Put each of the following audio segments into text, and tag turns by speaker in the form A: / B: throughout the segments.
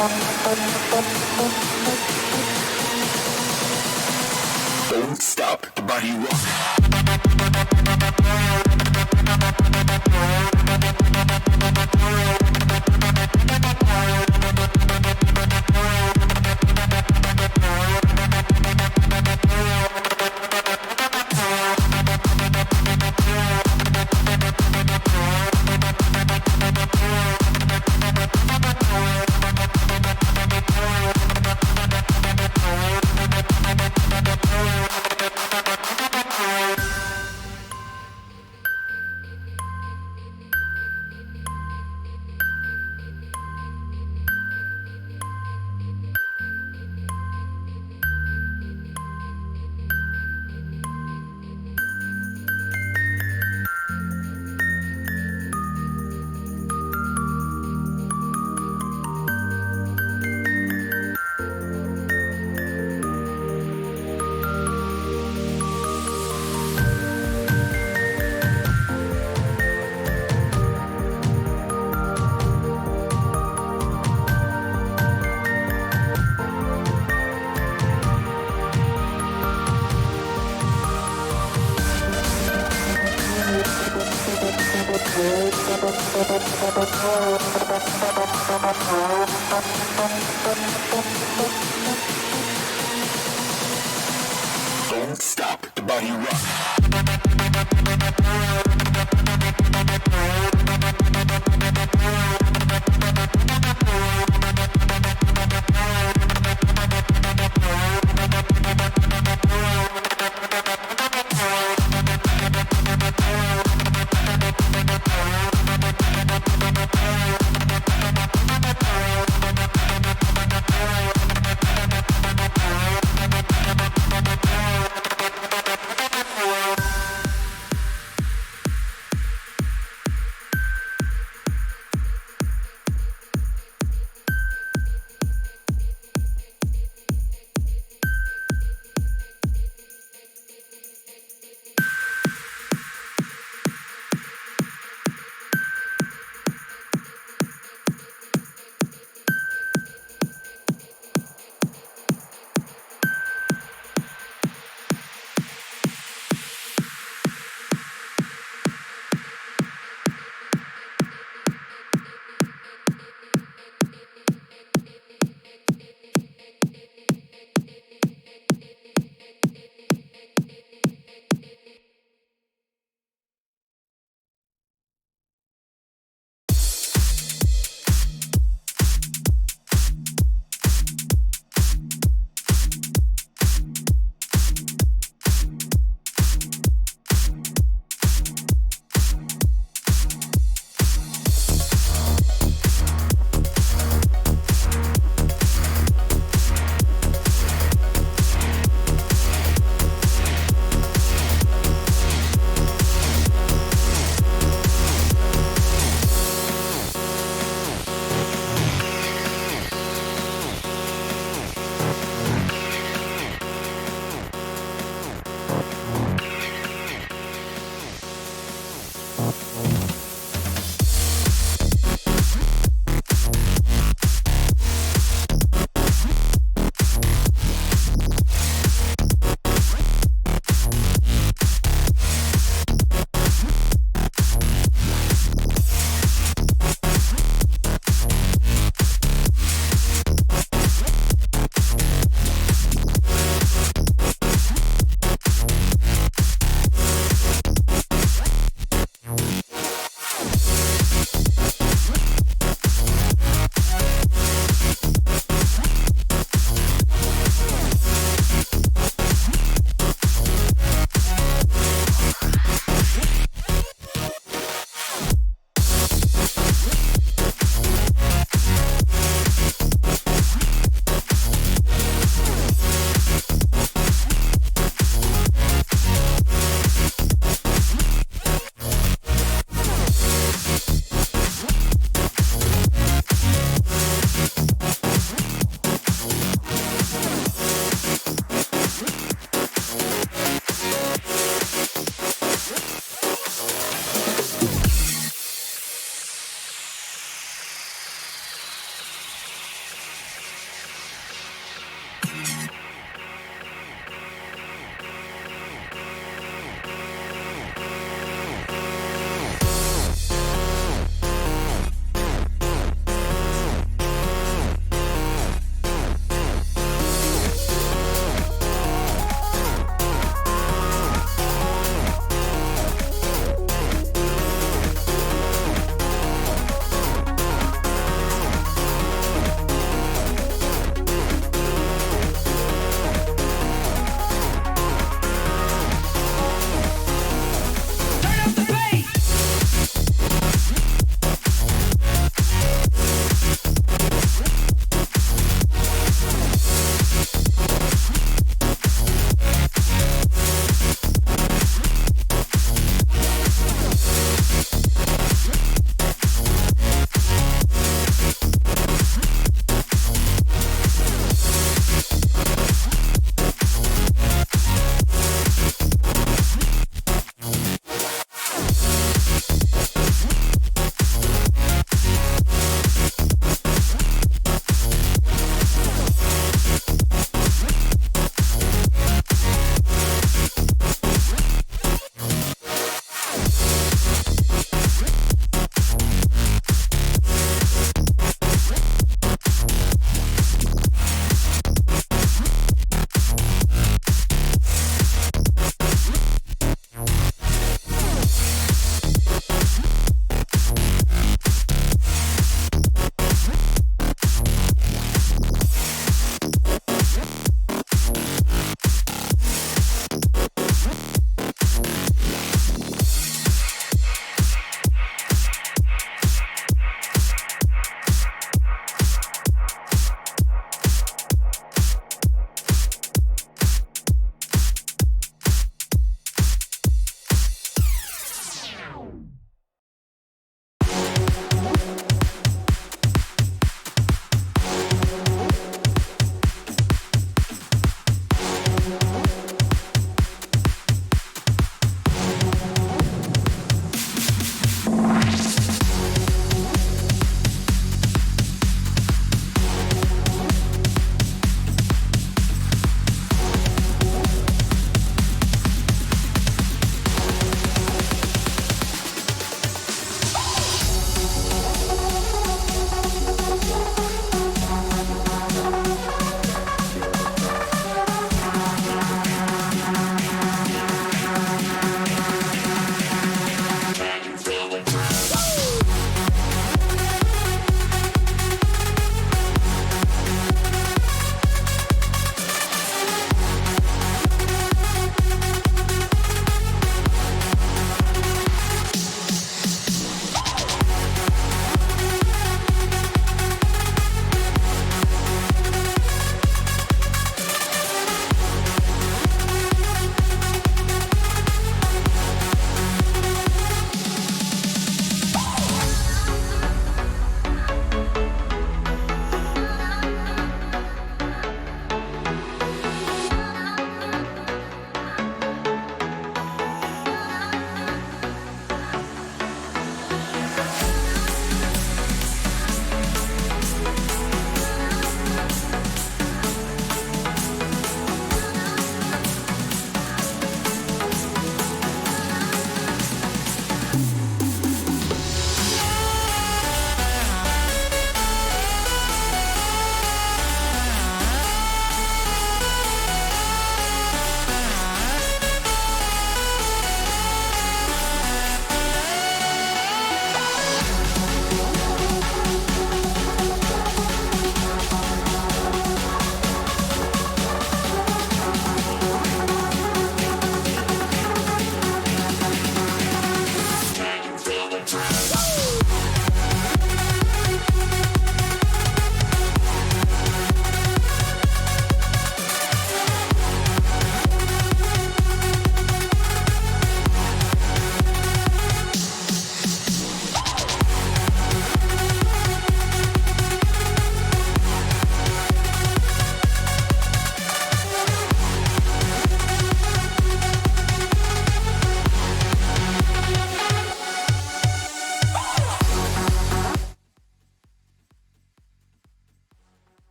A: Don't stop the body rock. Don't stop the body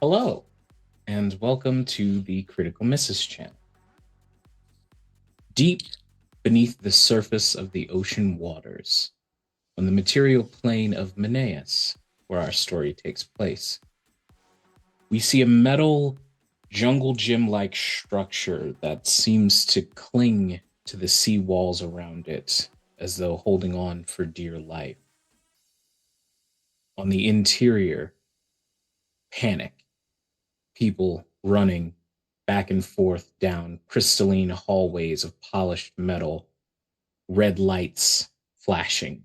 B: Hello, and welcome to the Critical Misses channel. Deep beneath the surface of the ocean waters, on the material plane of Maneus, where our story takes place, we see a metal jungle gym-like structure that seems to cling to the sea walls around it as though holding on for dear life. On the interior, panic, people running back and forth down crystalline hallways of polished metal, red lights flashing.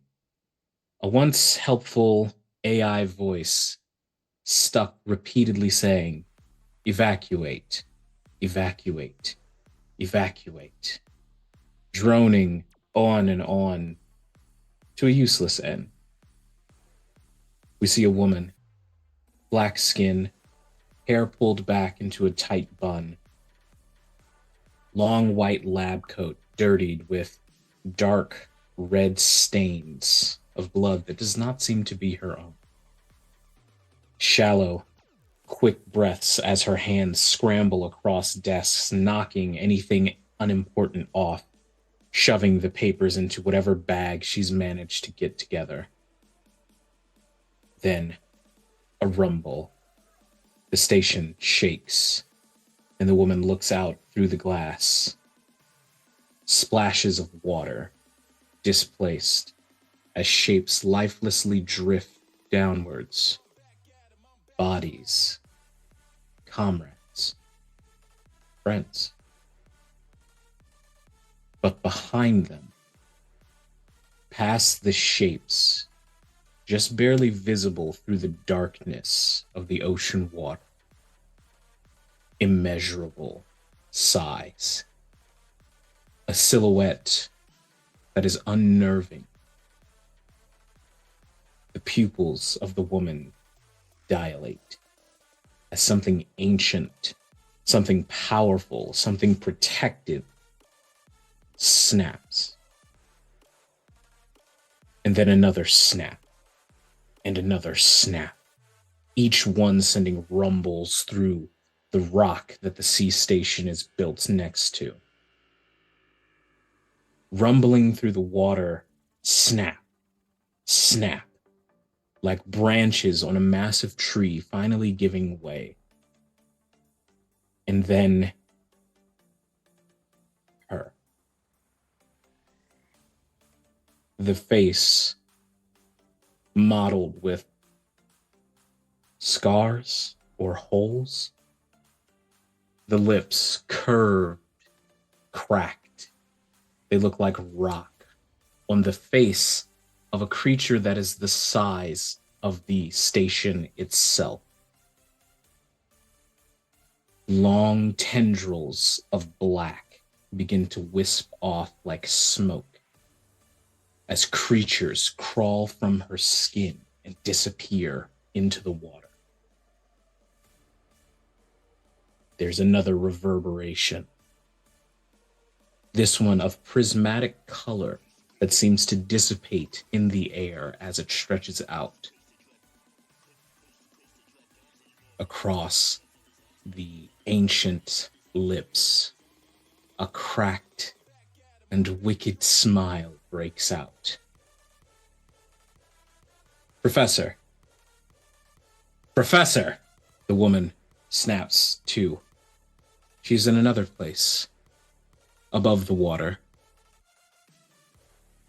B: A once helpful AI voice stuck repeatedly saying, evacuate, evacuate, evacuate, droning on and on to a useless end. We see a woman, black skin, hair pulled back into a tight bun, long white lab coat dirtied with dark red stains of blood that does not seem to be her own. Shallow, quick breaths as her hands scramble across desks, knocking anything unimportant off, shoving the papers into whatever bag she's managed to get together. Then, a rumble. The station shakes, and the woman looks out through the glass. Splashes of water, displaced, as shapes lifelessly drift downwards. Bodies, comrades, friends. But behind them, past the shapes, just barely visible through the darkness of the ocean water, immeasurable size. A silhouette that is unnerving. The pupils of the woman dilate as something ancient, something powerful, something protective snaps. And then another snap, and another snap, each one sending rumbles through the rock that the sea station is built next to. Rumbling through the water, snap, snap, like branches on a massive tree finally giving way. And then her. The face mottled with scars or holes. The lips curved, cracked. They look like rock on the face of a creature that is the size of the station itself. Long tendrils of black begin to wisp off like smoke as creatures crawl from her skin and disappear into the water. There's another reverberation, this one of prismatic color that seems to dissipate in the air as it stretches out across the ancient lips. A cracked and wicked smile breaks out. Professor! Professor! The woman snaps to. She's in another place, above the water.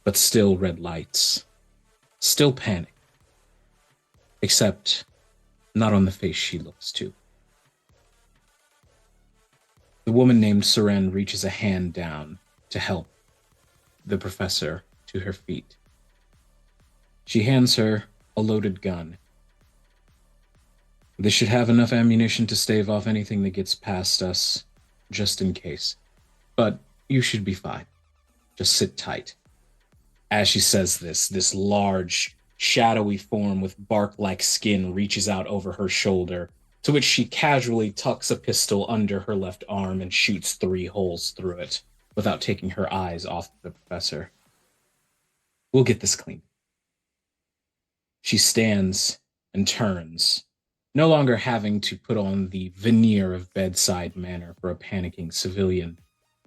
B: But still red lights. Still panic. Except not on the face she looks to. The woman named Seren reaches a hand down to help the professor to her feet. She hands her a loaded gun. This should have enough ammunition to stave off anything that gets past us, just in case. But you should be fine. Just sit tight. As she says this large, shadowy form with bark-like skin reaches out over her shoulder, to which she casually tucks a pistol under her left arm and shoots 3 holes through it, without taking her eyes off the professor. We'll get this clean. She stands and turns, No longer having to put on the veneer of bedside manner for a panicking civilian,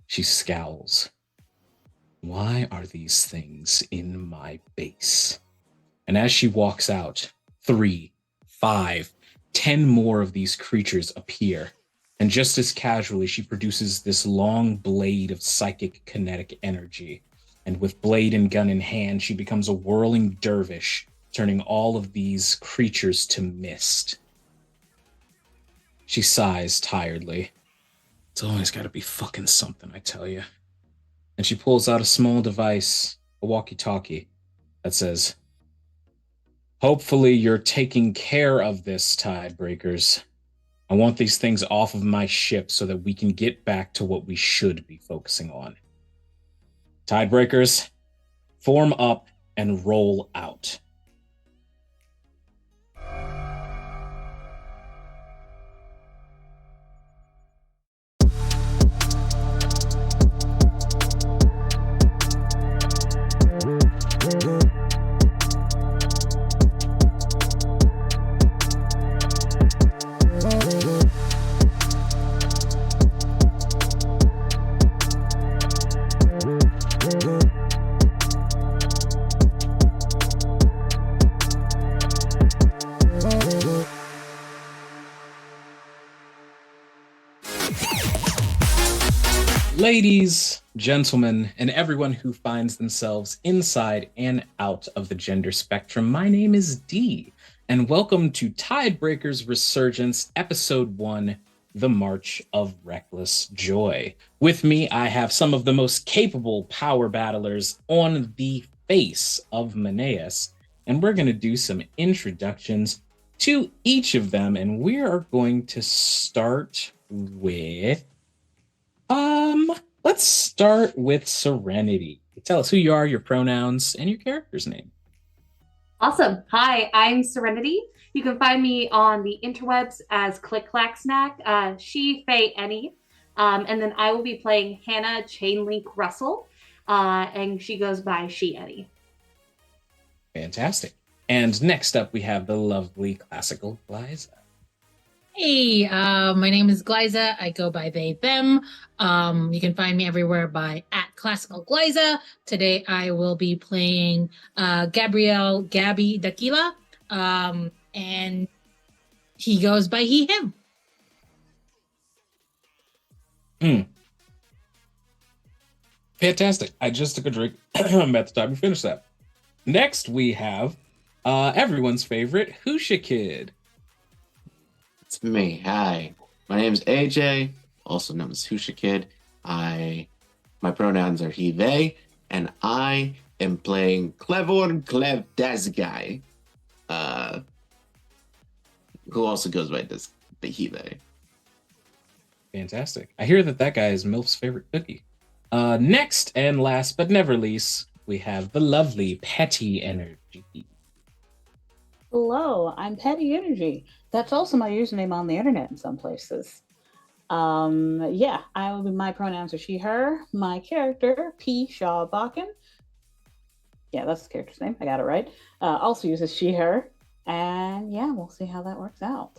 B: she scowls. Why are these things in my base? And as she walks out, 3, 5, 10 more of these creatures appear. And just as casually, she produces this long blade of psychic kinetic energy. And with blade and gun in hand, she becomes a whirling dervish, turning all of these creatures to mist. She sighs tiredly. It's always got to be fucking something, I tell you. And she pulls out a small device, a walkie talkie, that says, hopefully, you're taking care of this, Tidebreakers. I want these things off of my ship so that we can get back to what we should be focusing on. Tidebreakers, form up and roll out. Ladies, gentlemen, and everyone who finds themselves inside and out of the gender spectrum, my name is Dee, and welcome to Tidebreakers Resurgence, Episode 1, The March of Reckless Joy. With me, I have some of the most capable power battlers on the face of Maneus, and we're going to do some introductions to each of them, and we are going to start with let's start with Serenity. Tell us who you are, your pronouns, and your character's name.
C: Awesome. Hi, I'm Serenity. You can find me on the interwebs as Click Clack Snack, She, Faye, Any. And then I will be playing Hannah Chainlink Russell, and she goes by She, Any.
B: Fantastic. And next up, we have the lovely classical Liza.
D: Hey, my name is Glyza. I go by they, them. You can find me everywhere by @classical Glyza. Today I will be playing Gabriel Gabby Daquila, and he goes by he, him.
B: Fantastic. I just took a drink at the time we finished that. Next, we have everyone's favorite Husha Kid.
E: It's me. Hi. My name's AJ, also known as Husha Kid. My pronouns are he, they, and I am playing Clevor Clev Das guy, who also goes by this the he, they.
B: Fantastic. I hear that guy is MILF's favorite cookie. Next and last but never least, we have the lovely Petty Energy.
F: Hello, I'm Petty Energy. That's also my username on the internet in some places. My pronouns are she, her. My character, P. Shaw Bakken. Yeah, that's the character's name. I got it right. Also uses she, her. And yeah, we'll see how that works out.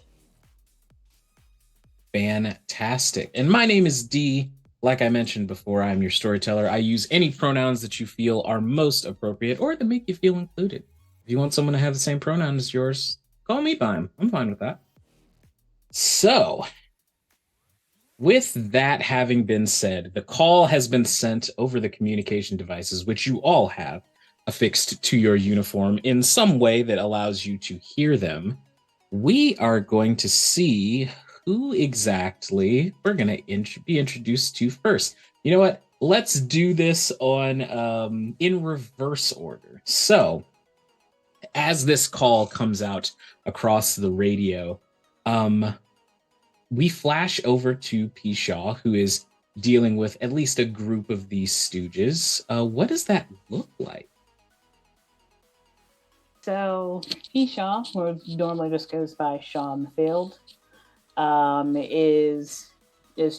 B: Fantastic. And my name is Dee. Like I mentioned before, I'm your storyteller. I use any pronouns that you feel are most appropriate or that make you feel included. If you want someone to have the same pronoun as yours, call me by him. I'm fine with that. So, with that having been said, the call has been sent over the communication devices, which you all have affixed to your uniform in some way that allows you to hear them. We are going to see who exactly we're going to be introduced to first. You know what? Let's do this on in reverse order. So, as this call comes out across the radio, we flash over to P. Shaw, who is dealing with at least a group of these stooges. What does that look like?
F: So P. Shaw, who normally just goes by Shaw in the field, is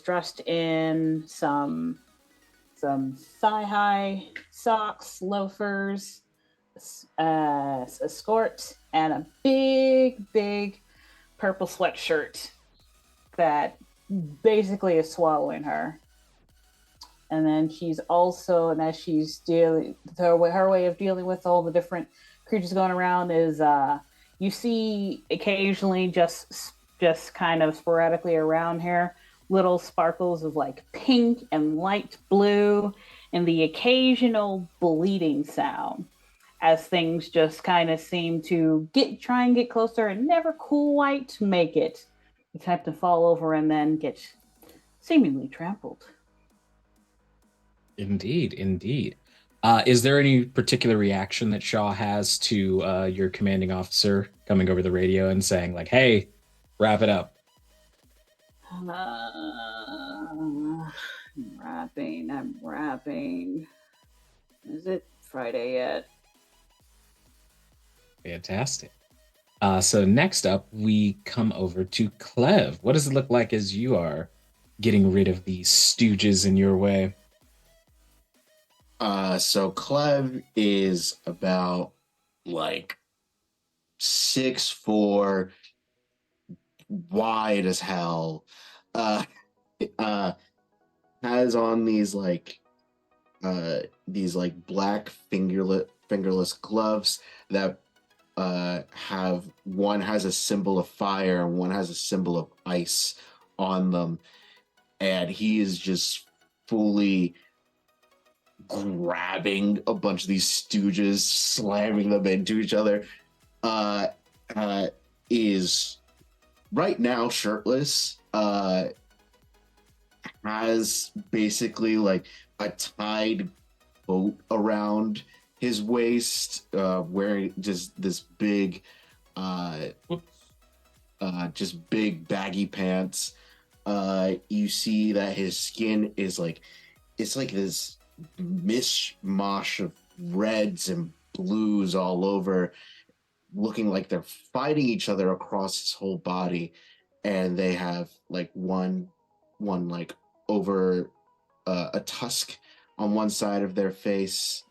F: dressed in some thigh-high socks, loafers, a skirt, and a big purple sweatshirt that basically is swallowing her. And then she's also, and as she's dealing, her way of dealing with all the different creatures going around is, you see occasionally just kind of sporadically around here, little sparkles of like pink and light blue, and the occasional bleeding sound as things just kind of seem to try and get closer and never quite make it. Except to fall over and then get seemingly trampled.
B: Indeed, indeed. Is there any particular reaction that Shaw has to your commanding officer coming over the radio and saying, like, hey, wrap it up?
F: I'm wrapping. Is it Friday yet?
B: Fantastic. So next up, we come over to Clev. What does it look like as you are getting rid of these stooges in your way?
E: So Clev is about like 6'4", wide as hell. Has on these black fingerless gloves that one has a symbol of fire and one has a symbol of ice on them, and he is just fully grabbing a bunch of these stooges, slamming them into each other. Is right now shirtless. Has basically like a tied boat around his waist, wearing just this big, just big baggy pants. You see that his skin is like, it's like this mishmash of reds and blues all over, looking like they're fighting each other across his whole body. And they have like one like over a tusk on one side of their face,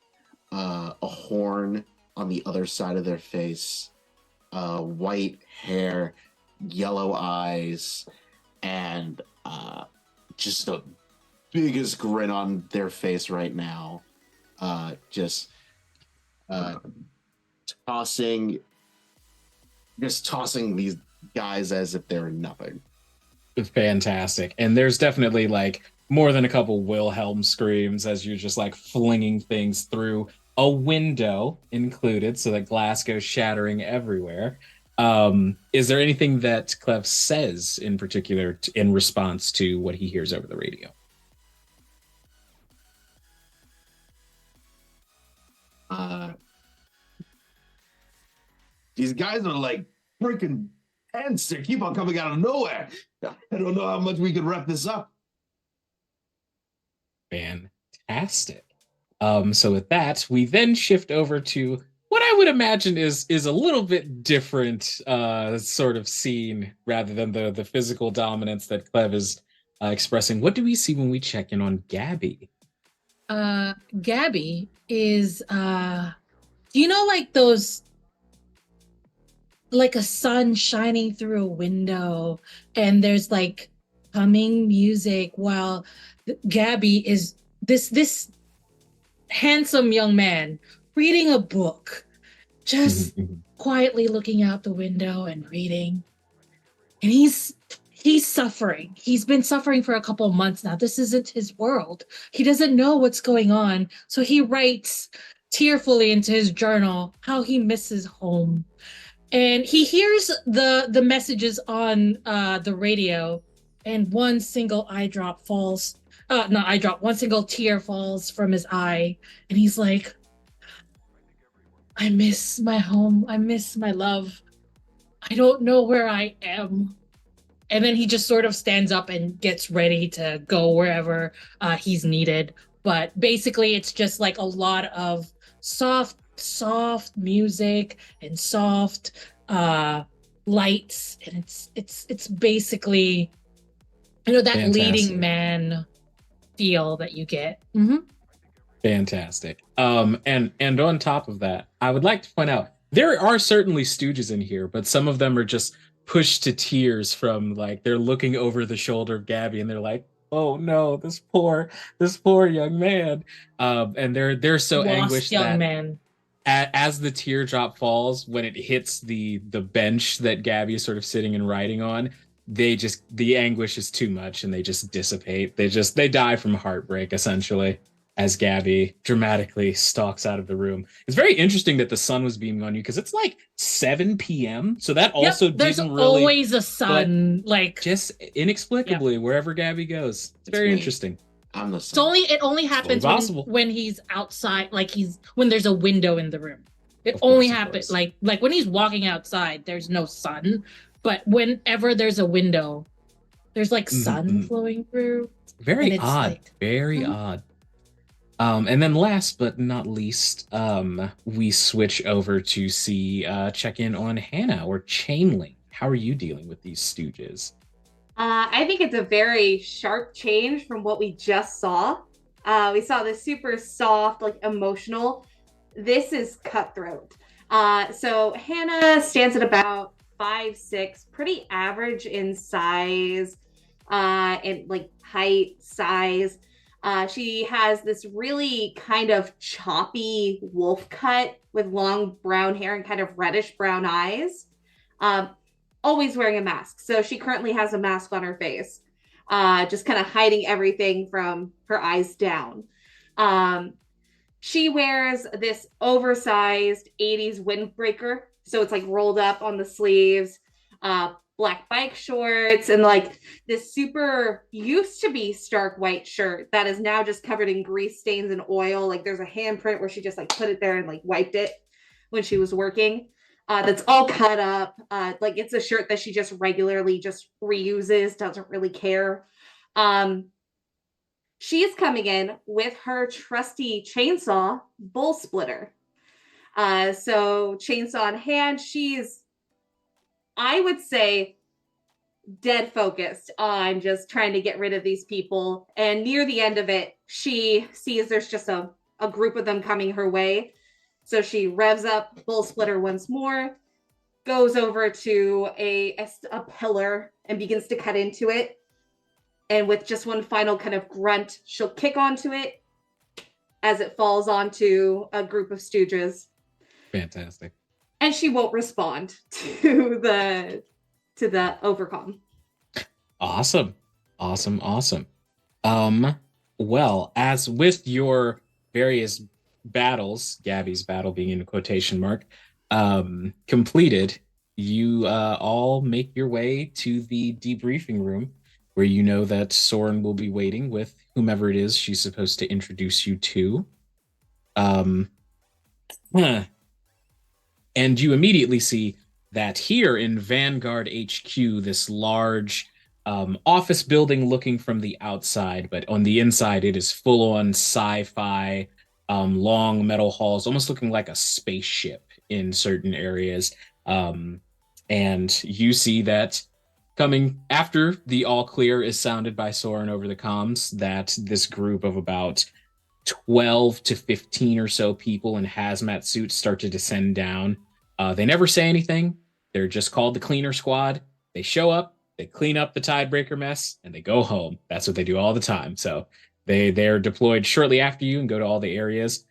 E: a horn on the other side of their face, white hair, yellow eyes, and just the biggest grin on their face right now. Just tossing these guys as if they were nothing.
B: Fantastic. And there's definitely like more than a couple Wilhelm screams as you're just like flinging things through a window included, so that glass goes shattering everywhere. Is there anything that Clef says in particular in response to what he hears over the radio?
E: These guys are like freaking ants. They keep on coming out of nowhere. I don't know how much we can wrap this up.
B: Fantastic. So with that, we then shift over to what I would imagine is a little bit different sort of scene rather than the physical dominance that Clev is expressing. What do we see when we check in on Gabby?
D: Gabby is do you know like those, like a sun shining through a window and there's like humming music while Gabby is this handsome young man reading a book, just quietly looking out the window and reading. And he's suffering. He's been suffering for a couple of months now. This isn't his world. He doesn't know what's going on. So he writes tearfully into his journal how he misses home. And he hears the messages on the radio, and one single one single tear falls from his eye, and he's like, I miss my home. I miss my love. I don't know where I am. And then he just sort of stands up and gets ready to go wherever he's needed. But basically, it's just like a lot of soft music and soft lights, and it's basically, you know, that
B: Fantastic.
D: leading man feel that you get.
B: Fantastic. And on top of that, I would like to point out there are certainly stooges in here, but some of them are just pushed to tears from like they're looking over the shoulder of Gabby and they're like, "Oh no, this poor young man." And they're so
D: Lost
B: anguished
D: young
B: that
D: man.
B: as the teardrop falls, when it hits the bench that Gabby is sort of sitting and writing on, the anguish is too much and they just dissipate. They die from heartbreak essentially as Gabby dramatically stalks out of the room. It's very interesting that the sun was beaming on you because it's like 7 p.m. So that
D: Yep,
B: also
D: there's
B: didn't really,
D: always a sun. Like,
B: just inexplicably wherever Gabby goes. It's very
E: me.
B: interesting.
E: I'm the
D: it's
E: sun.
D: it only happens
B: possible.
D: when he's outside, like when there's a window in the room. It
B: Of
D: only
B: course, of
D: happens
B: course.
D: like when he's walking outside, there's no sun. But whenever there's a window, there's like sun flowing through.
B: Very
D: And it's
B: odd.
D: like-
B: Very odd. And then last but not least, we switch over to check in on Hannah or Chainlink. How are you dealing with these stooges?
C: I think it's a very sharp change from what we just saw. We saw this super soft, like emotional. This is cutthroat. So Hannah stands at about 5'6", pretty average in size, and like height, size. She has this really kind of choppy wolf cut with long brown hair and kind of reddish brown eyes. Always wearing a mask. So she currently has a mask on her face, just kind of hiding everything from her eyes down. She wears this oversized 80s windbreaker. So it's like rolled up on the sleeves, black bike shorts, and like this super used to be stark white shirt that is now just covered in grease stains and oil. Like there's a handprint where she just like put it there and like wiped it when she was working. That's all cut up. Like it's a shirt that she just regularly just reuses, doesn't really care. She is coming in with her trusty chainsaw, bull splitter. So chainsaw in hand, she's, I would say, dead focused on just trying to get rid of these people. And near the end of it, she sees there's just a group of them coming her way. So she revs up bull splitter once more, goes over to a pillar and begins to cut into it. And with just one final kind of grunt, she'll kick onto it as it falls onto a group of stooges.
B: Fantastic.
C: And she won't respond to the overcom.
B: Awesome. Well, as with your various battles, Gabby's battle being in quotation mark, completed, you all make your way to the debriefing room where you know that Soren will be waiting with whomever it is she's supposed to introduce you to. And you immediately see that here in Vanguard HQ, this large office building looking from the outside, but on the inside, it is full on sci-fi, long metal halls, almost looking like a spaceship in certain areas. And you see that coming after the all clear is sounded by Soren over the comms, that this group of about 12 to 15 or so people in hazmat suits start to descend down. They never say anything. They're just called the cleaner squad. They show up, they clean up the Tidebreaker mess, and they go home. That's what they do all the time. So they're deployed shortly after you and go to all the areas.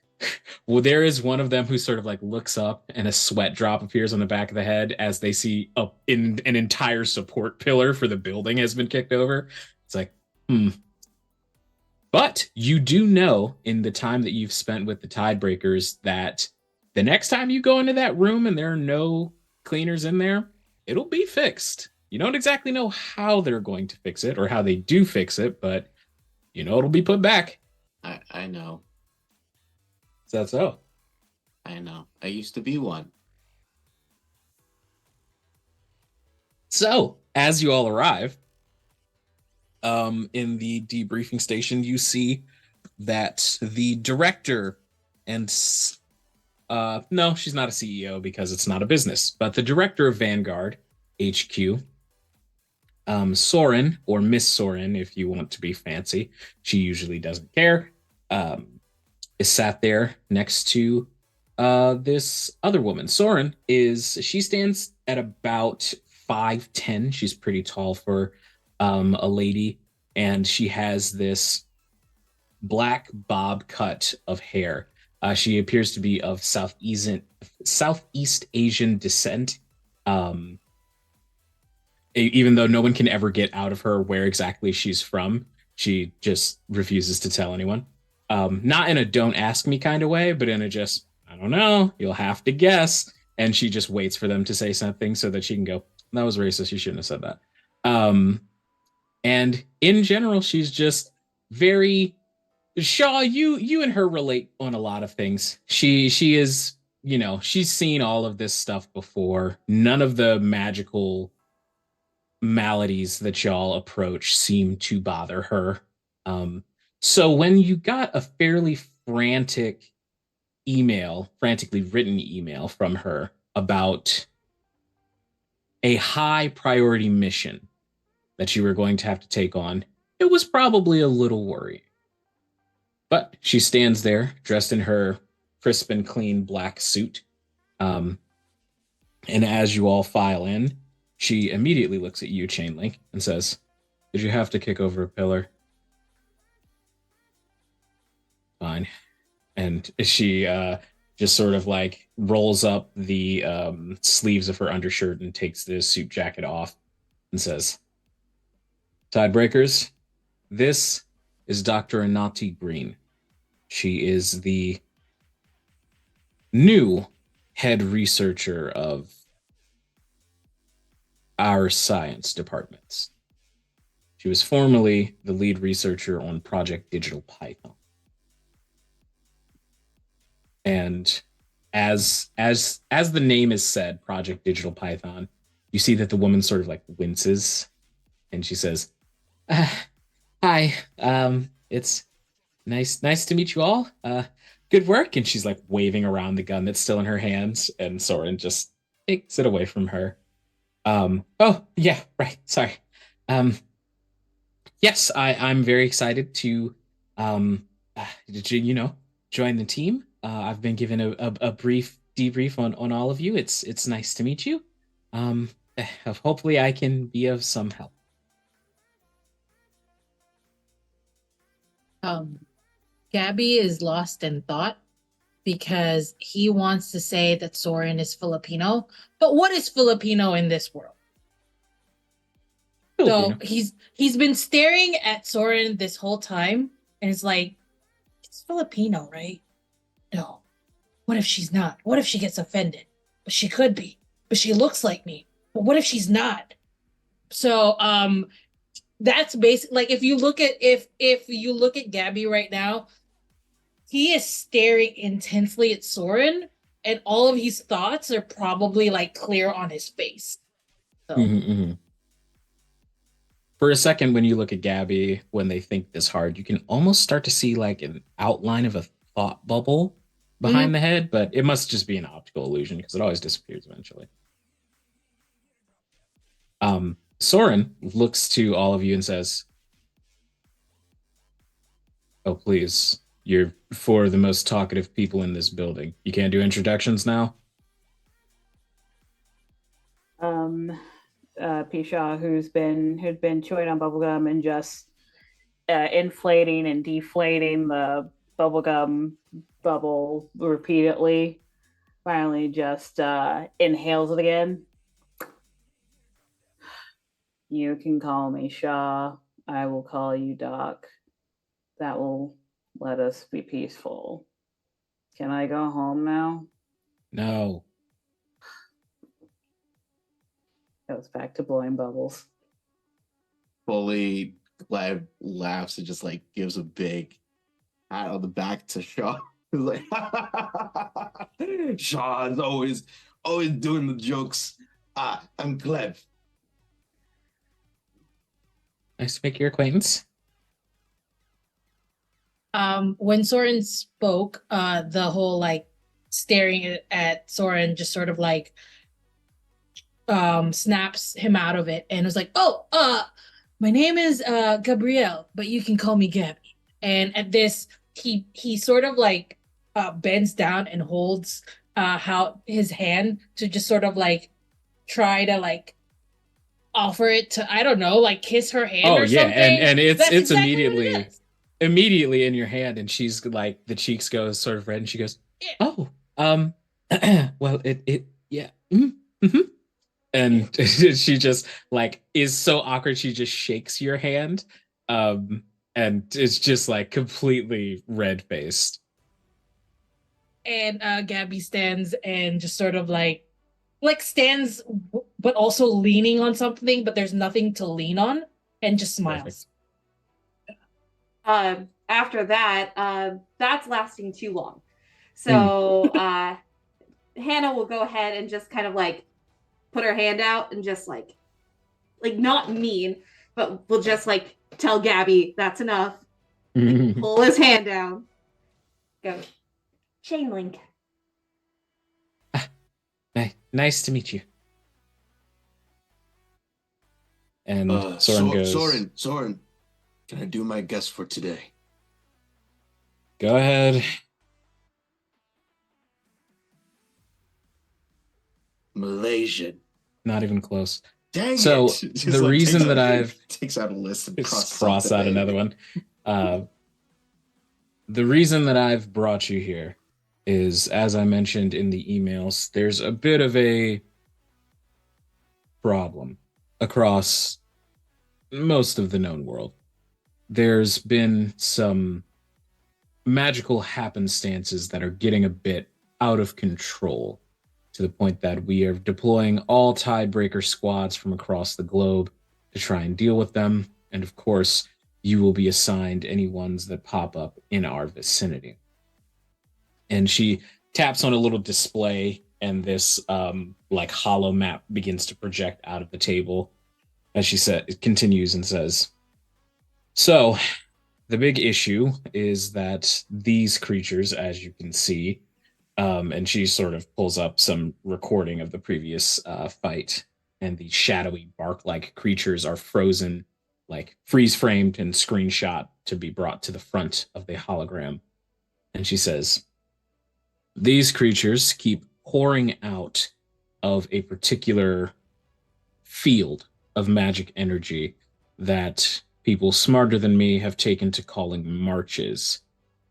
B: Well, there is one of them who sort of like looks up and a sweat drop appears on the back of the head as they see in an entire support pillar for the building has been kicked over. It's like, But you do know in the time that you've spent with the Tidebreakers that the next time you go into that room and there are no cleaners in there, it'll be fixed. You don't exactly know how they're going to fix it or how they do fix it, but you know it'll be put back.
E: I know.
B: Is that so?
E: I know. I used to be one.
B: So, as you all arrive, in the debriefing station, you see that the director and no, she's not a CEO because it's not a business, but the director of Vanguard HQ, Soren, or Miss Soren, if you want to be fancy, she usually doesn't care, is sat there next to this other woman. Soren she stands at about 5'10". She's pretty tall for a lady, and she has this black bob cut of hair. She appears to be of Southeast Asian descent. Um, Even though no one can ever get out of her where exactly she's from, she just refuses to tell anyone. Not in a "don't ask me" kind of way, but in a just "I don't know, you'll have to guess." And she just waits for them to say something so that she can go, "That was racist. You shouldn't have said that." Um, and in general, she's just very Shaw. You and her relate on a lot of things. She is, she's seen all of this stuff before. None of the magical maladies that y'all approach seem to bother her. Um, so when you got a fairly frantically written email from her about a high priority mission that you were going to have to take on, it was probably a little worrying. But she stands there dressed in her crisp and clean black suit. Um, and as you all file in, she immediately looks at you, Chainlink, and says, "Did you have to kick over a pillar?" "Fine." And she just sort of like rolls up the sleeves of her undershirt and takes the suit jacket off and says, "Tidebreakers, this is Dr. Anati Green. She is the new head researcher of our science departments. She was formerly the lead researcher on Project Digital Python. And as the name is said, Project Digital Python, you see that the woman sort of like winces, and she says, "Hi, it's nice to meet you all. Good work." And she's like waving around the gun that's still in her hands, and Soren just takes it away from her. Oh yeah, right. Sorry. Um, yes, I'm very excited to, join the team. I've been given a brief debrief on all of you. It's nice to meet you. Um, Hopefully I can be of some help."
D: Gabby is lost in thought because he wants to say that Soren is Filipino, but what is Filipino in this world?
B: Filipino.
D: So he's been staring at Soren this whole time, and it's like, it's Filipino, right? No. What if she's not? What if she gets offended? But she could be. But she looks like me. But what if she's not? So that's basic. Like if you look at Gabby right now, he is staring intensely at Soren, and all of his thoughts are probably like clear on his face. So.
B: Mm-hmm. For a second, when you look at Gabby, when they think this hard, you can almost start to see like an outline of a thought bubble behind the head, but it must just be an optical illusion because it always disappears eventually. Soren looks to all of you and says, "Oh, please. You're four of the most talkative people in this building. You can't do introductions now?"
F: Pisha, who'd been chewing on bubblegum and just inflating and deflating the bubblegum bubble repeatedly, finally just inhales it again. "You can call me Shaw. I will call you Doc. That will let us be peaceful. Can I go home now?"
B: No.
F: Goes back to blowing bubbles.
E: Fully Glad laughs and just like gives a big pat on the back to Shaw. He's like, "Shaw's always doing the jokes. I'm Clev."
B: Nice to make your acquaintance.
D: When Soren spoke, the whole like staring at Soren just sort of like snaps him out of it and was like, "Oh, my name is Gabrielle, but you can call me Gabby." And at this, he sort of like bends down and holds how his hand to just sort of like try to like offer it to, I don't know, like kiss her hand
B: Oh
D: or
B: yeah,
D: something.
B: and
D: That's
B: it's
D: exactly what it is.
B: immediately in your hand, and she's like the cheeks go sort of red, and she goes,
D: Yeah.
B: "Oh, well, it yeah." Mm-hmm. And she just like is so awkward. She just shakes your hand, um, and it's just like completely red faced.
D: And Gabby stands and just sort of like stands, but also leaning on something, but there's nothing to lean on, and just
B: Perfect.
D: smiles.
C: After that, that's lasting too long.
B: Mm.
C: So Hannah will go ahead and just kind of like put her hand out and just like not mean, but will just like tell Gabby that's enough. Like pull his hand down. Go chain link.
B: Nice to meet you. And Soren goes,
A: Soren, can I do my guess for today?
B: "Go ahead."
A: Malaysian.
B: Not even close.
A: Dang
B: So
A: it! Just
B: the
A: like
B: reason that I've
A: takes out a list and
B: just
A: crosses
B: cross
A: off
B: out
A: the name.
B: another one. The reason that I've brought you here is, as I mentioned in the emails, there's a bit of a problem across most of the known world. There's been some magical happenstances that are getting a bit out of control to the point that we are deploying all tiebreaker squads from across the globe to try and deal with them. And of course, you will be assigned any ones that pop up in our vicinity. And she taps on a little display, and this like hollow map begins to project out of the table. As she said, it continues and says, "So the big issue is that these creatures, as you can see," and she sort of pulls up some recording of the previous fight, and the shadowy bark-like creatures are frozen, like freeze framed and screenshot to be brought to the front of the hologram. And she says, "These creatures keep pouring out of a particular field of magic energy that people smarter than me have taken to calling marches.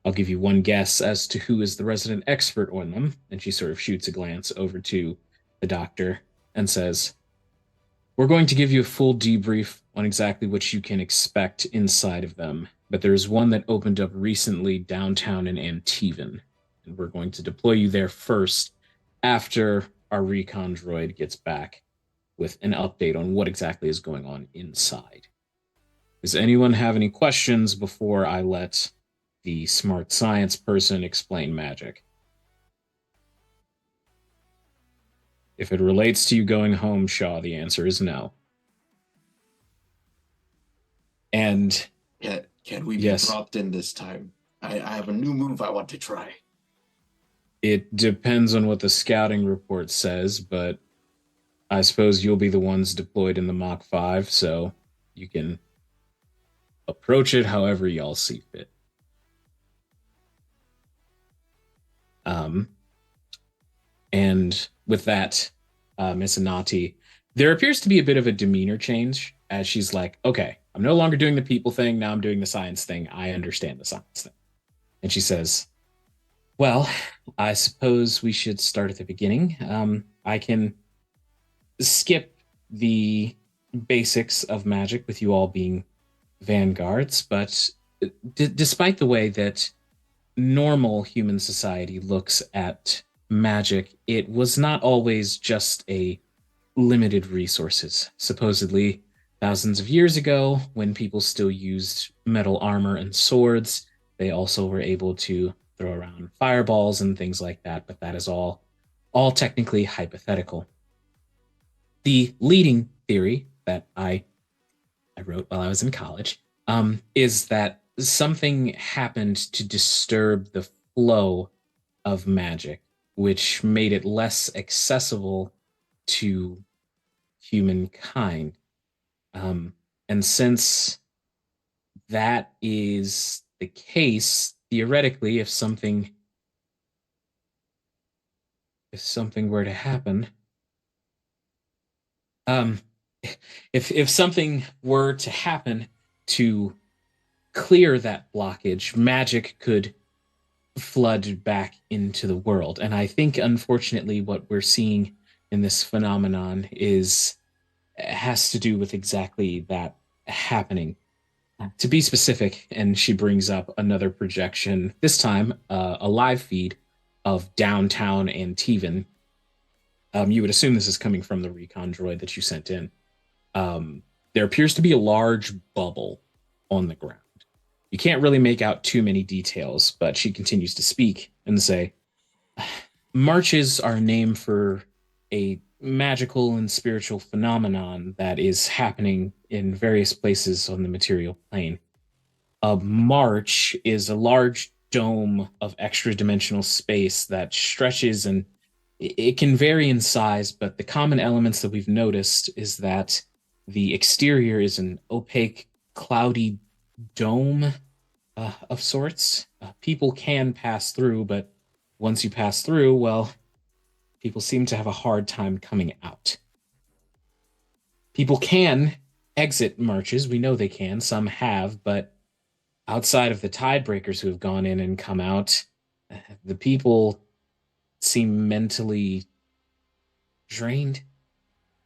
B: I'll give you one guess as to who is the resident expert on them." And she sort of shoots a glance over to the doctor and says, "We're going to give you a full debrief on exactly what you can expect inside of them. But there's one that opened up recently downtown in Antivan. And we're going to deploy you there first after our recon droid gets back with an update on what exactly is going on inside. Does anyone have any questions before I let the smart science person explain magic?" If it relates to you going home, Shaw, the answer is no. And
A: Can we be
B: yes,
A: dropped in this time? I have a new move I want to try.
B: it depends on what the scouting report says, but I suppose you'll be the ones deployed in the Mach 5, so you can approach it however y'all see fit. And with that, Miss Anati, there appears to be a bit of a demeanor change as she's like, "Okay, I'm no longer doing the people thing. Now I'm doing the science thing. I understand the science thing." And she says, "Well, I suppose we should start at the beginning. I can skip the basics of magic with you all being vanguards, but despite the way that normal human society looks at magic, it was not always just a limited resources. Supposedly, thousands of years ago, when people still used metal armor and swords, they also were able to throw around fireballs and things like that, but that is all technically hypothetical. The leading theory that I wrote while I was in college is that something happened to disturb the flow of magic, which made it less accessible to humankind. And since that is the case, theoretically, if something were to happen, um, if something were to happen to clear that blockage, magic could flood back into the world. And I think, unfortunately, what we're seeing in this phenomenon has to do with exactly that happening. To be specific, and she brings up another projection, this time a live feed of downtown Antivan. You would assume this is coming from the recon droid that you sent in. There appears to be a large bubble on the ground. You can't really make out too many details, but she continues to speak and say, marches are named for a magical and spiritual phenomenon that is happening in various places on the material plane. A march is a large dome of extra dimensional space that stretches, and it can vary in size, but the common elements that we've noticed is that the exterior is an opaque, cloudy dome of sorts. People can pass through, but once you pass through, well, people seem to have a hard time coming out. People can exit marches. We know they can. Some have, but outside of the tidebreakers who have gone in and come out, the people seem mentally drained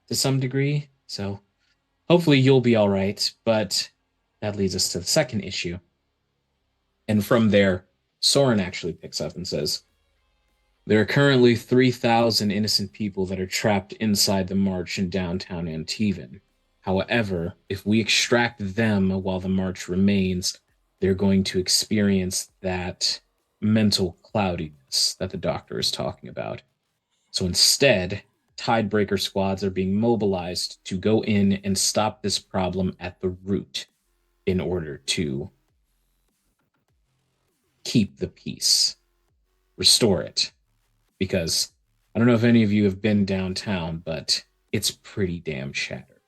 B: to some degree. So hopefully you'll be all right. But that leads us to the second issue. And from there, Soren actually picks up and says, there are currently 3,000 innocent people that are trapped inside the march in downtown Antivan. However, if we extract them while the march remains, they're going to experience that mental cloudiness that the doctor is talking about. So instead, tidebreaker squads are being mobilized to go in and stop this problem at the root in order to keep the peace, restore it. Because I don't know if any of you have been downtown, but it's pretty damn shattered.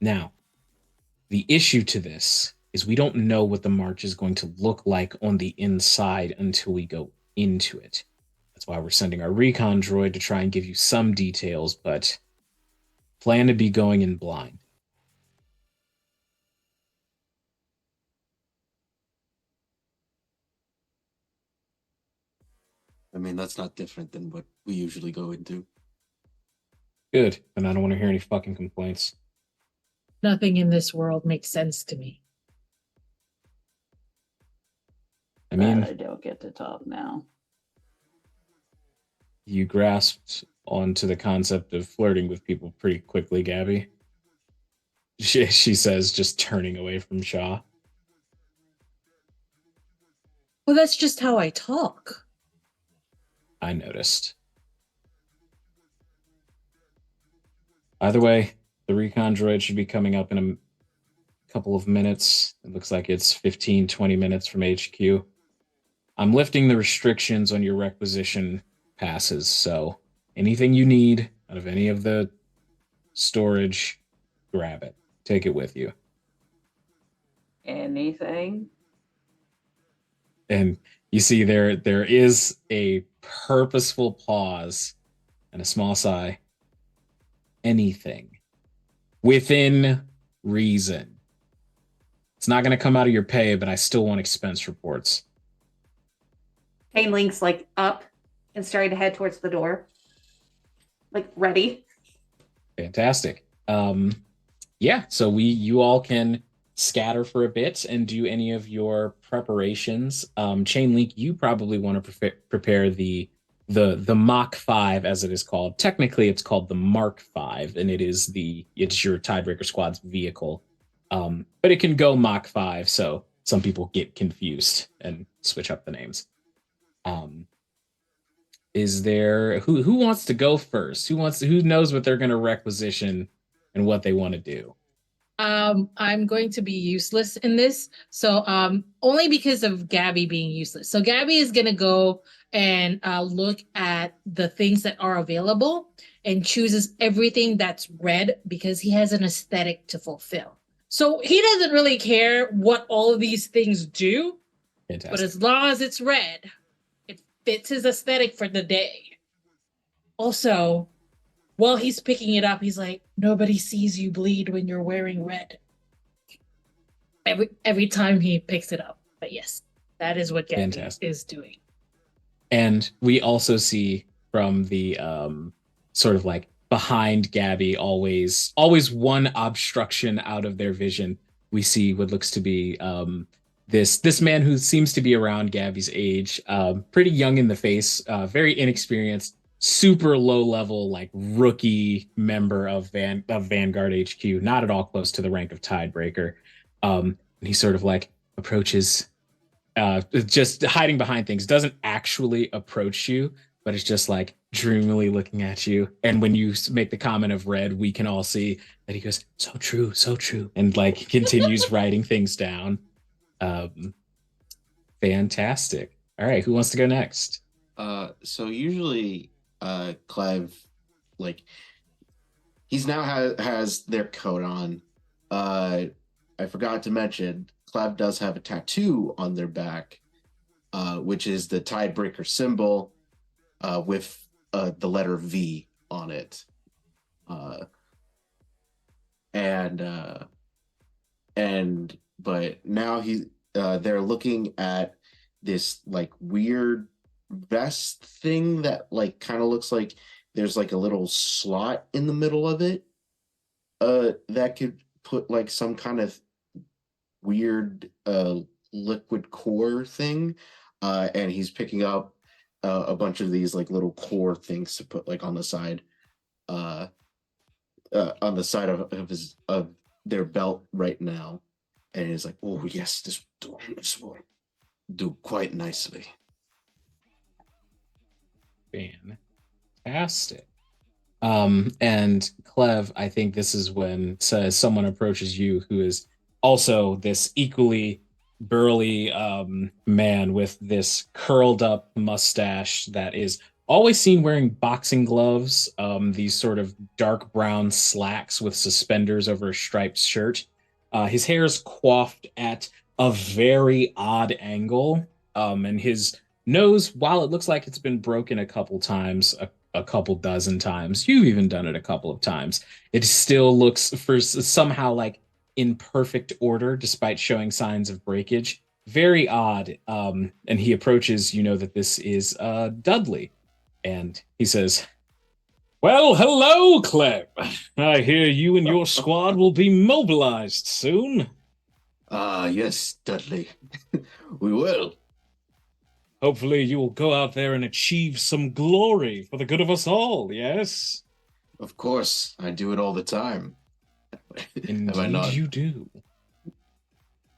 B: Now, the issue to this is we don't know what the march is going to look like on the inside until we go into it. That's why we're sending our recon droid to try and give you some details, but plan to be going in blind.
E: I mean, that's not different than what we usually go into.
B: Good, and I don't want to hear any fucking complaints.
D: Nothing in this world makes sense to me.
B: I mean,
F: I don't get to talk now.
B: you grasped onto the concept of flirting with people pretty quickly, Gabby. She says, just turning away from Shaw.
D: Well, that's just how I talk.
B: I noticed. Either way, the recon droid should be coming up in a couple of minutes. It looks like it's 15, 20 minutes from HQ. I'm lifting the restrictions on your requisition passes, so anything you need out of any of the storage, grab it. Take it with you.
F: Anything?
B: And you see there is a purposeful pause and a small sigh. Anything within reason. It's not going to come out of your pay, but I still want expense reports.
C: Chain Link's like up and starting to head towards the door. Like ready.
B: Fantastic. Yeah, so you all can scatter for a bit and do any of your preparations. Chain Link, you probably want to prepare the Mach 5, as it is called. Technically, it's called the Mark 5, and it's your Tidebreaker Squad's vehicle. But it can go Mach 5, so some people get confused and switch up the names. Is there who wants to go first? Who knows what they're going to requisition and what they want to do?
D: I'm going to be useless in this. So only because of Gabby being useless. So Gabby is going to go and look at the things that are available and chooses everything that's red because he has an aesthetic to fulfill. So he doesn't really care what all of these things do.
B: Fantastic.
D: But as long as it's red, it fits his aesthetic for the day. Also, while he's picking it up, he's like, "Nobody sees you bleed when you're wearing red." Every time he picks it up. But yes, that is what Gabby
B: Fantastic.
D: is doing.
B: And we also see from the sort of like behind Gabby, always one obstruction out of their vision. We see what looks to be this man who seems to be around Gabby's age, pretty young in the face, very inexperienced, super low level, like rookie member of Vanguard HQ, not at all close to the rank of Tidebreaker. And he sort of like approaches, just hiding behind things, doesn't actually approach you, but it's just like dreamily looking at you. And when you make the comment of red, we can all see that he goes, so true, so true, and like continues writing things down. Um, Fantastic. All right, who wants to go next?
E: So usually, Clev, like, he's now has their coat on. I forgot to mention, Clev does have a tattoo on their back, which is the Tidebreaker symbol, with the letter V on it. But now they're looking at this like weird vest thing that like kind of looks like there's like a little slot in the middle of it, that could put like some kind of weird liquid core thing, and he's picking up a bunch of these like little core things to put like on the side, uh, of their belt right now, and he's like, "Oh yes, this will do quite nicely."
B: Fantastic. And Clev, I think this is when someone approaches you who is also this equally burly man with this curled up mustache that is always seen wearing boxing gloves, these sort of dark brown slacks with suspenders over a striped shirt. His hair is coiffed at a very odd angle, and his nose, while it looks like it's been broken a couple times, a couple dozen times, you've even done it a couple of times, it still looks for somehow like in perfect order despite showing signs of breakage. Very odd. And he approaches, you know that this is Dudley. And he says, well, hello, Clem. I hear you and your squad will be mobilized soon.
E: Yes, Dudley. We will.
B: Hopefully you will go out there and achieve some glory for the good of us all, yes?
E: Of course, I do it all the time. Have I
B: Indeed
E: not?
B: you do.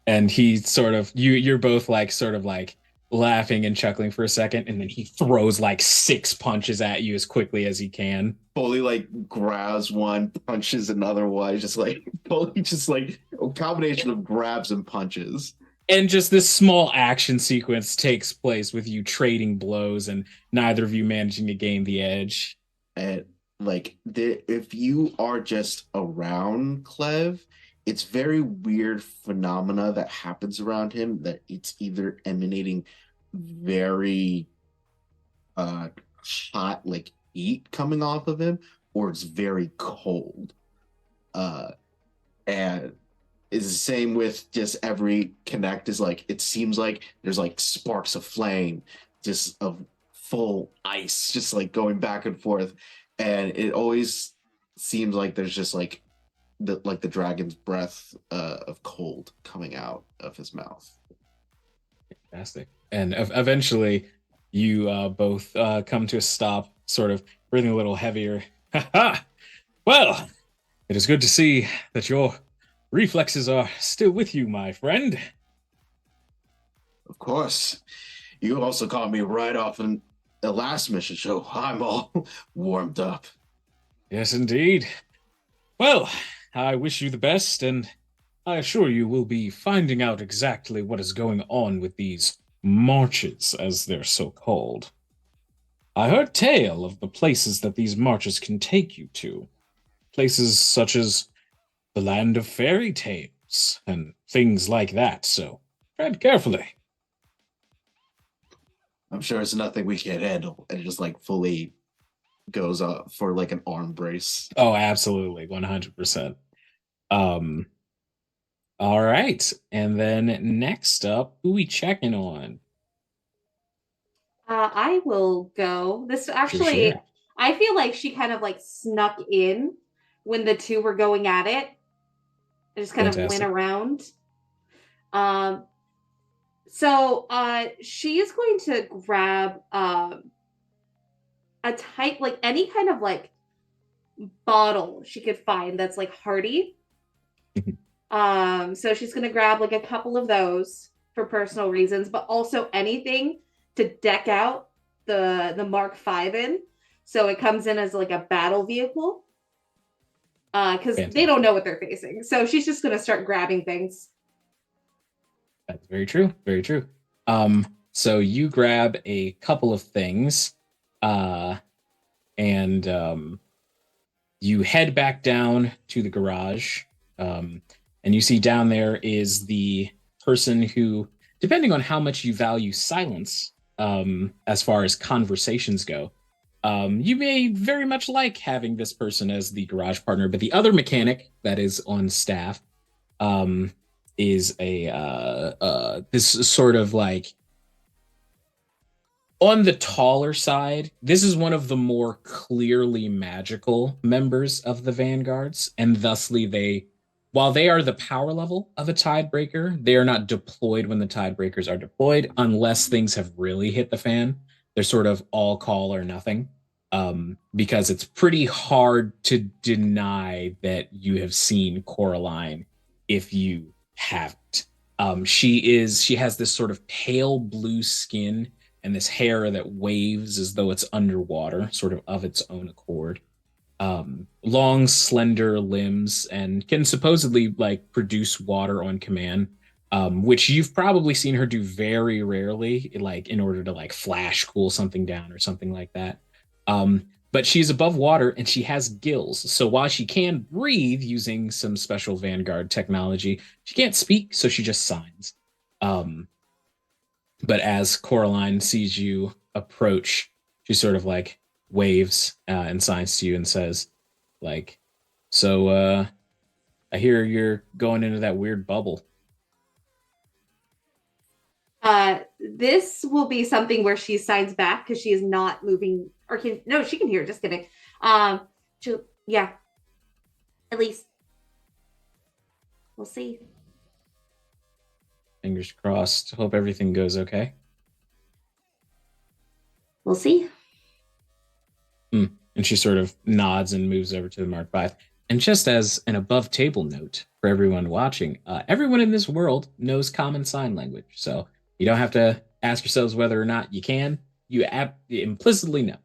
B: And he sort of, you're both like sort of like laughing and chuckling for a second, and then he throws like 6 punches at you as quickly as he can.
E: Fully like grabs one, punches another one, just like fully just like a combination of grabs and punches.
B: And just this small action sequence takes place with you trading blows and neither of you managing to gain the edge.
E: And like if you are just around Clev, it's very weird phenomena that happens around him, that it's either emanating very hot like heat coming off of him, or it's very cold. And is the same with just every connect, is like it seems like there's like sparks of flame, just of full ice, just like going back and forth, and it always seems like there's just like the dragon's breath of cold coming out of his mouth.
B: Fantastic. And eventually you both come to a stop, sort of breathing a little heavier. Well, it is good to see that your reflexes are still with you, my friend.
E: Of course. You also caught me right off in the last mission, so I'm all warmed up.
B: Yes, indeed. Well, I wish you the best, and I assure you we'll be finding out exactly what is going on with these marches, as they're so called. I heard tale of the places that these marches can take you to. Places such as the land of fairy tales and things like that, so tread carefully.
E: I'm sure it's nothing we can't handle. And it just like fully goes up for like an arm brace.
B: Oh, absolutely, 100%. Um, all right, and then next up, who we checking on?
C: I will go. This actually,
B: Sure.
C: I feel like she kind of like snuck in when the two were going at it. I just kind of went
B: Fantastic.
C: around. Um, so she is going to grab a type like any kind of like bottle she could find that's like hardy. So she's gonna grab like a couple of those for personal reasons, but also anything to deck out the Mark V in. So it comes in as like a battle vehicle. Because they don't know what they're facing. So she's just gonna start grabbing things.
B: That's very true. Very true. So you grab a couple of things, and you head back down to the garage. And you see down there is the person who, depending on how much you value silence, as far as conversations go, you may very much like having this person as the garage partner. But the other mechanic that is on staff, is a this sort of like on the taller side. This is one of the more clearly magical members of the Vanguards, and thusly while they are the power level of a Tidebreaker, they are not deployed when the Tidebreakers are deployed unless things have really hit the fan. They're sort of all call or nothing, because it's pretty hard to deny that you have seen Coraline if you haven't. She has this sort of pale blue skin and this hair that waves as though it's underwater, sort of its own accord. Long, slender limbs, and can supposedly like produce water on command, which you've probably seen her do very rarely, like in order to like flash cool something down or something like that. But she's above water and she has gills. So while she can breathe using some special Vanguard technology, she can't speak, so she just signs. But as Coraline sees you approach, she sort of like waves, and signs to you and says, like, so I hear you're going into that weird bubble.
C: This will be something where she signs back because she is not moving, or no, she can hear. Just kidding. Yeah, at least we'll see.
B: Fingers crossed. Hope everything goes okay.
C: We'll see.
B: And she sort of nods and moves over to the Mark V. And just as an above table note for everyone watching, everyone in this world knows common sign language. So you don't have to ask yourselves whether or not you can. You implicitly know.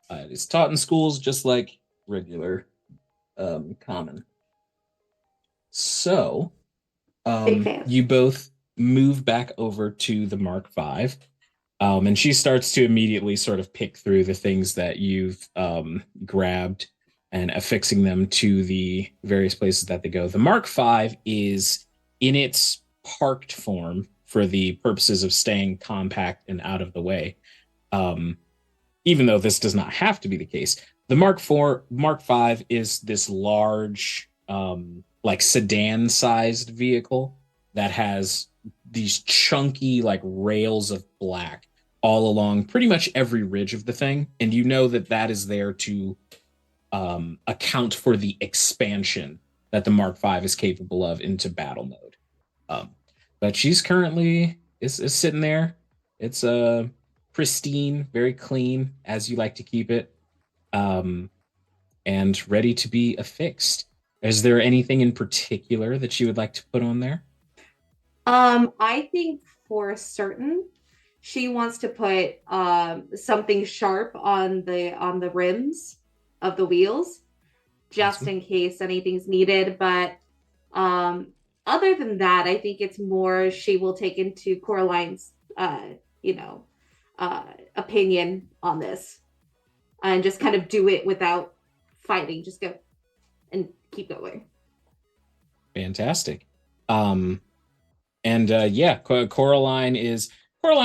B: It's taught in schools just like regular common. So you both move back over to the Mark V. And she starts to immediately sort of pick through the things that you've grabbed and affixing them to the various places that they go. The Mark V is in its parked form for the purposes of staying compact and out of the way. Even though this does not have to be the case, the Mark V is this large, like sedan-sized vehicle that has these chunky like rails of black all along pretty much every ridge of the thing, and you know that is there to account for the expansion that the Mark V is capable of into battle mode. But she's currently is sitting there. It's pristine, very clean, as you like to keep it, and ready to be affixed. Is there anything in particular that you would like to put on there?
C: I think for certain she wants to put something sharp on the rims of the wheels, just in case anything's needed. But other than that, I think it's more she will take into Coraline's opinion on this and just kind of do it without fighting. Just go and keep going.
B: Fantastic. And yeah, Coraline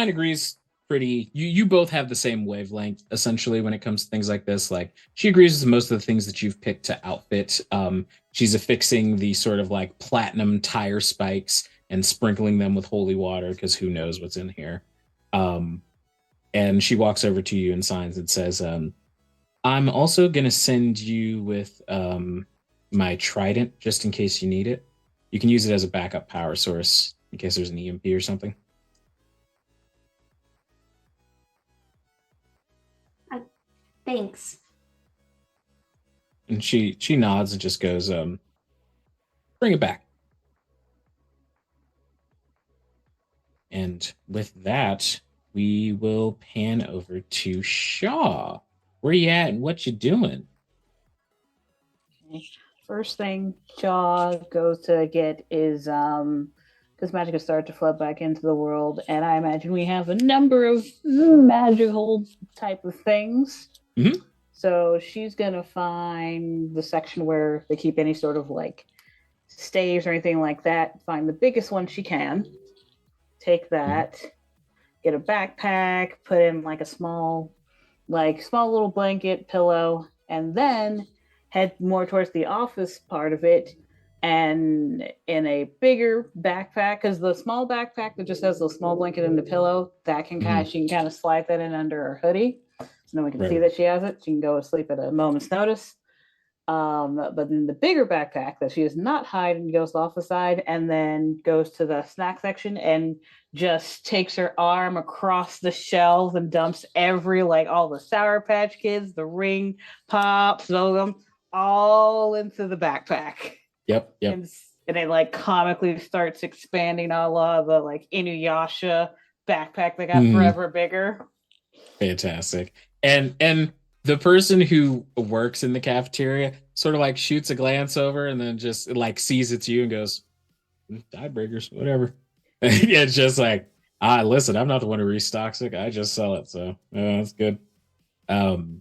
B: agrees pretty. You both have the same wavelength essentially when it comes to things like this. Like she agrees with most of the things that you've picked to outfit. She's affixing the sort of like platinum tire spikes and sprinkling them with holy water because who knows what's in here. And she walks over to you and signs and says, I'm also going to send you with my trident just in case you need it. You can use it as a backup power source in case there's an EMP or something.
C: Thanks.
B: And she nods and just goes, bring it back. And with that, we will pan over to Shaw. Where you at and what you doing?
F: First thing Shaw goes to get is because magic has started to flood back into the world, and I imagine we have a number of magical type of things.
B: Mhm.
F: So she's gonna find the section where they keep any sort of like staves or anything like that. Find the biggest one she can. Take that. Get a backpack. Put in like a small little blanket, pillow, and then head more towards the office part of it. And in a bigger backpack, because the small backpack that just has the small blanket and the pillow, that can she can kind of slide that in under her hoodie, so no one can see that she has it. She can go to sleep at a moment's notice. But in the bigger backpack that she does not hide and goes off the side and then goes to the snack section and just takes her arm across the shelves and dumps all the Sour Patch Kids, the Ring Pops, all into the backpack.
B: Yep.
F: And it like comically starts expanding a la the like Inuyasha backpack that got forever bigger.
B: Fantastic. And the person who works in the cafeteria sort of like shoots a glance over and then just like sees it's you and goes, tiebreakers, whatever. Yeah, it's just like, listen, I'm not the one who restocks it. I just sell it. So that's good. And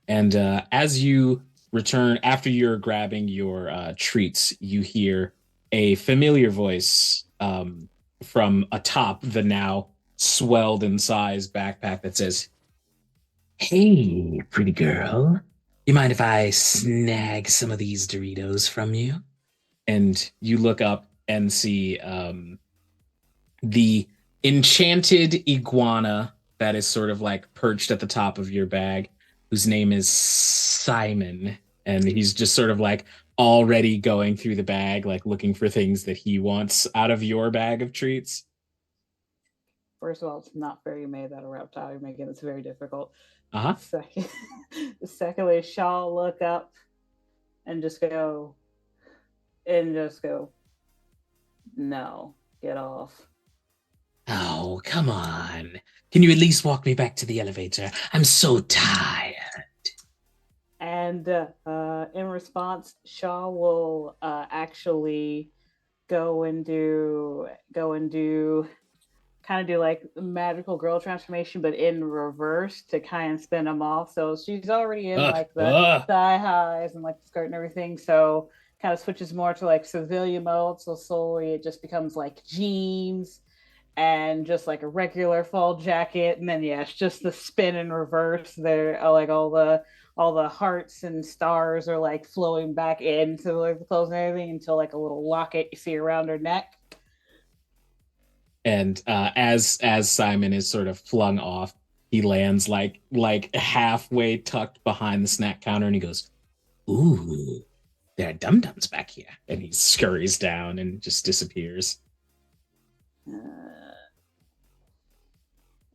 B: as you return after you're grabbing your treats, you hear a familiar voice from atop the now swelled in size backpack that says, "Hey, pretty girl, you mind if I snag some of these Doritos from you?" And you look up and see the enchanted iguana that is sort of like perched at the top of your bag, whose name is Simon. And he's just sort of like already going through the bag, like looking for things that he wants out of your bag of treats.
F: First of all, it's not fair you made that a reptile. You're making this very difficult.
B: Uh-huh.
F: Secondly, Shaw look up and just go, no, get off.
B: Oh, come on. Can you at least walk me back to the elevator? I'm so tired.
F: And in response, Shaw will actually go and do kind of do like magical girl transformation, but in reverse to kind of spin them off. So she's already in like the thigh highs and like the skirt and everything. So kind of switches more to like civilian mode. So slowly it just becomes like jeans and just like a regular fall jacket. And then it's just the spin in reverse. There are like all the hearts and stars are like flowing back into like the clothes and everything until like a little locket you see around her neck.
B: And as Simon is sort of flung off, he lands like halfway tucked behind the snack counter, and he goes, "Ooh, there are dum-dums back here." And he scurries down and just disappears.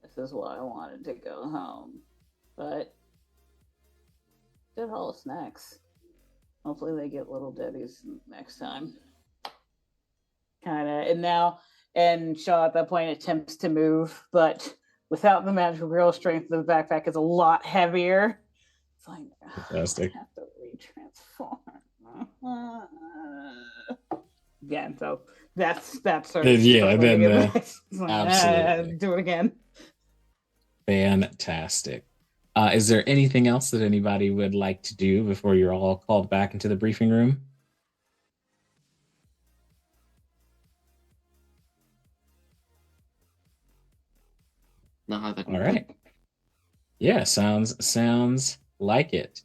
F: This is why I wanted to go home, but good haul of snacks. Hopefully they get little Debbie's next time. And Shaw at that point attempts to move, but without the magical girl strength, the backpack is a lot heavier. It's like,
B: fantastic.
F: I have to retransform. Again, so that's sort of
B: absolutely
F: do it again.
B: Fantastic. Is there anything else that anybody would like to do before you're all called back into the briefing room?
E: No, that
B: All right. Yeah, sounds like it.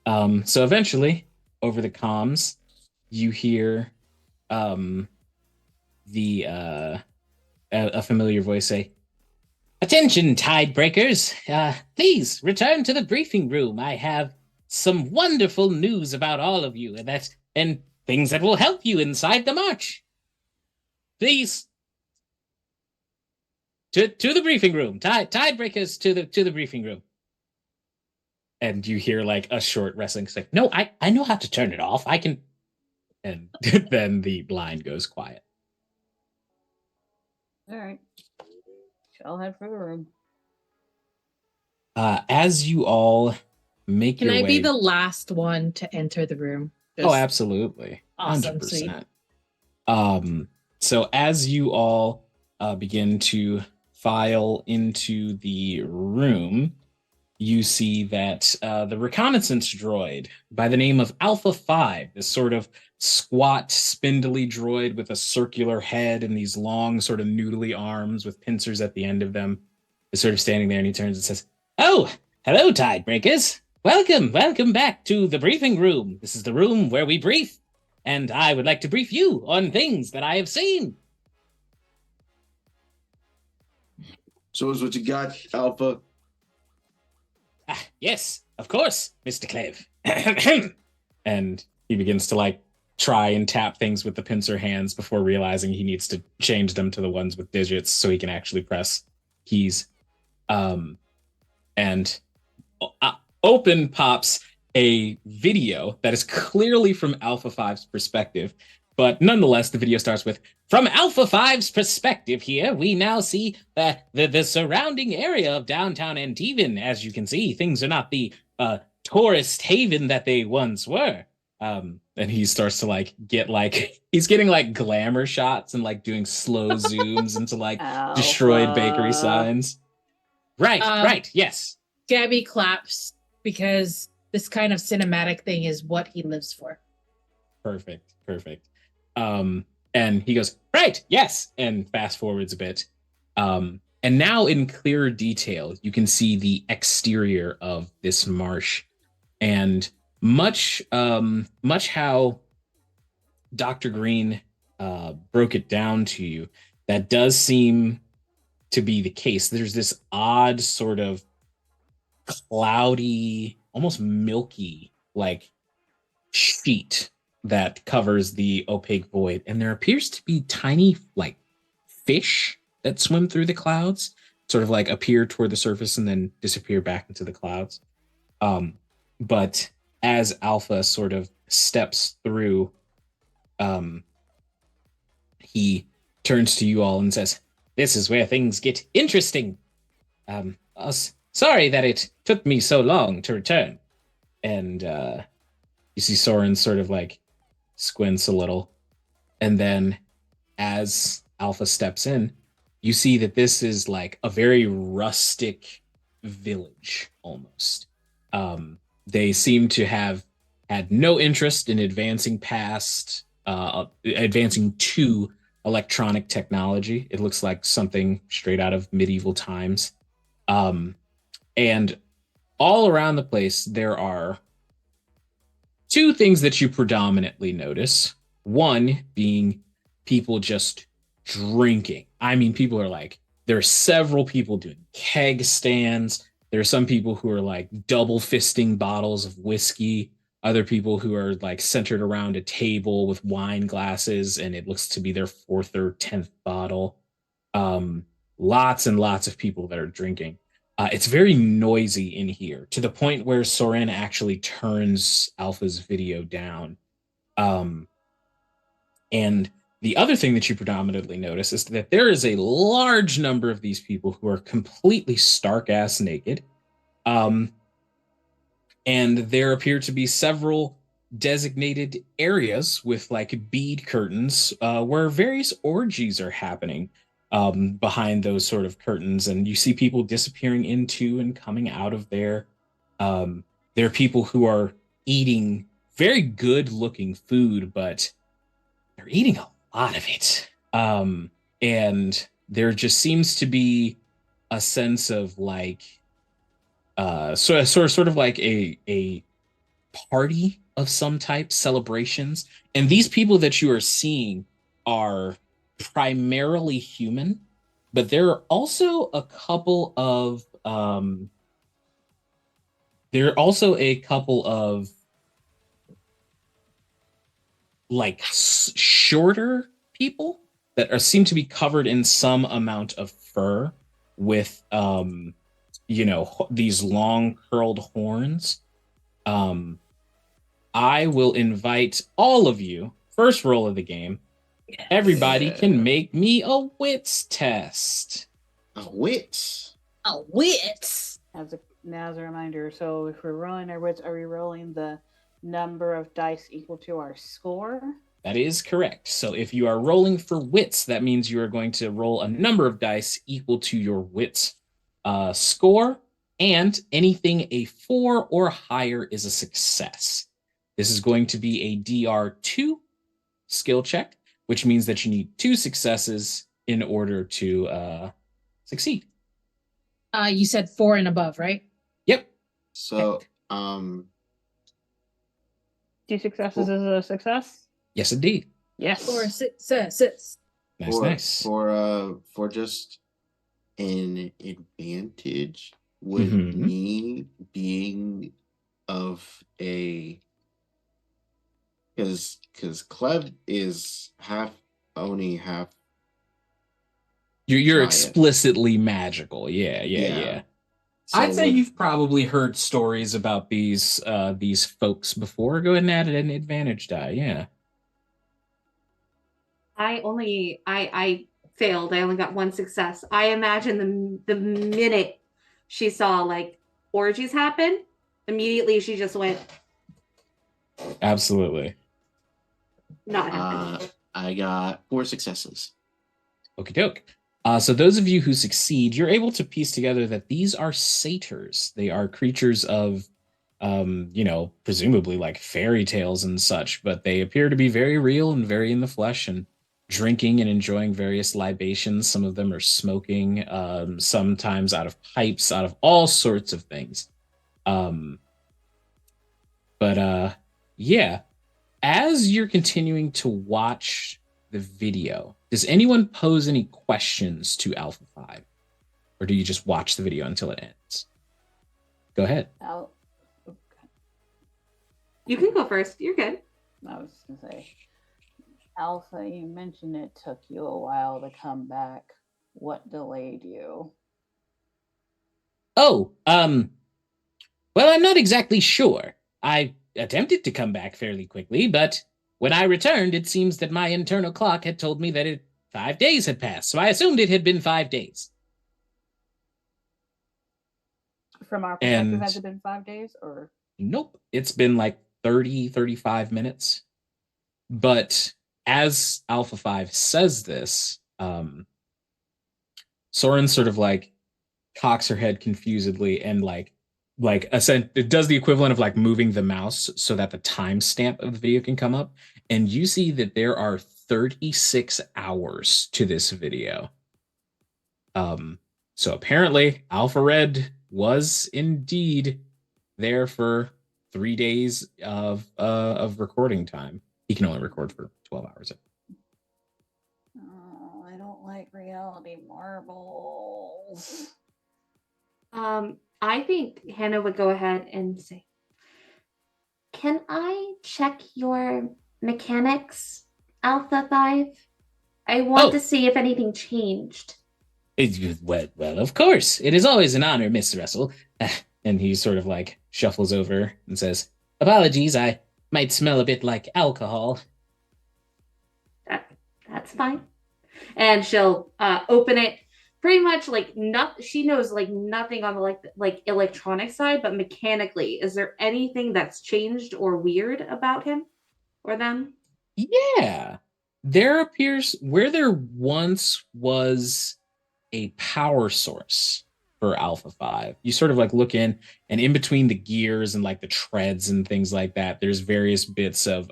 B: So eventually, over the comms, you hear the a familiar voice say, "Attention, Tidebreakers! Please return to the briefing room. I have some wonderful news about all of you, and things that will help you inside the march. Please, to the briefing room. Tidebreakers to the briefing room." And you hear like a short wrestling stick. No, I know how to turn it off. I can. And then the line goes quiet.
F: All right. I'll head for the room.
B: As you all make
D: Can
B: your
D: I
B: way.
D: be the last one to enter the room?
B: Oh, absolutely.
D: Awesome, sweet.
B: 100%. So as you all begin to file into the room, you see that the reconnaissance droid by the name of Alpha 5, this sort of squat, spindly droid with a circular head and these long, sort of noodly arms with pincers at the end of them, is sort of standing there, and he turns and says, "Oh, hello, Tidebreakers. Welcome back to the briefing room. This is the room where we brief, and I would like to brief you on things that I have seen."
A: Show us what you got, Alpha.
B: Yes, of course, Mr. Cleve. And he begins to like try and tap things with the pincer hands before realizing he needs to change them to the ones with digits so he can actually press keys. And open pops a video that is clearly from Alpha 5's perspective, but nonetheless, the video starts with, "From Alpha 5's perspective here, we now see the surrounding area of downtown Antivan. As you can see, things are not the tourist haven that they once were." And he starts to like get like, he's getting like glamour shots and like doing slow zooms into like destroyed bakery signs. Right, yes.
D: Gabby claps because this kind of cinematic thing is what he lives for.
B: Perfect. And he goes, "Right, yes," and fast forwards a bit. And now in clearer detail, you can see the exterior of this marsh, and much how Dr. Green broke it down to you, that does seem to be the case. There's this odd sort of cloudy, almost milky, like sheet that covers the opaque void, and there appears to be tiny like fish that swim through the clouds, sort of like appear toward the surface and then disappear back into the clouds. But as Alpha sort of steps through, he turns to you all and says, "This is where things get interesting. Sorry that it took me so long to return." And you see Soren sort of like squints a little. And then as Alpha steps in, you see that this is like a very rustic village almost. They seem to have had no interest in advancing to electronic technology. It looks like something straight out of medieval times. And all around the place, there are two things that you predominantly notice. One being people just drinking. I mean, people are like, there are several people doing keg stands. There are some people who are like double fisting bottles of whiskey. Other people who are like centered around a table with wine glasses, and it looks to be their 4th or 10th bottle. Lots and lots of people that are drinking. It's very noisy in here, to the point where Soren actually turns Alpha's video down. And the other thing that you predominantly notice is that there is a large number of these people who are completely stark-ass naked. And there appear to be several designated areas with like bead curtains where various orgies are happening. Behind those sort of curtains, and you see people disappearing into and coming out of there. There are people who are eating very good looking food, but they're eating a lot of it. And there just seems to be a sense of like sort of like a party of some type, celebrations. And these people that you are seeing are primarily human, but there are also a couple of like shorter people that are seem to be covered in some amount of fur with these long curled horns. I will invite all of you, first roll of the game. Everybody can make me a wits test.
E: A wit.
D: A wits.
F: Now as a reminder, so if we're rolling our wits, are we rolling the number of dice equal to our score?
B: That is correct. So if you are rolling for wits, that means you are going to roll a number of dice equal to your wits score, and anything a 4 or higher is a success. This is going to be a DR2 skill check, which means that you need 2 successes in order to succeed.
D: You said 4 and above, right?
B: Yep.
E: So,
F: 2 successes is a success?
B: Yes, indeed.
F: Yes.
D: 4 successes.
B: Nice.
E: For just an advantage, would me being of a because Cleb is half Oni, half.
B: You're explicitly magical. Yeah. So I'd say you've probably heard stories about these folks before. Go ahead and add an advantage die. Yeah.
C: I failed. I only got 1 success. I imagine the minute she saw like orgies happen, immediately she just went.
B: Absolutely.
C: Not happening.
E: I got 4 successes.
B: Okie doke. So those of you who succeed, you're able to piece together that these are satyrs. They are creatures of, presumably like fairy tales and such, but they appear to be very real and very in the flesh and drinking and enjoying various libations. Some of them are smoking, sometimes out of pipes, out of all sorts of things. Yeah. As you're continuing to watch the video, does anyone pose any questions to Alpha 5? Or do you just watch the video until it ends? Go ahead.
C: You can go first. You're good.
F: I was just going to say, Alpha, you mentioned it took you a while to come back. What delayed you?
B: Oh, well, I'm not exactly sure. I attempted to come back fairly quickly, but when I returned, it seems that my internal clock had told me that 5 days had passed, so I assumed it had been 5 days.
F: From our perspective, has it been 5 days, or? Nope,
B: it's been like 30, 35 minutes. But as Alpha 5 says this, Soren sort of like cocks her head confusedly and it does the equivalent of like moving the mouse so that the timestamp of the video can come up. And you see that there are 36 hours to this video. So apparently Alpha Red was indeed there for 3 days of recording time. He can only record for 12 hours.
F: Oh, I don't like reality marbles.
C: I think Hannah would go ahead and say, "Can I check your mechanics, Alpha 5? I want to see if anything changed."
B: Well, of course. It is always an honor, Miss Russell. And he sort of like shuffles over and says, "Apologies, I might smell a bit like alcohol."
C: That's fine. And she'll open it. Pretty much like she knows like nothing on the like electronic side, but mechanically, is there anything that's changed or weird about him or them?
B: Yeah. There appears where there once was a power source for Alpha 5. You sort of like look in between the gears and like the treads and things like that, there's various bits of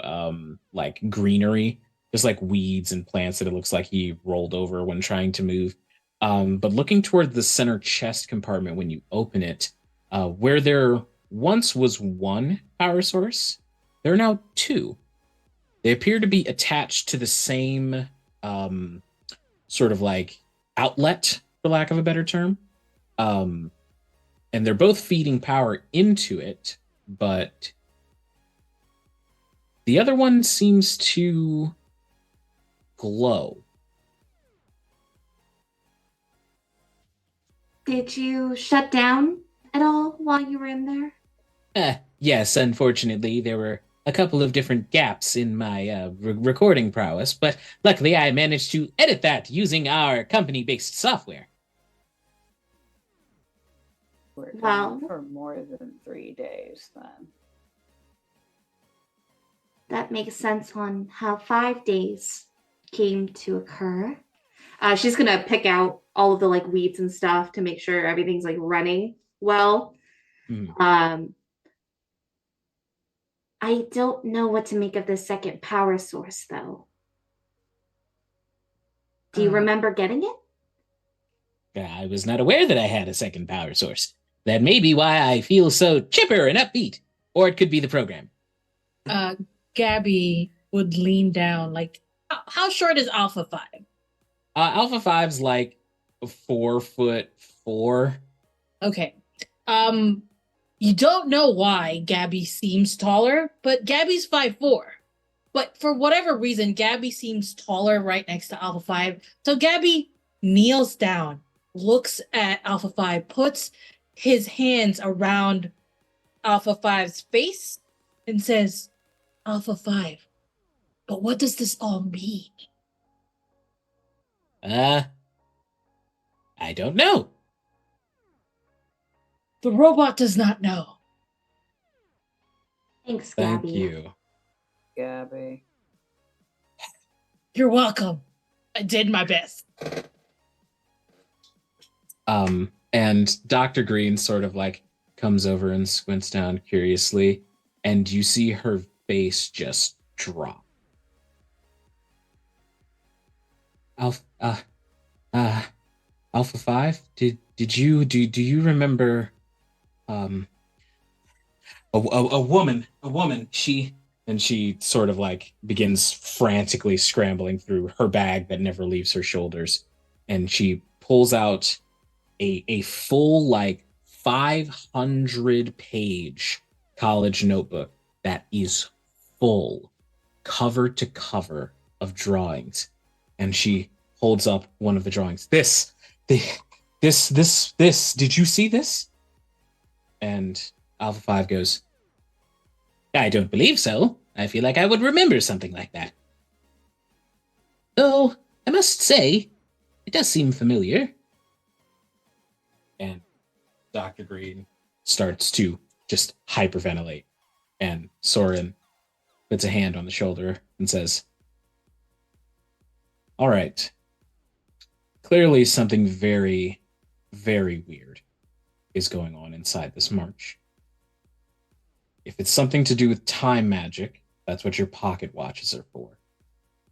B: like greenery, just like weeds and plants that it looks like he rolled over when trying to move. But looking toward the center chest compartment when you open it, where there once was one power source, there are now two. They appear to be attached to the same sort of like outlet, for lack of a better term. Um, and they're both feeding power into it, but the other one seems to glow.
C: Did you shut down at all while you were in there?
B: Yes, unfortunately, there were a couple of different gaps in my recording prowess, but luckily I managed to edit that using our company based software.
F: We're
C: Wow.
F: gone for more than 3 days then.
C: That makes sense on how 5 days came to occur. She's gonna pick out all of the like weeds and stuff to make sure everything's like running well.
B: Hmm.
C: I don't know what to make of the second power source though. Do you remember getting it?
B: I was not aware that I had a second power source. That may be why I feel so chipper and upbeat. Or it could be the program.
D: Gabby would lean down. Like, how short is Alpha 5?
B: Alpha 5's like 4'4".
D: Okay. You don't know why Gabby seems taller, but Gabby's 5'4". But for whatever reason, Gabby seems taller right next to Alpha 5. So Gabby kneels down, looks at Alpha 5, puts his hands around Alpha 5's face, and says, Alpha 5, but what does this all mean?
B: I don't know.
D: The robot does not know.
C: Thanks,
B: Thank
C: Gabby.
B: you.
F: Gabby.
D: You're welcome. I did my best.
B: And Dr. Green sort of like comes over and squints down curiously, and you see her face just drop. Alpha, Alpha 5, do you remember a woman, she sort of like begins frantically scrambling through her bag that never leaves her shoulders, and she pulls out a full like 500-page college notebook that is full cover to cover of drawings, and she holds up one of the drawings. This did you see this? And Alpha 5 goes, I don't believe so. I feel like I would remember something like that. Though, I must say, it does seem familiar. And Dr. Green starts to just hyperventilate. And Soren puts a hand on the shoulder and says, all right. Clearly something very, very weird is going on inside this march. If it's something to do with time magic, that's what your pocket watches are for.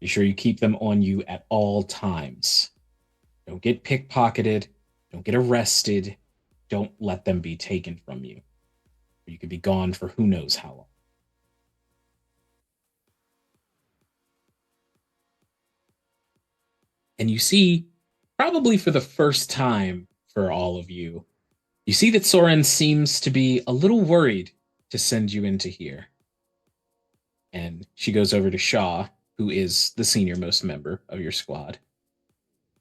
B: Be sure you keep them on you at all times. Don't get pickpocketed. Don't get arrested. Don't let them be taken from you. Or you could be gone for who knows how long. And you see, probably for the first time for all of you, you see that Soren seems to be a little worried to send you into here. And she goes over to Shaw, who is the senior most member of your squad.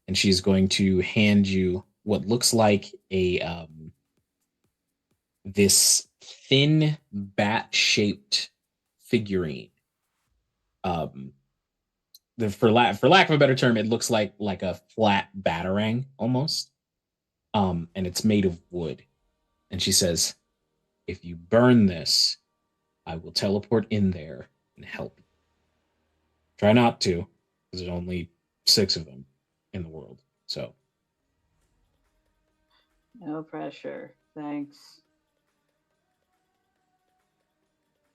B: And she's going to hand you what looks like a this thin bat-shaped figurine. For lack of a better term, it looks like a flat batarang almost. And it's made of wood. And she says, if you burn this, I will teleport in there and help you. Try not to, because there's only 6 of them in the world. So.
F: No pressure. Thanks.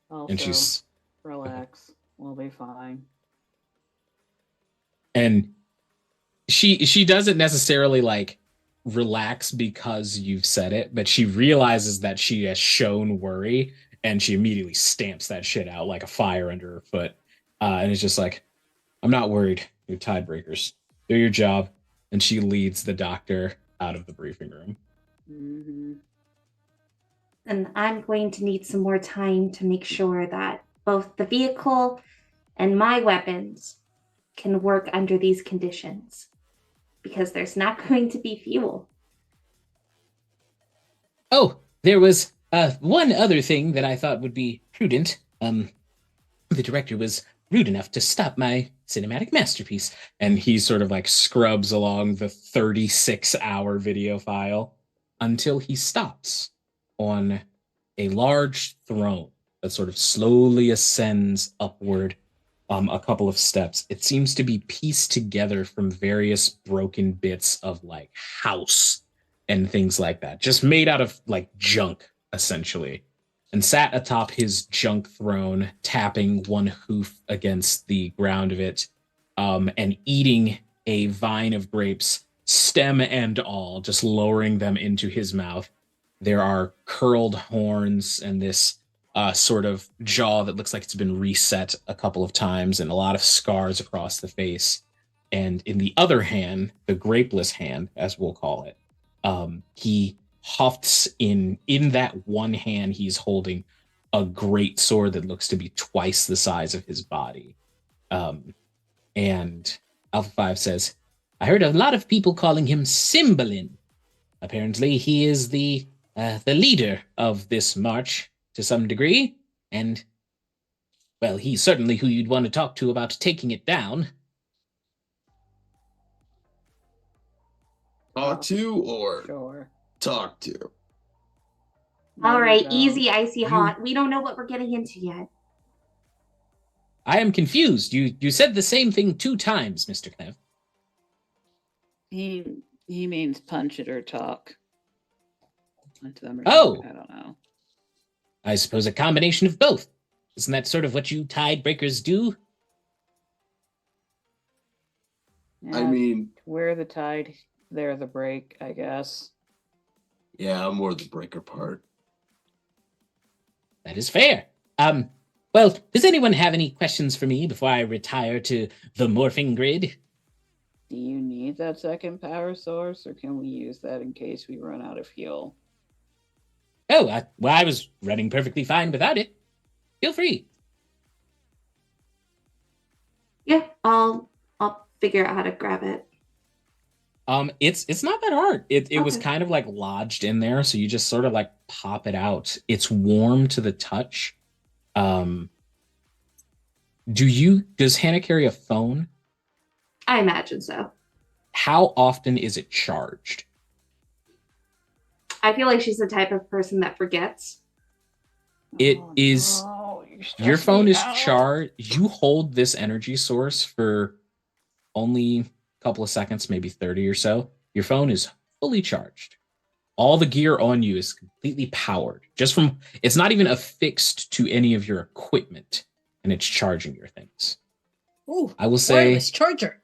F: Also,
B: And she's
F: relax. We'll be fine.
B: And she doesn't necessarily like relax because you've said it, but she realizes that she has shown worry and she immediately stamps that shit out like a fire under her foot. And it's just like, I'm not worried. You're tiebreakers. Do your job. And she leads the doctor out of the briefing room.
F: Mm-hmm.
C: And I'm going to need some more time to make sure that both the vehicle and my weapons can work under these conditions because there's not going to be fuel.
B: Oh, there was one other thing that I thought would be prudent. The director was rude enough to stop my cinematic masterpiece. And he sort of like scrubs along the 36-hour video file until he stops on a large throne that sort of slowly ascends upward a couple of steps. It seems to be pieced together from various broken bits of like house and things like that, just made out of like junk, essentially. And sat atop his junk throne, tapping one hoof against the ground of it, and eating a vine of grapes, stem and all, just lowering them into his mouth. There are curled horns and this sort of jaw that looks like it's been reset a couple of times, and a lot of scars across the face. And in the other hand, the grapeless hand, as we'll call it, he hafts in that one hand he's holding a great sword that looks to be twice the size of his body. And Alpha 5 says, I heard a lot of people calling him Cymbalin. Apparently he is the leader of this march to some degree, and well, he's certainly who you'd want to talk to about taking it down.
A: Talk to or
F: Sure.
A: talk to?
C: All right,
F: No.
C: easy, icy hot. We don't know what we're getting into yet.
B: I am confused. You said the same thing 2 times, Mr. Clev.
F: He means punch it or talk. To them or
B: Oh.
F: something, I don't know.
B: I suppose a combination of both. Isn't that sort of what you tidebreakers do?
A: I
F: Yeah,
A: mean,
F: we're the tide, they're the break, I guess.
A: yeah, I'm more the breaker part.
B: That is fair. Well, does anyone have any questions for me before I retire to the morphing grid?
F: Do you need that second power source, or can we use that in case we run out of fuel?
B: Oh, I was running perfectly fine without it. Feel free.
C: Yeah, I'll figure out how to grab it.
B: It's not that hard. It was
C: Okay.
B: kind of like lodged in there, so you just sort of like pop it out. It's warm to the touch. Does Hannah carry a phone?
C: I imagine so.
B: How often is it charged?
C: I feel like she's the type of person that forgets.
B: It
F: Oh,
B: is.
F: no,
B: Your
F: stressing
B: phone
F: me
B: is
F: out.
B: charged. You hold this energy source for only a couple of seconds, maybe 30 or so. Your phone is fully charged. All the gear on you is completely powered. It's not even affixed to any of your equipment, and it's charging your things.
D: Ooh,
B: I will say,
D: wireless charger.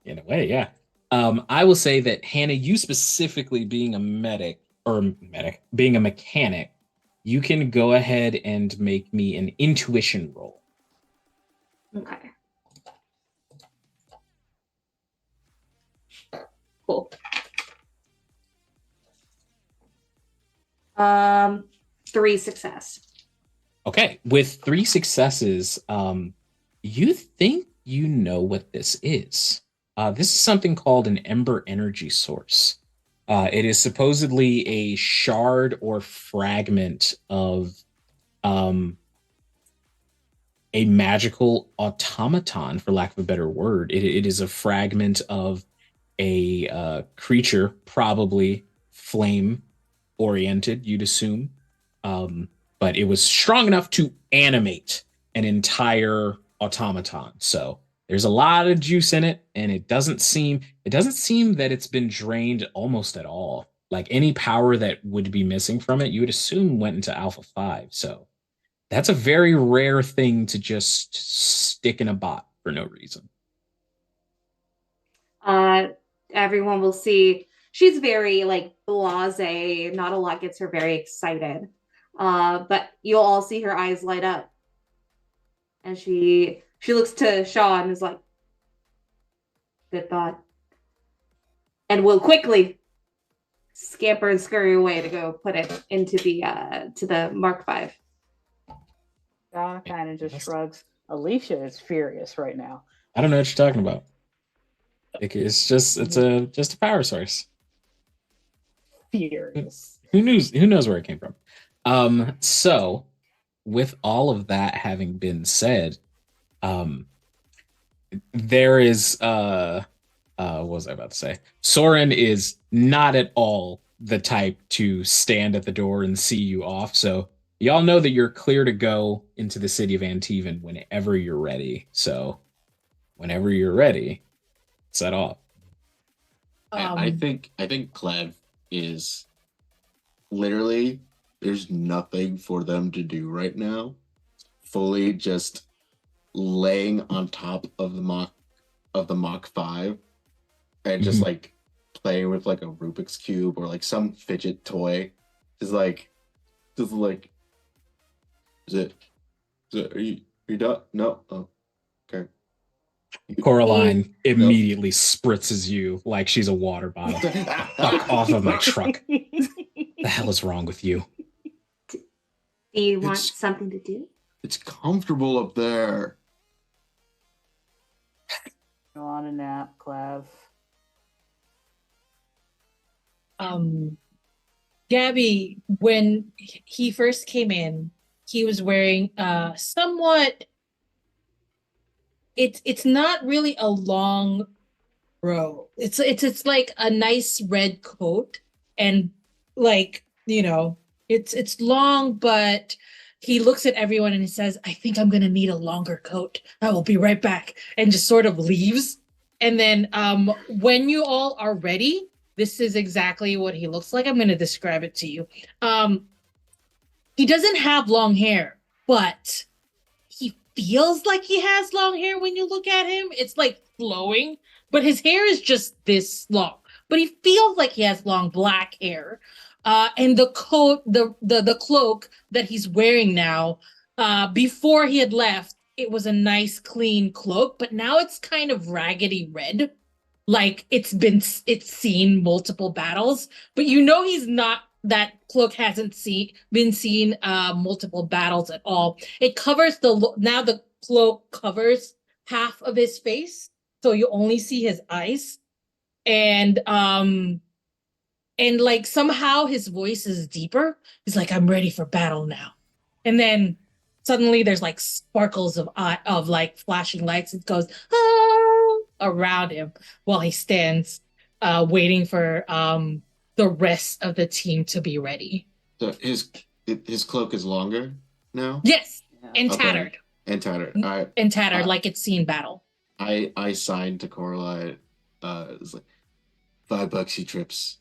B: in a way, yeah. I will say that Hannah, you specifically being a being a mechanic, you can go ahead and make me an intuition roll.
C: Okay. Cool. 3 success.
B: Okay, with 3 successes, you think you know what this is. This is something called an Ember Energy Source. It is supposedly a shard or fragment of a magical automaton, for lack of a better word. It is a fragment of a creature, probably flame-oriented, you'd assume. But it was strong enough to animate an entire automaton. So there's a lot of juice in it, and it doesn't seem that it's been drained almost at all. Like any power that would be missing from it, you would assume went into Alpha 5. So that's a very rare thing to just stick in a bot for no reason.
C: Everyone will see she's very like blasé. Not a lot gets her very excited. But you'll all see her eyes light up, and she looks to Shaw and is like, "Good thought," and will quickly scamper and scurry away to go put it into the to the Mark V.
F: Shaw kind of just shrugs. Alicia is furious right now.
B: I don't know what you're talking about. It's just a power source.
F: Furious.
B: Who knows where it came from? So with all of that having been said, there is what was I about to say? Soren is not at all the type to stand at the door and see you off. So y'all know that you're clear to go into the city of Antivan whenever you're ready. So whenever you're ready, set off.
E: I think Clev is literally there's nothing for them to do right now. Fully just laying on top of the Mach 5 and just like playing with like a Rubik's Cube or like some fidget toy. Just like is it are you done? No. Oh, okay.
B: Coraline immediately spritzes you like she's a water bottle. Fuck off of my truck. The hell is wrong with you?
C: Do you want something to do?
E: It's comfortable up there.
F: Go on a nap, Clev.
D: Gabby, when he first came in, he was wearing somewhat it's not really a long robe. It's like a nice red coat, and like, it's long, but he looks at everyone and he says, "I think I'm gonna need a longer coat. I will be right back," and just sort of leaves. And then when you all are ready, this is exactly what he looks like. I'm gonna describe it to you. He doesn't have long hair, but he feels like he has long hair when you look at him. It's like flowing, but his hair is just this long. But he feels like he has long black hair. And the coat, the cloak that he's wearing now, before he had left, it was a nice clean cloak, but now it's kind of raggedy red. Like it's seen multiple battles, but he's not, that cloak hasn't been seen multiple battles at all. It covers now the cloak covers half of his face, so you only see his eyes. And like somehow his voice is deeper. He's like, "I'm ready for battle now." And then suddenly there's like sparkles of like flashing lights. It goes around him while he stands waiting for the rest of the team to be ready.
E: So his cloak is longer now?
D: Yes,
F: Yeah.
D: and tattered.
E: And tattered. All right.
D: And tattered, like it's seen battle.
E: I signed to Coraline. It's like $5 he trips.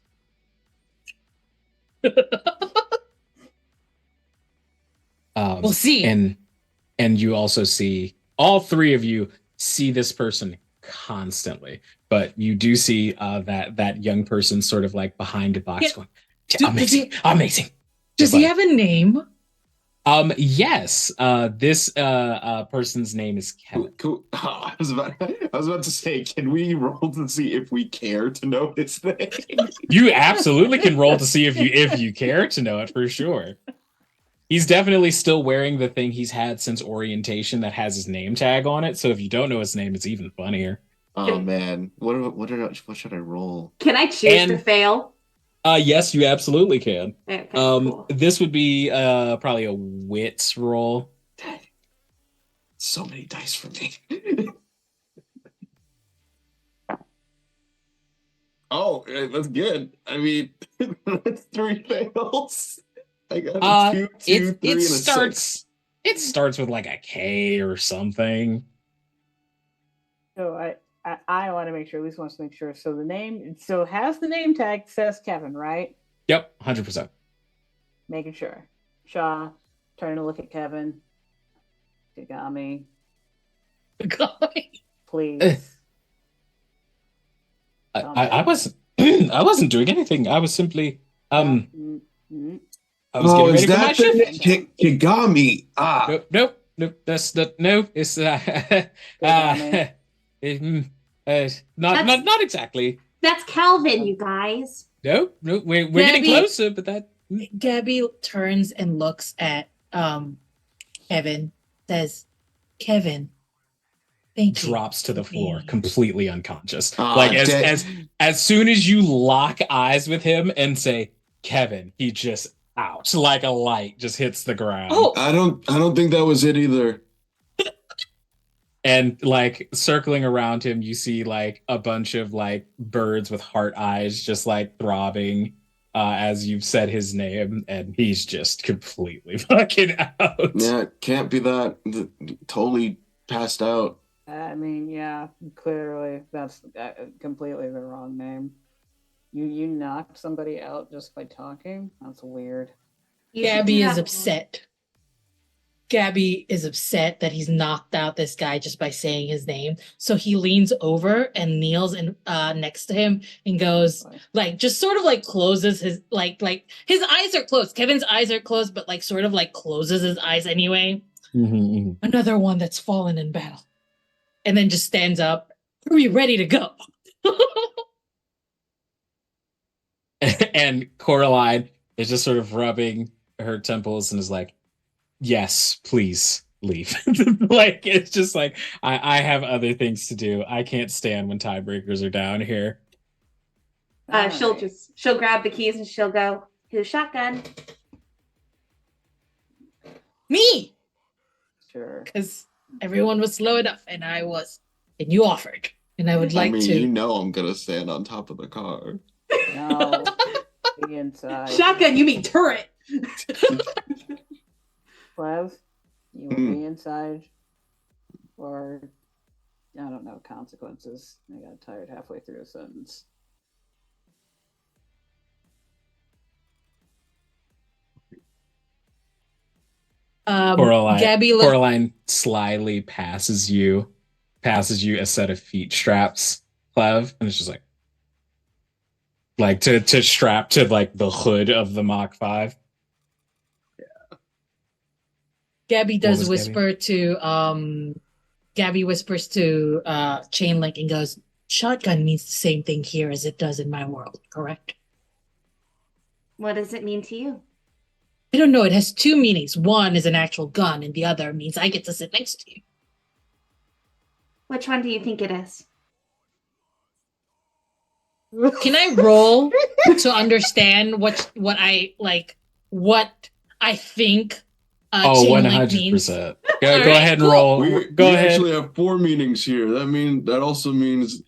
D: We'll see.
B: And you also see, all three of you see this person constantly, but you do see that young person sort of like behind a box going, amazing.
D: Does he have a name?
B: Yes. This person's name is Kevin.
E: Cool. Oh, I was about to say, can we roll to see if we care to know his name?
B: You absolutely can roll to see if you care to know it, for sure. He's definitely still wearing the thing he's had since orientation that has his name tag on it. So if you don't know his name, it's even funnier.
E: Oh man, what should I roll?
C: Can I choose to fail?
B: Yes, you absolutely can.
C: Okay, cool.
B: This would be probably a wits roll.
E: So many dice for me. Oh, that's good. I mean, that's 3 fails. I got a 2, 2, 3, and a 6.
B: It starts with like a K or something.
F: So I want to make sure, at least wants to make sure. So the name, has the name tag, says Kevin, right?
B: Yep, 100%.
F: Making sure. Shaw, turning to look at Kevin. Kagami, please.
B: I wasn't I wasn't doing anything. I was simply
F: Mm-hmm.
B: I was getting
E: is
B: ready for my
E: that
B: shift.
E: Kigami? Ah,
B: Nope. That's not. No, it's
F: Kigami.
B: not exactly.
C: That's Calvin, you guys.
B: No, we're getting
D: Gabby-
B: closer, but that
D: Gabby turns and looks at Kevin, says, Kevin, thank you.
B: drops to the
D: for
B: floor,
D: being-
B: completely unconscious.
E: Ah,
B: Like
E: da-
B: as soon as you lock eyes with him and say Kevin, he just out like a light, just hits the ground.
D: Oh,
E: I don't think that was it either.
B: And like circling around him, you see like a bunch of like birds with heart eyes just like throbbing as you've said his name, and he's just completely fucking out.
E: Yeah, can't be that. Totally passed out.
F: I mean, yeah, clearly that's completely the wrong name. You knocked somebody out just by talking? That's weird.
C: You should
D: Gabby
C: do
D: is
C: that.
D: upset. Gabby is upset that he's knocked out this guy just by saying his name. So he leans over and kneels in next to him and goes like just sort of like closes his like his eyes are closed. Kevin's eyes are closed, but like sort of like closes his eyes anyway.
B: Mhm.
D: Another one that's fallen in battle. And then just stands up. Are we ready to go?
B: And Coraline is just sort of rubbing her temples and is like, yes, please leave. Like it's just like I have other things to do. I can't stand when tiebreakers are down here.
C: She'll grab the keys and she'll go, who's shotgun?
D: Me!
F: Sure.
D: Because everyone was slow enough and I was. And you offered. And I would like to.
E: you know I'm gonna stand on top of the car.
F: No. Be inside.
C: Shotgun, you mean turret.
F: Clev, you will be inside. Or I don't know, consequences. I got tired halfway through a sentence.
B: Coraline slyly passes you a set of feet straps, Clev, and it's just like to strap to like the hood of the Mach 5.
D: Gabby
B: What was
D: does whisper to Gabby whispers to Chainlink and goes, shotgun means the same thing here as it does in my world, correct?
C: What does it mean to you?
D: I don't know, it has two meanings. One is an actual gun and the other means I get to sit next to you.
C: Which one do you think it is?
D: Can I roll to understand what I think Chainlink means?
B: 100%.
D: All
B: Go
D: right,
B: ahead and
D: cool.
B: roll.
E: We
B: Go ahead.
E: actually have 4 meanings here. That also means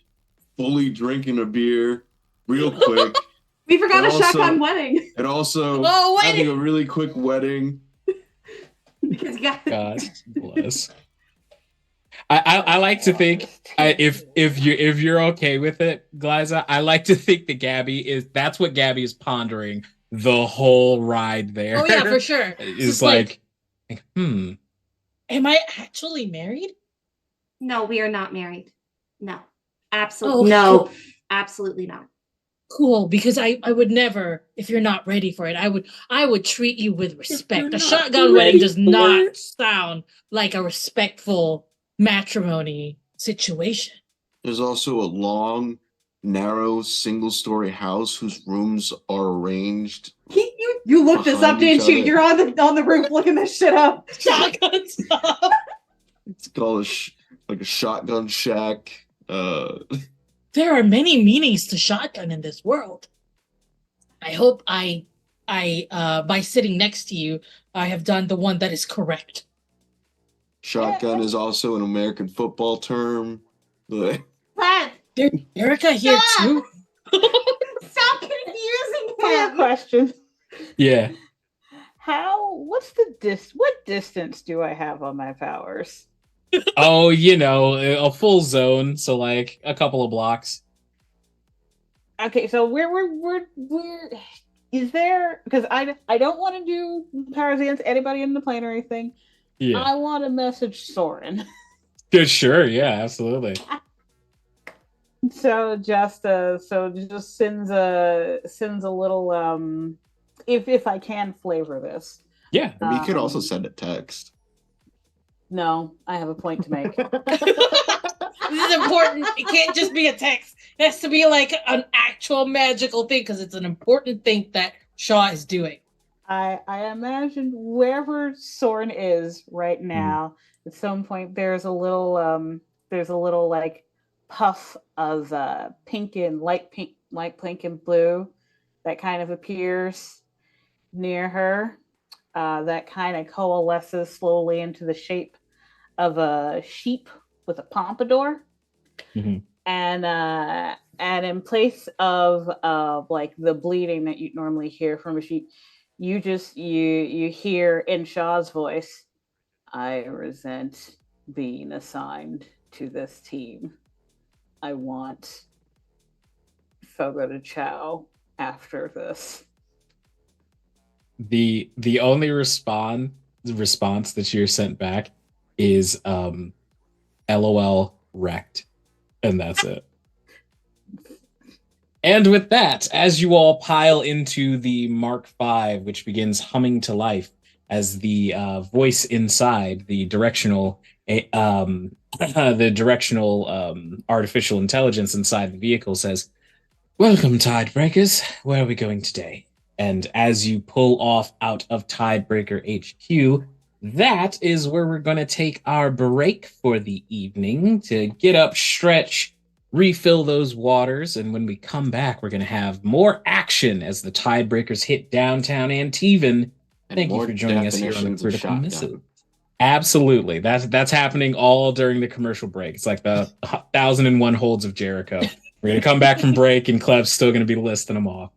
E: fully drinking a beer real quick.
C: We forgot
E: And
C: a
E: also-
C: shotgun wedding.
E: And also
D: Oh, wait.
E: having a really quick wedding.
C: Because you got
B: God bless. I like to think if you're okay with it, Glyza, I like to think that that's what Gabby is pondering the whole ride there.
D: Oh yeah, for sure.
B: Is
D: So
B: like,
D: am I actually married?
C: No, we are not married. No.
D: Oh,
C: Absolutely. No. Absolutely not.
D: Cool, because I would never, if you're not ready for it, I would treat you with respect.
B: you're
D: A
B: not
D: shotgun wedding does
B: ready for
D: not
B: it.
D: sound like a respectful matrimony situation.
E: There's also a long, narrow, single-story house whose rooms are arranged.
C: You looked this up,
E: Behind each
C: didn't you?
E: other.
C: You're on the roof looking this shit up.
D: Shotgun stuff.
E: It's called like a shotgun shack.
D: There are many meanings to shotgun in this world. I hope I by sitting next to you, I have done the one that is correct.
E: Shotgun is also an American football term. But
C: Brad,
D: There's Erica here
C: Stop!
D: too.
C: stop confusing
F: I have a
C: him.
F: question.
B: yeah.
F: What distance do I have on my powers?
B: Oh, a full zone, so like a couple of blocks.
F: Okay, so we're is there, because I don't want to do powers against anybody in the plane or anything.
B: Yeah.
F: I want to message Soren.
B: Good, sure, yeah, absolutely.
F: So just sends a little if I can flavor this.
B: Yeah.
E: We could also
F: Um,
E: send a text.
F: No, I have a point to make.
D: This is important. It can't just be a text. It has to be like an actual magical thing because it's an important thing that Shaw is doing.
F: I imagine wherever Soren is right now, at some point there's a little like puff of pink and light pink and blue that kind of appears near her. That kind of coalesces slowly into the shape of a sheep with a pompadour.
B: Mhm.
F: And in place of like the bleating that you normally hear from a sheep, you hear in Shaw's voice, I resent being assigned to this team. I want Fogo de Chao after this.
B: The only response that you're sent back is LOL wrecked. And that's it. And with that, as you all pile into the Mark V, which begins humming to life as the voice inside the directional artificial intelligence inside the vehicle says, "Welcome, Tidebreakers. Where are we going today?" And as you pull off out of Tidebreaker HQ, that is where we're going to take our break for the evening to get up, stretch, refill those waters. And when we come back, we're going to have more action as the Tidebreakers hit downtown Antivan.
E: And
B: Thank you
E: more
B: for joining us here on the
E: definitions of
B: Critical
E: shotgun.
B: Missive. Absolutely. That's happening all during the commercial break. It's like the 1001 Holds of Jericho. We're going to come back from break, and Clev's still going to be listing them off.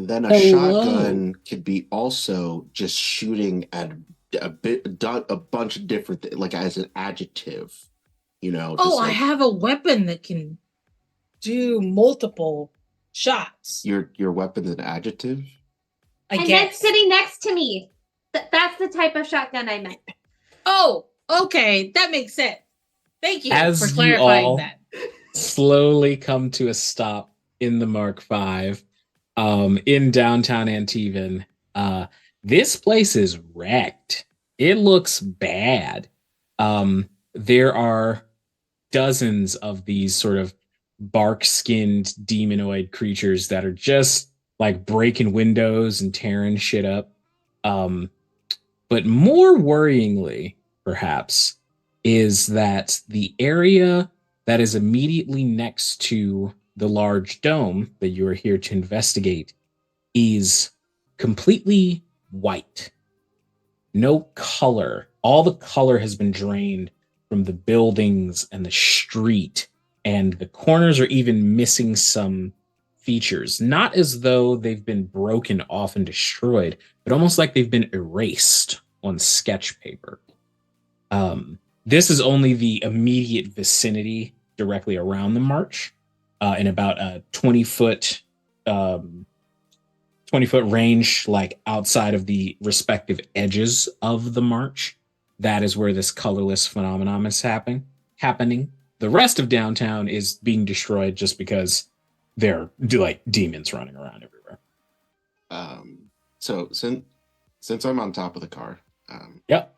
E: And then a
B: Hello.
E: shotgun could be also just shooting at a bunch of different like as an adjective, you know.
D: Oh,
E: Just
D: I
E: like
D: have a weapon that can do multiple shots.
E: your weapon's an adjective.
D: I
C: meant
D: guess.
C: sitting next to me. That's the type of shotgun I meant.
D: Oh, okay, that makes sense. Thank you
B: As
D: for
B: you
D: clarifying
B: all
D: that.
B: slowly come to a stop in the Mark V, in downtown Antivan. This place is wrecked. It looks bad. There are dozens of these sort of bark-skinned demonoid creatures that are just like breaking windows and tearing shit up. But more worryingly, perhaps, is that the area that is immediately next to the large dome that you are here to investigate is completely white. No color. All the color has been drained from the buildings and the street, and the corners are even missing some features. Not as though they've been broken off and destroyed, but almost like they've been erased on sketch paper. This is only the immediate vicinity directly around the march, in about a 20-foot 20-foot range, like outside of the respective edges of the march. That is where this colorless phenomenon is happening. The rest of downtown is being destroyed just because they're like demons running around everywhere.
E: So since I'm on top of the car,
B: Yep.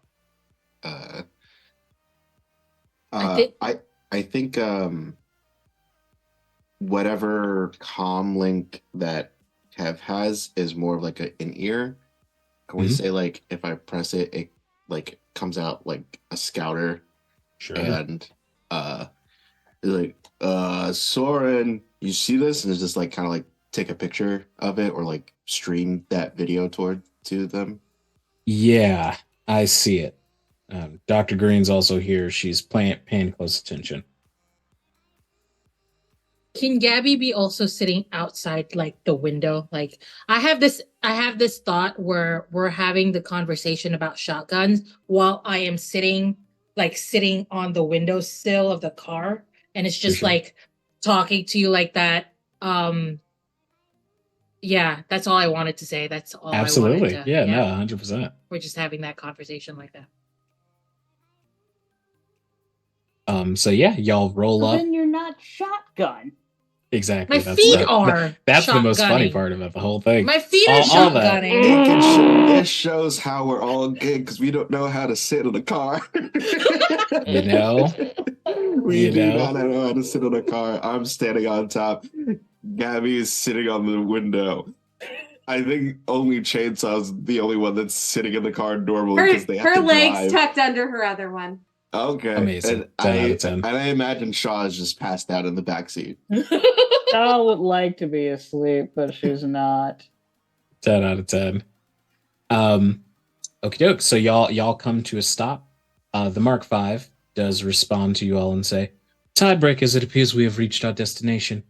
E: I think whatever comm link that Kev has is more of like an ear. Can we say like if I press it, it like comes out like a scouter,
B: Sure.
E: and like Soren, you see this, and it's just like kind of like take a picture of it or like stream that video to them.
B: Yeah, I see it. Dr. Green's also here. She's paying close attention.
D: Can Gabby be also sitting outside like the window? Like I have this thought where we're having the conversation about shotguns while I am sitting on the windowsill of the car, and it's just
B: sure.
D: like talking to you like that. Yeah, that's all I wanted to say. That's all
B: Absolutely.
D: I wanted to,
B: Yeah, no, 100%.
D: We're just having that conversation like that.
B: So yeah, y'all roll up.
F: Then you're not shotgun.
B: Exactly.
D: My feet are.
B: That's the most funny
D: shotgunning.
B: part about the whole thing.
D: My feet are
B: All that.
D: shotgunning.
E: It shows how we're all good because we don't know how to sit in a car.
B: You know?
E: We do not know how to sit in a car. I'm standing on top. Gabby is sitting on the window. I think only Chainsaw's the only one that's sitting in the car normally because they have
C: her
E: to
C: legs
E: drive.
C: tucked under her other one.
E: Okay.
B: Amazing.
E: And
B: 10 out of 10.
E: And I imagine Shaw is just passed out in the backseat.
F: I would like to be asleep, but she's not.
B: 10 out of 10. Okie doke. So y'all come to a stop. The Mark V does respond to you all and say, Tidebreakers, it appears we have reached our destination.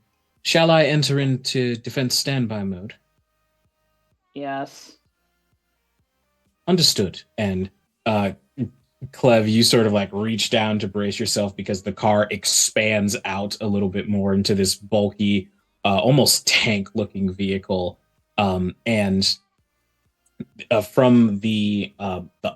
B: Shall I enter into defense standby mode?
F: Yes.
B: Understood. And Clev, you sort of like reach down to brace yourself because the car expands out a little bit more into this bulky, almost tank-looking vehicle. And from the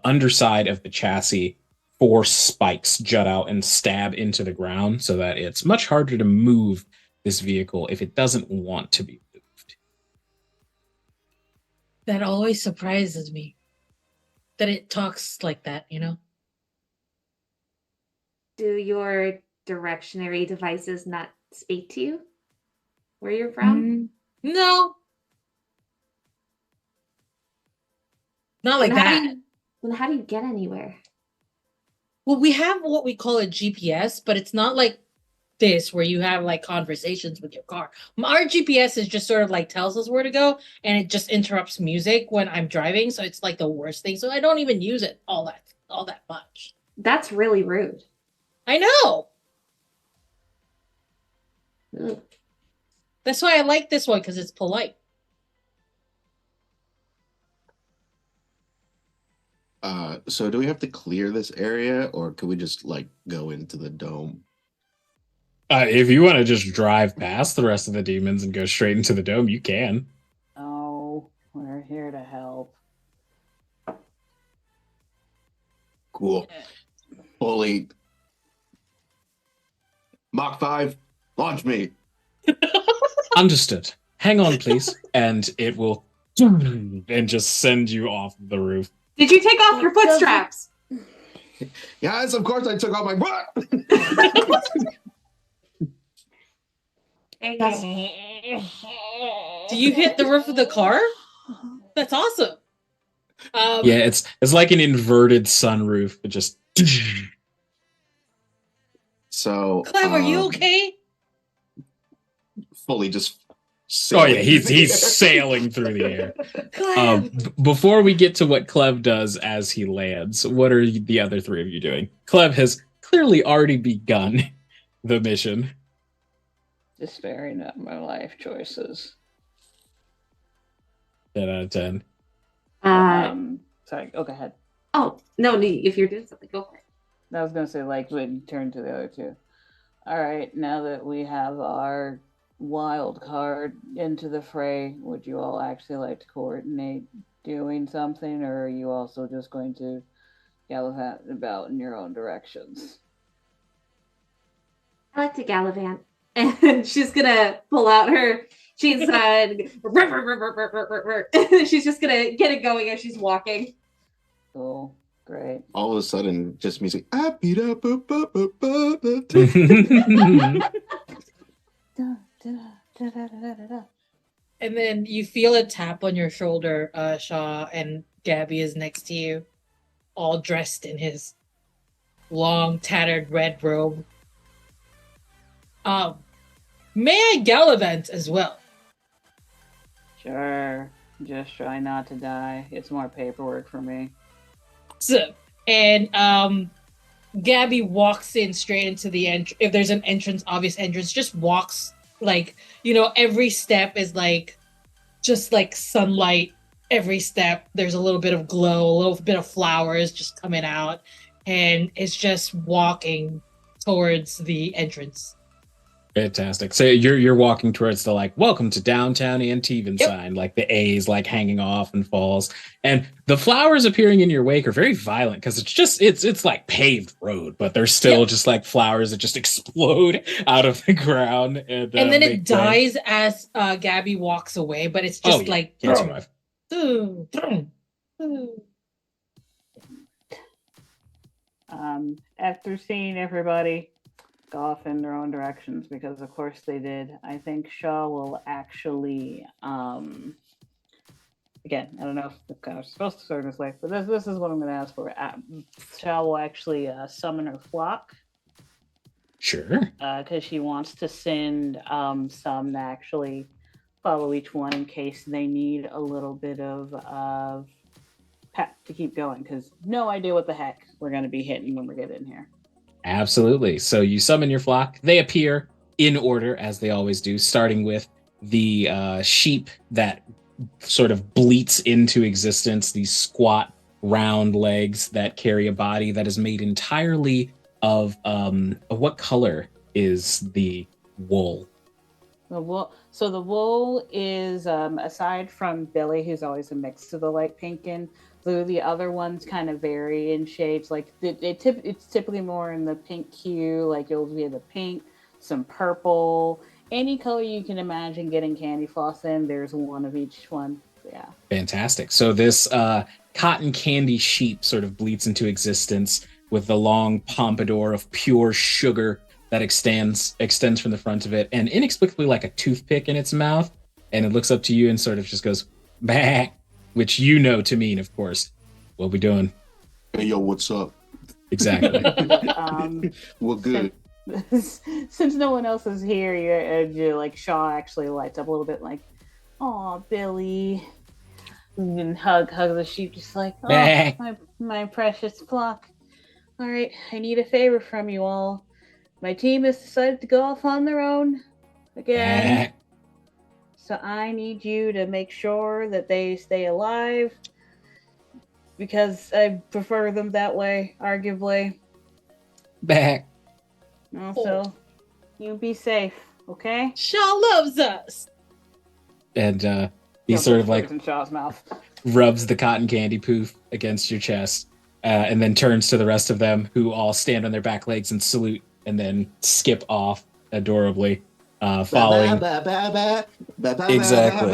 B: underside of the chassis, 4 spikes jut out and stab into the ground so that it's much harder to move this vehicle if it doesn't want to be moved.
D: That always surprises me. That it talks like that, you know?
C: Do your directionary devices not speak to you? Where you're from?
D: No. Not like that.
C: Then how do you get anywhere?
D: Well, we have what we call a GPS, but it's not like this where you have like conversations with your car. Our GPS is just sort of like tells us where to go, and it just interrupts music when I'm driving, so it's like the worst thing. So I don't even use it all that much.
C: That's really rude.
D: I know.
C: Ugh.
D: That's why I like this one because it's polite.
E: So do we have to clear this area, or could we just like go into the dome?
B: If you want to just drive past the rest of the demons and go straight into the dome, you can.
F: Oh, we're here to help.
E: Cool. Fully. Mach 5, launch me.
B: Understood. Hang on, please, and it will and just send you off the roof.
C: Did you take off your foot straps?
E: Yes, of course I took off my butt.
D: Do you hit the roof of the car? That's awesome.
B: Yeah, it's like an inverted sunroof. It just.
E: So.
D: Clem, are you okay?
E: Fully just.
B: Oh yeah, he's sailing through the air.
D: Clem.
B: Before we get to what Clev does as he lands, what are the other three of you doing? Clev has clearly already begun the mission.
F: Just staring at my life choices.
B: 10 out of 10.
F: Sorry. Oh, go ahead.
C: Oh no, if you're doing something, go for it.
F: I was gonna say like when turn to the other two. All right, now that we have our wild card into the fray, would you all actually like to coordinate doing something, or are you also just going to gallivant about in your own directions?
C: I like to gallivant, and she's gonna pull out her. She's she's just gonna get it going as she's walking.
F: Cool, great.
E: All of a sudden, just music. I beat up.
D: And then you feel a tap on your shoulder, Shaw, and Gabby is next to you, all dressed in his long, tattered red robe. May I gallivant as well?
F: Sure. Just try not to die. It's more paperwork for me.
D: So, and Gabby walks in straight into the entrance. If there's an entrance, obvious entrance, just walks like, every step is like, just like sunlight. Every step, there's a little bit of glow, a little bit of flowers just coming out, and it's just walking towards the entrance.
B: Fantastic. So you're walking towards the like "Welcome to Downtown Antibes"
D: Yep.
B: sign, like the A's like hanging off and falls, and the flowers appearing in your wake are very violent because it's like paved road, but there's still just like flowers that just explode out of the ground, and
D: then it dies as Gabby walks away, but it's just like
B: can't survive.
F: After seeing everybody go off in their own directions, because of course they did, I think Shaw will actually again, I don't know if I was supposed to start this way, but this is what I'm going to ask for. Shaw will actually summon her flock.
B: Sure.
F: Because she wants to send some to actually follow each one in case they need a little bit of pep to keep going, because no idea what the heck we're going to be hitting when we get in here.
B: Absolutely. So you summon your flock. They appear in order, as they always do, starting with the sheep that sort of bleats into existence, these squat, round legs that carry a body that is made entirely of what color is the wool?
F: The wool. So the wool is, aside from Billy, who's always a mix of the light pink and blue, the other ones kind of vary in shades. Like it's typically more in the pink hue. Like you'll get the pink, some purple, any color you can imagine getting candy floss in. There's one of each one. Yeah. Fantastic.
B: So this cotton candy sheep sort of bleats into existence with the long pompadour of pure sugar that extends from the front of it, and inexplicably like a toothpick in its mouth, and it looks up to you and sort of just goes bah, which you know to mean, of course, what we doing?
E: Hey yo, what's up?
B: Exactly.
E: We're good.
F: Since no one else is here, you're like Shaw actually lights up a little bit, like, "Aw, Billy," and hug the sheep, just like, "Oh, my precious flock. All right, I need a favor from you all. My team has decided to go off on their own again. So I need you to make sure that they stay alive. because I prefer them that way, arguably.
B: Back.
F: Also, you be safe, okay?
D: Shaw loves us.
B: And he
F: Yeah,
B: sort of
F: put
B: like
F: words in Shaw's mouth.
B: rubs the cotton candy poof against your chest, and then turns to the rest of them, who all stand on their back legs and salute, and then skip off adorably, following. Exactly.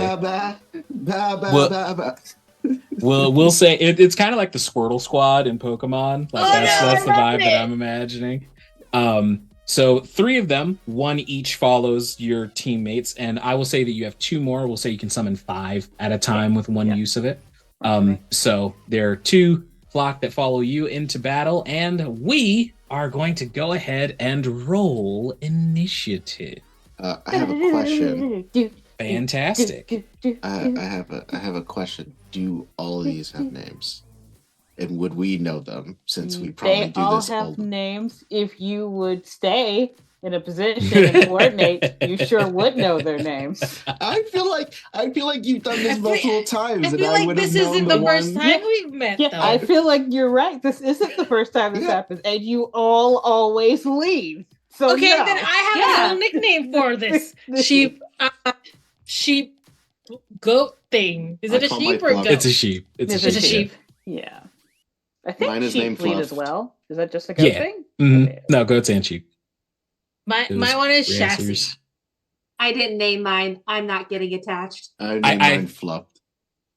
B: We'll say it's kind of like the Squirtle Squad in Pokemon. Like that's the vibe that I'm imagining. So 3 of them, 1 each follows your teammates, and I will say that you have 2 more. We'll say you can summon 5 at a time with 1 use of it. So there are 2 flock that follow you into battle, and we are going to go ahead and roll initiative.
E: I have a question.
B: Fantastic.
E: I have a question. Do all of these have names? And would we know them since we probably do this
F: all
E: all
F: have names. If you would stay in a position and coordinate, you sure would know their names.
E: I feel like you've done this multiple times.
D: I
E: and
D: feel
E: I
D: like
E: would have
D: this
E: known
D: isn't the first
E: one.
D: time we've met, though.
F: I feel like you're right. This isn't the first time this happens, and you all always leave. So
D: Okay,
F: no.
D: then I have a whole nickname for this sheep goat thing. Is it
E: I
D: a
E: call
D: sheep
E: my
D: or
E: fluff-
D: goat?
B: It's a sheep. It's
D: a sheep.
F: Yeah. I think
E: Mine is
F: sheep
E: named
F: fleet
E: Fluff.
F: as well. Is that just a goat thing?
B: Mhm.
F: Okay.
B: No, goats and sheep.
D: My
B: Those
D: one is
B: racers.
D: chassis.
C: I didn't name mine. I'm not getting attached.
E: I named mine Fluff.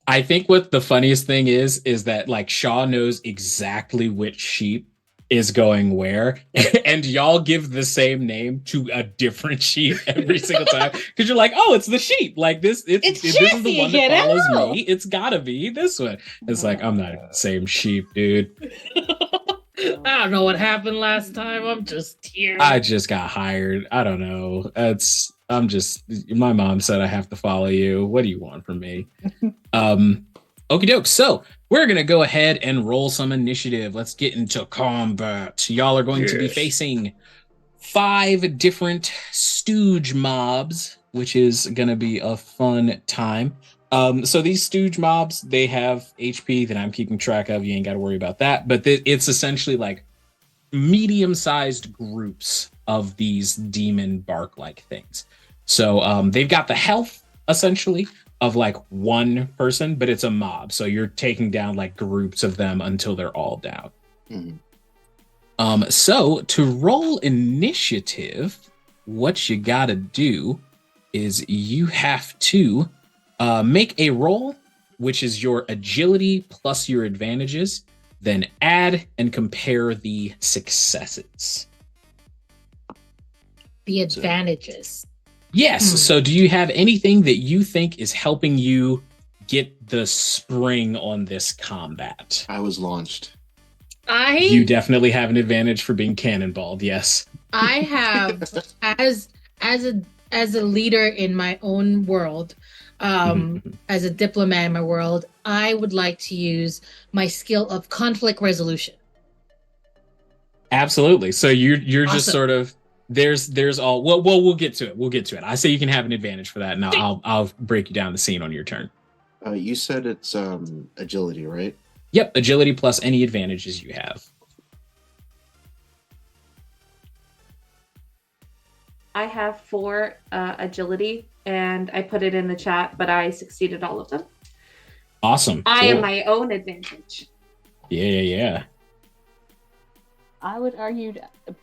B: I think what the funniest thing is that like Shaw knows exactly which sheep is going where, and y'all give the same name to a different sheep every single time because you're like, oh, it's the sheep. Like this is the one that follows me. It's gotta be this one. It's like I'm not even the same sheep, dude.
D: I don't know what happened last time. I'm just here.
B: I just got hired. I don't know. My mom said I have to follow you. What do you want from me? Okie doke. So we're gonna go ahead and roll some initiative. Let's get into combat. Y'all are going to be facing 5 different stooge mobs, which is gonna be a fun time. So these stooge mobs, they have HP that I'm keeping track of. You ain't got to worry about that. But it's essentially like medium-sized groups of these demon bark-like things. So they've got the health essentially of like 1 person, but it's a mob. So you're taking down like groups of them until they're all down.
E: Mm-hmm.
B: So to roll initiative, what you gotta do is you have to make a roll, which is your agility plus your advantages, then add and compare the successes.
D: The advantages.
B: Yes. So do you have anything that you think is helping you get the spring on this combat?
E: I was launched.
B: You definitely have an advantage for being cannonballed. Yes.
D: I have as a leader in my own world, as a diplomat in my world, I would like to use my skill of conflict resolution.
B: Absolutely. So you're
D: Awesome.
B: just sort of there's all well we'll get to it. I say you can have an advantage for that, and I'll break you down the scene on your turn.
E: You said it's agility, right?
B: Yep, agility plus any advantages you have.
C: I have 4 agility, and I put it in the chat, but I succeeded all of them.
B: Awesome.
C: I am
B: Cool.
C: my own advantage.
B: Yeah.
F: I would argue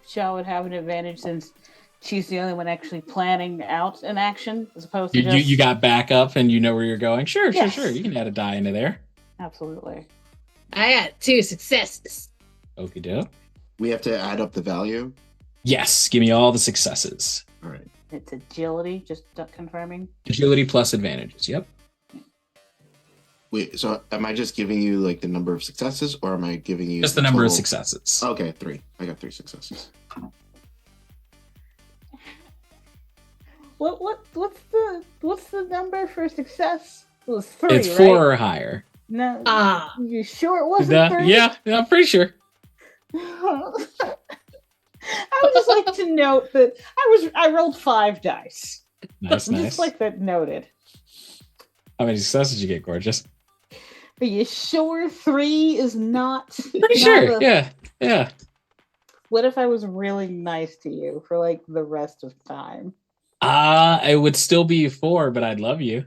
F: Shaw would have an advantage since she's the only one actually planning out an action as opposed to
B: You got backup and you know where you're going. Sure.
F: Yes.
B: You can add a die into there.
F: Absolutely.
D: I got 2 successes.
B: Okie doke.
E: We have to add up the value.
B: Yes, give me all the successes.
E: All right.
F: It's agility, just confirming.
B: Agility plus advantages. Yep.
E: Wait, so am I just giving you like the number of successes, or am I giving you
B: Just the number of
E: total?
B: successes.
E: Okay, 3. I got 3 successes.
F: What's the number for success? It was 3.
B: It's
F: right?
B: 4 or higher.
F: No.
D: Ah.
F: You sure it wasn't 3?
B: Yeah, I'm pretty sure.
F: I would just like to note that I rolled 5 dice.
B: Nice.
F: Just like that noted.
B: How many successes did you get, gorgeous?
F: Are you sure 3 is not?
B: Pretty sure. Yeah.
F: What if I was really nice to you for like the rest of time?
B: It would still be 4, but I'd love you.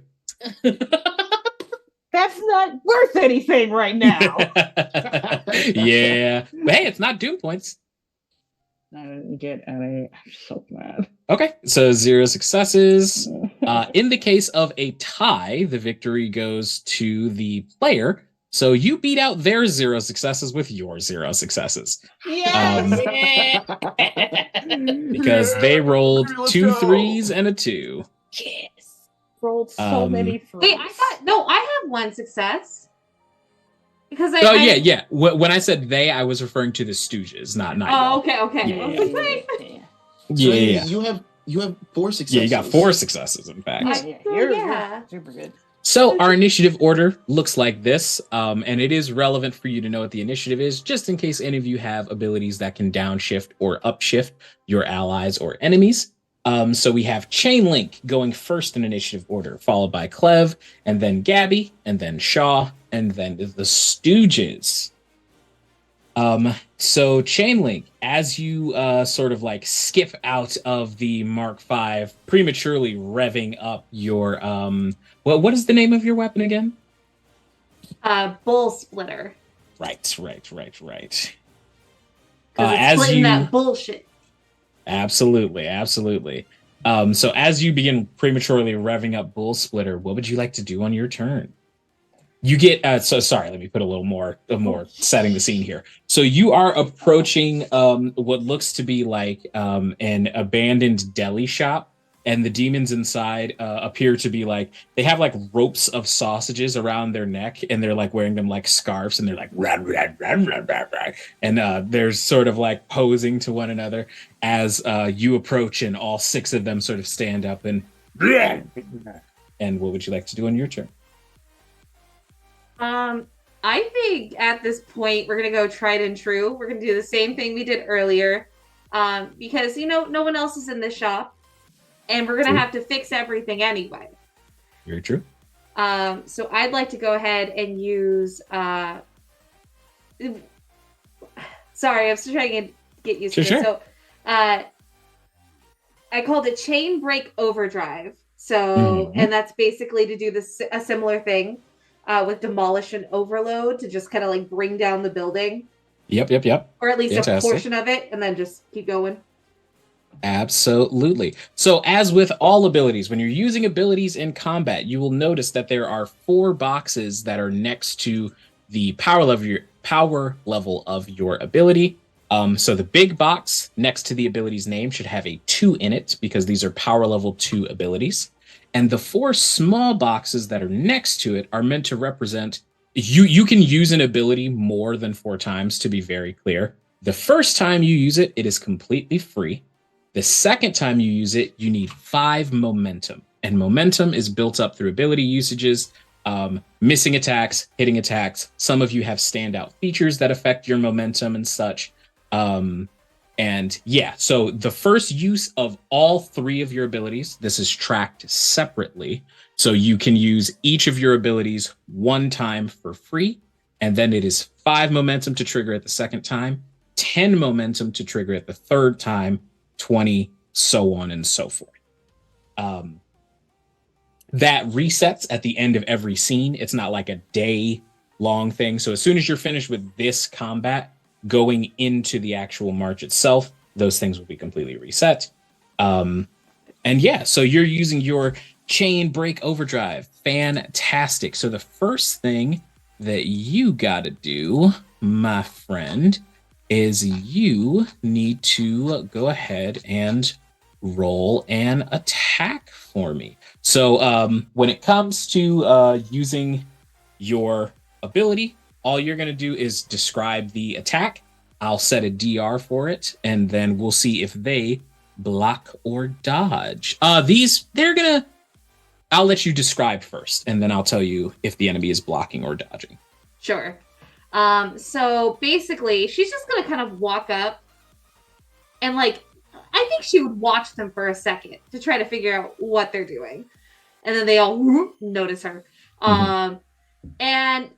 F: That's not worth anything right now.
B: Yeah. But hey, it's not Doom points.
F: I didn't get any. I'm so mad.
B: Okay, so 0 successes. In the case of a tie, the victory goes to the player. So you beat out their 0 successes with your 0 successes.
F: Yes!
B: Because they rolled
A: Let's
B: 2
A: go.
B: 3s and a 2.
F: Yes. Rolled so many 3s.
C: Wait, I have 1 success. Because
B: Yeah. When I said they, I was referring to the Stooges, not Night.
C: Oh, okay.
B: Yeah.
C: I was like, wait.
B: Yeah.
A: You have 4 successes.
B: Yeah, you got 4 successes, in fact.
F: You're super good.
B: So our initiative order looks like this, and it is relevant for you to know what the initiative is, just in case any of you have abilities that can downshift or upshift your allies or enemies. So we have Chain Link going first in initiative order, followed by Clev, and then Gabby, and then Shaw, and then the Stooges. So Chain Link, as you sort of like skip out of the Mark V, prematurely revving up your what is the name of your weapon again?
C: Bull splitter.
B: Right.
C: Because it's
B: As
C: splitting
B: you
C: that bullshit.
B: absolutely. So as you begin prematurely revving up Bull Splitter, what would you like to do on your turn? You get so sorry. Let me put a little more setting the scene here. So you are approaching what looks to be like an abandoned deli shop, and the demons inside appear to be like they have like ropes of sausages around their neck, and they're like wearing them like scarves, and they're like rah, rah, rah, rah, rah, rah. And they're sort of like posing to one another as you approach, and all 6 of them sort of stand up and. And what would you like to do on your turn?
C: I think at this point we're gonna go tried and true. We're gonna do the same thing we did earlier, because no one else is in this shop, and we're gonna have to fix everything anyway.
B: Very true.
C: So I'd like to go ahead and use. Sorry, I'm still trying to get used to this.
B: Sure.
C: So, I called it Chain Break Overdrive. So, and that's basically to do a similar thing. With Demolish and Overload to just kind of like bring down the building.
B: Yep.
C: Or at least
B: Fantastic.
C: a portion of it, and then just keep going.
B: Absolutely. So as with all abilities, when you're using abilities in combat, you will notice that there are 4 boxes that are next to the power level of your ability. So the big box next to the ability's name should have a 2 in it, because these are power level 2 abilities. And the 4 small boxes that are next to it are meant to represent you can use an ability more than 4 times, to be very clear. The first time you use it, it is completely free. The second time you use it, you need 5 momentum. And momentum is built up through ability usages, missing attacks, hitting attacks. Some of you have standout features that affect your momentum and such. And yeah, so the first use of all 3 of your abilities, this is tracked separately. So you can use each of your abilities 1 time for free. And then it is 5 momentum to trigger it the second time, 10 momentum to trigger it the third time, 20, so on and so forth. That resets at the end of every scene. It's not like a day long thing. So as soon as you're finished with this combat, going into the actual march itself, those things will be completely reset. And yeah, so you're using your Chain Break Overdrive. Fantastic. So the first thing that you gotta do, my friend, is you need to go ahead and roll an attack for me. So when it comes to using your ability, all you're going to do is describe the attack. I'll set a DR for it, and then we'll see if they block or dodge. I'll let you describe first, and then I'll tell you if the enemy is blocking or dodging.
C: Sure. So basically, she's just going to kind of walk up and I think she would watch them for a second to try to figure out what they're doing. And then they all notice her. And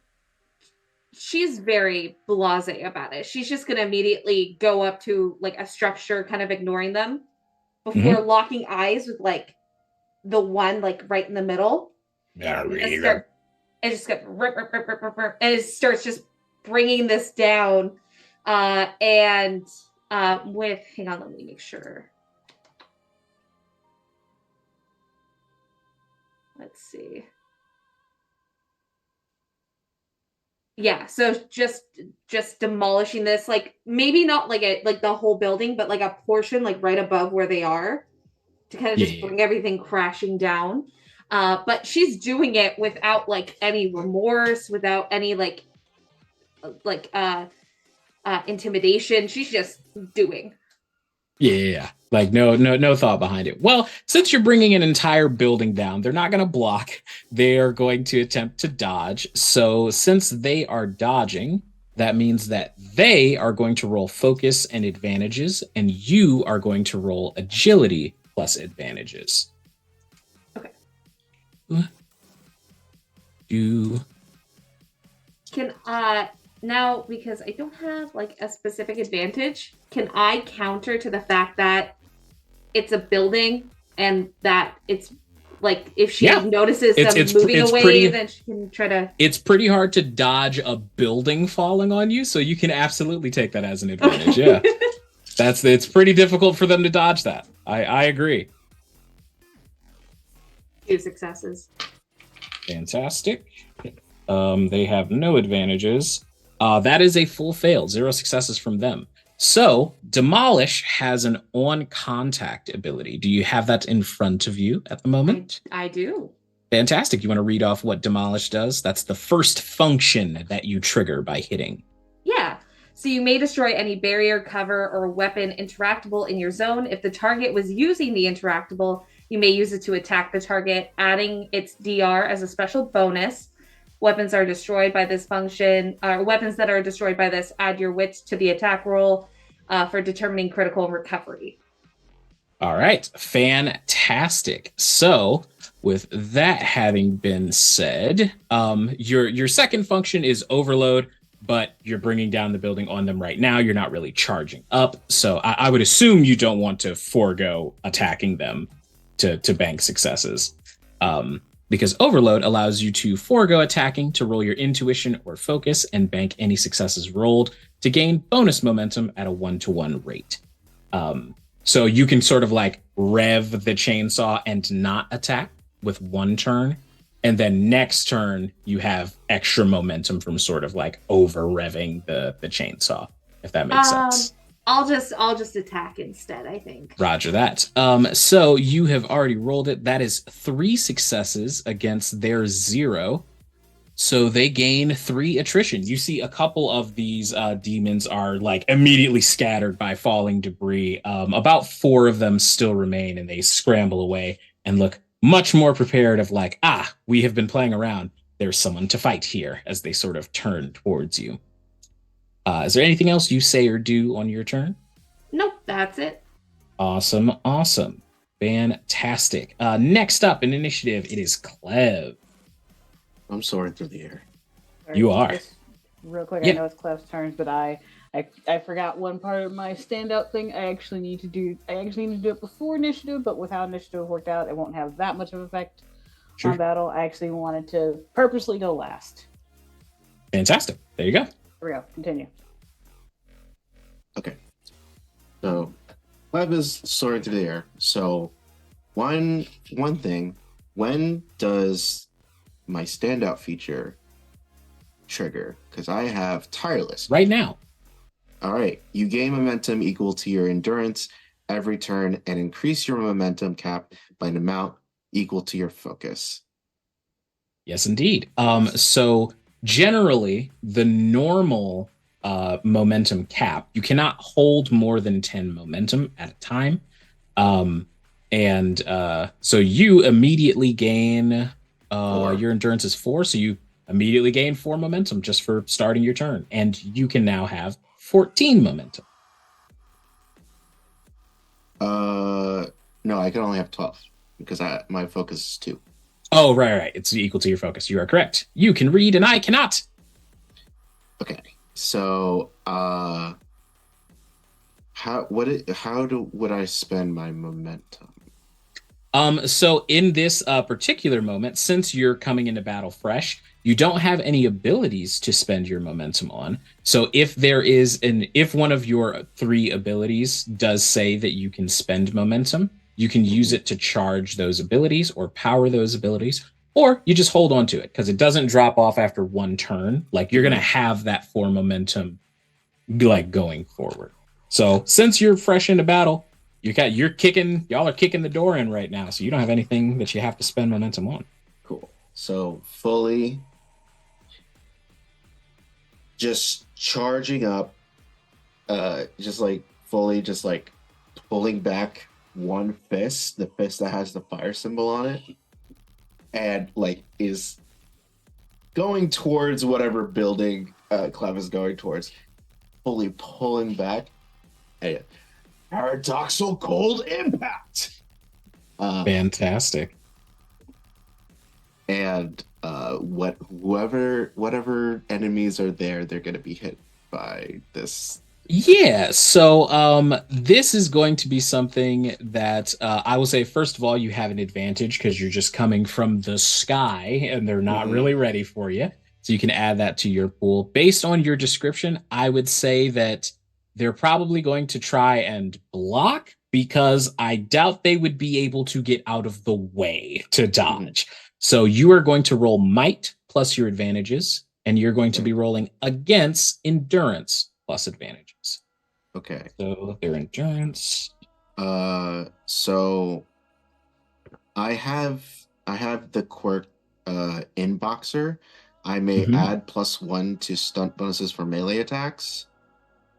C: she's very blasé about it. She's just gonna immediately go up to like a structure, kind of ignoring them, before locking eyes with like the one like right in the middle. And it starts just bringing this down. And with, hang on, let me make sure. Let's see. Yeah, so just demolishing this, like maybe not like the whole building, but like a portion like right above where they are, to kind of just bring everything crashing down. But she's doing it without like any remorse, without any like intimidation. She's just doing.
B: Yeah, like no thought behind it. Well, since you're bringing an entire building down, they're not going to block. They are going to attempt to dodge. So since they are dodging, that means that they are going to roll focus and advantages, and you are going to roll agility plus advantages.
C: Okay.
B: You
C: can now, because I don't have like a specific advantage, can I counter to the fact that it's a building and that it's like if she notices them moving away, then she can try to. It's
B: pretty hard to dodge a building falling on you, so you can absolutely take that as an advantage. Yeah, it's pretty difficult for them to dodge that. I agree.
C: 2 successes.
B: Fantastic. They have no advantages. That is a full fail. 0 successes from them. So Demolish has an on contact ability. Do you have that in front of you at the moment?
C: I do.
B: Fantastic. You want to read off what Demolish does? That's the first function that you trigger by hitting.
C: Yeah. So you may destroy any barrier, cover, or weapon interactable in your zone. If the target was using the interactable, you may use it to attack the target, adding its DR as a special bonus. Weapons are destroyed by this function, weapons that are destroyed by this, add your wits to the attack roll for determining critical recovery.
B: All right, fantastic. So with that having been said, your second function is overload, but you're bringing down the building on them right now. You're not really charging up. So I would assume you don't want to forego attacking them to bank successes. Because overload allows you to forego attacking to roll your intuition or focus and bank any successes rolled to gain bonus momentum at a 1-to-1 rate. So you can sort of like rev the chainsaw and not attack with one turn. And then next turn, you have extra momentum from sort of like over revving the chainsaw, if that makes sense.
C: I'll just attack instead, I think.
B: Roger that. So you have already rolled it. That is 3 successes against their 0. So they gain 3 attrition. You see a couple of these demons are like immediately scattered by falling debris. About 4 of them still remain, and they scramble away and look much more prepared of like, we have been playing around. There's someone to fight here, as they sort of turn towards you. Is there anything else you say or do on your turn?
C: Nope, that's it.
B: Awesome. Fantastic. Next up in initiative, it is Clev.
E: I'm soaring through the air.
B: You are.
F: Just real quick, I know it's Clev's turn, but I forgot one part of my standout thing. I actually need to do it before initiative, but with how initiative worked out, it won't have that much of an effect on battle. I actually wanted to purposely go last.
B: Fantastic. There you go.
F: Here we go. Continue.
E: Okay. So, Clev is soaring through the air. So, one thing, when does my standout feature trigger? Because I have tireless.
B: Right now.
E: All right. You gain momentum equal to your endurance every turn and increase your momentum cap by an amount equal to your focus.
B: Yes, indeed. So generally, the normal momentum cap, you cannot hold more than 10 momentum at a time. So you immediately gain, your endurance is 4, so you immediately gain 4 momentum just for starting your turn. And you can now have 14 momentum.
E: No, I can only have 12 because my focus is 2.
B: Oh, right. It's equal to your focus. You are correct. You can read and I cannot.
E: Okay. So, would I spend my momentum?
B: So in this particular moment, since you're coming into battle fresh, you don't have any abilities to spend your momentum on. So if one of your three abilities does say that you can spend momentum, you can use it to charge those abilities or power those abilities, or you just hold on to it because it doesn't drop off after one turn. Like you're gonna have that for momentum, like going forward. So since you're fresh into battle, y'all are kicking the door in right now, so you don't have anything that you have to spend momentum on.
E: Cool. So fully just charging up, just like fully just like pulling back one fist, the fist that has the fire symbol on it, and like is going towards whatever building Clem is going towards, fully pulling back. And paradoxal cold impact.
B: Fantastic.
E: And whatever enemies are there, they're gonna be hit by this.
B: Yeah, so this is going to be something that I will say, first of all, you have an advantage because you're just coming from the sky and they're not really ready for you. So you can add that to your pool. Based on your description, I would say that they're probably going to try and block because I doubt they would be able to get out of the way to dodge. So you are going to roll might plus your advantages, and you're going to be rolling against endurance plus advantages.
E: Okay.
B: So their endurance.
E: So I have the quirk inboxer. I may add +1 to stunt bonuses for melee attacks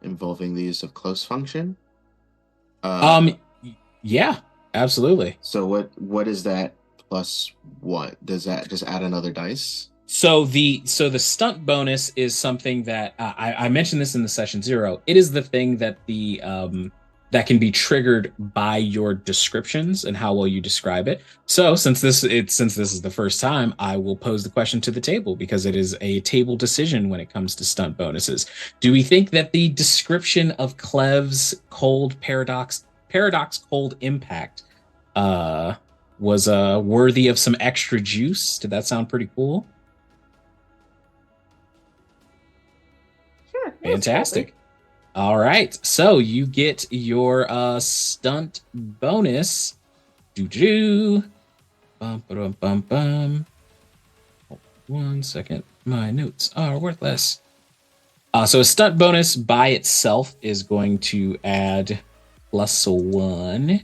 E: involving the use of close function.
B: Yeah, absolutely.
E: So what is that +1? Does that just add another dice?
B: So the stunt bonus is something that I mentioned this in the session 0. It is the thing that the that can be triggered by your descriptions and how well you describe it. So since this is the first time, I will pose the question to the table because it is a table decision when it comes to stunt bonuses. Do we think that the description of Clev's cold paradox cold impact was worthy of some extra juice? Did that sound pretty cool?
F: Sure.
B: Fantastic. All right. So you get your stunt bonus. Doo-doo. Bum, ba-dum, bum, bum. 1 second. My notes are worthless. So a stunt bonus by itself is going to add +1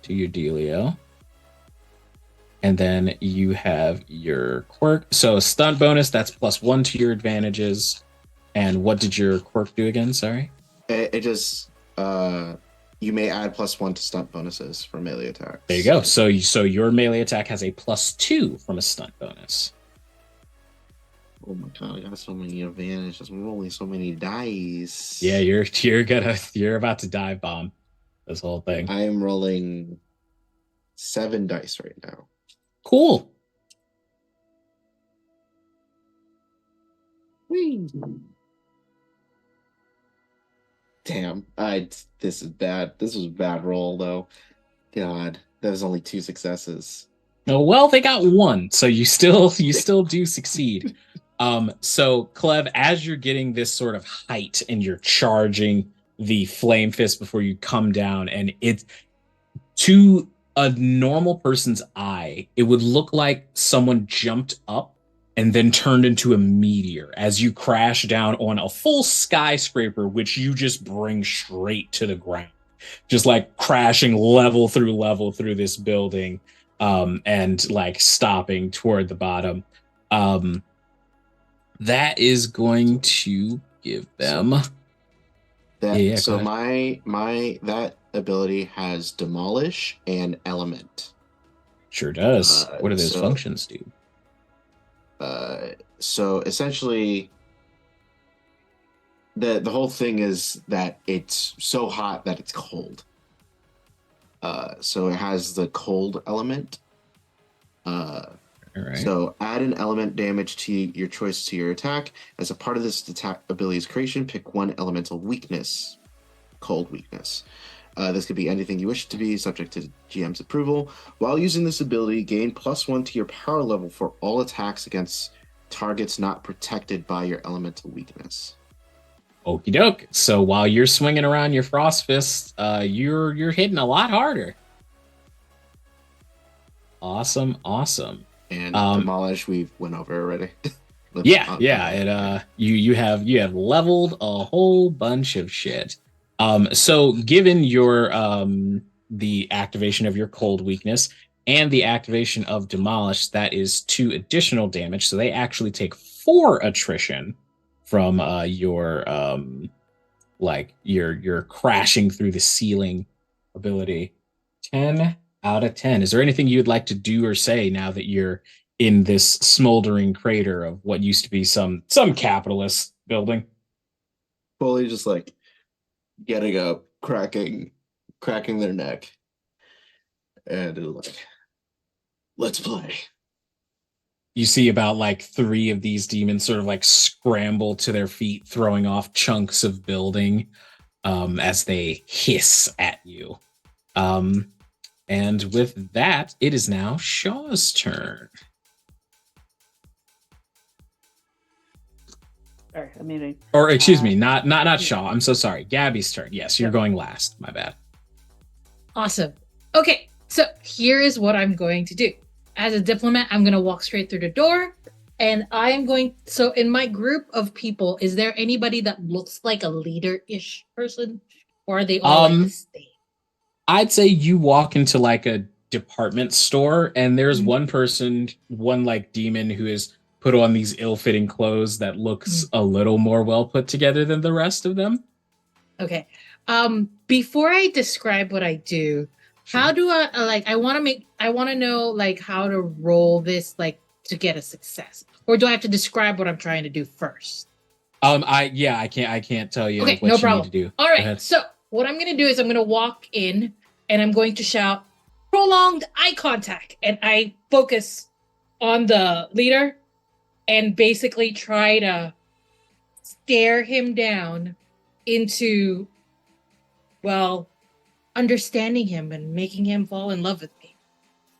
B: to your dealio. And then you have your quirk. So a stunt bonus, that's +1 to your advantages. And what did your quirk do again? Sorry.
E: It just you may add +1 to stunt bonuses for melee attacks.
B: There you go. So your melee attack has a +2 from a stunt bonus.
E: Oh my god, I got so many advantages. I'm rolling so many dice.
B: Yeah, you're about to dive bomb this whole thing.
E: I am rolling 7 dice right now.
B: Cool.
E: Whee. Damn, this is bad. This was a bad roll though. God, that was only 2 successes.
B: Oh, well, they got 1, so you still do succeed. So Clev, as you're getting this sort of height and you're charging the flame fist before you come down, and it's to a normal person's eye, it would look like someone jumped up and then turned into a meteor as you crash down on a full skyscraper, which you just bring straight to the ground, just like crashing level through this building, and like stopping toward the bottom. That is going to give them
E: that ability has demolish and element.
B: Sure does. What do those functions do?
E: So essentially the whole thing is that it's so hot that it's cold. So it has the cold element.
B: All right.
E: So add an element damage to your choice to your attack. As a part of this attack ability's creation, pick one elemental weakness. Cold weakness. This could be anything you wish it to be, subject to GM's approval. While using this ability, gain +1 to your power level for all attacks against targets not protected by your elemental weakness.
B: Okie doke. So while you're swinging around your frost fist, you're hitting a lot harder. Awesome.
E: And demolish, we went over already.
B: Yeah. You have leveled a whole bunch of shit. So given your the activation of your cold weakness and the activation of demolish, that is 2 additional damage. So they actually take 4 attrition from your crashing through the ceiling ability. 10 out of 10. Is there anything you'd like to do or say now that you're in this smoldering crater of what used to be some capitalist building?
E: Fully just like getting up, cracking their neck, and like, let's play.
B: You see about like 3 of these demons sort of like scramble to their feet, throwing off chunks of building as they hiss at you. And with that, it is now Shaw's turn.
F: Sorry, I'm muting.
B: Or excuse me, not Shaw. I'm so sorry. Gabby's turn. Yes, you're going last. My bad.
D: Awesome. Okay, so here is what I'm going to do. As a diplomat, I'm going to walk straight through the door, and I am going. So, in my group of people, is there anybody that looks like a leader-ish person, or are they all like the same?
B: I'd say you walk into like a department store, and there's one person, one like demon who is put on these ill-fitting clothes that looks a little more well put together than the rest of them.
D: Okay. Before I describe what I do, how do I like? I want to know like how to roll this like to get a success, or do I have to describe what I'm trying to do first?
B: I can't tell you
D: Okay,
B: what
D: no
B: you
D: problem.
B: need to do.
D: All
B: Go
D: right.
B: ahead.
D: So what I'm going to do is I'm going to walk in and I'm going to shout prolonged eye contact, and I focus on the leader and basically try to stare him down into, well, understanding him and making him fall in love with me.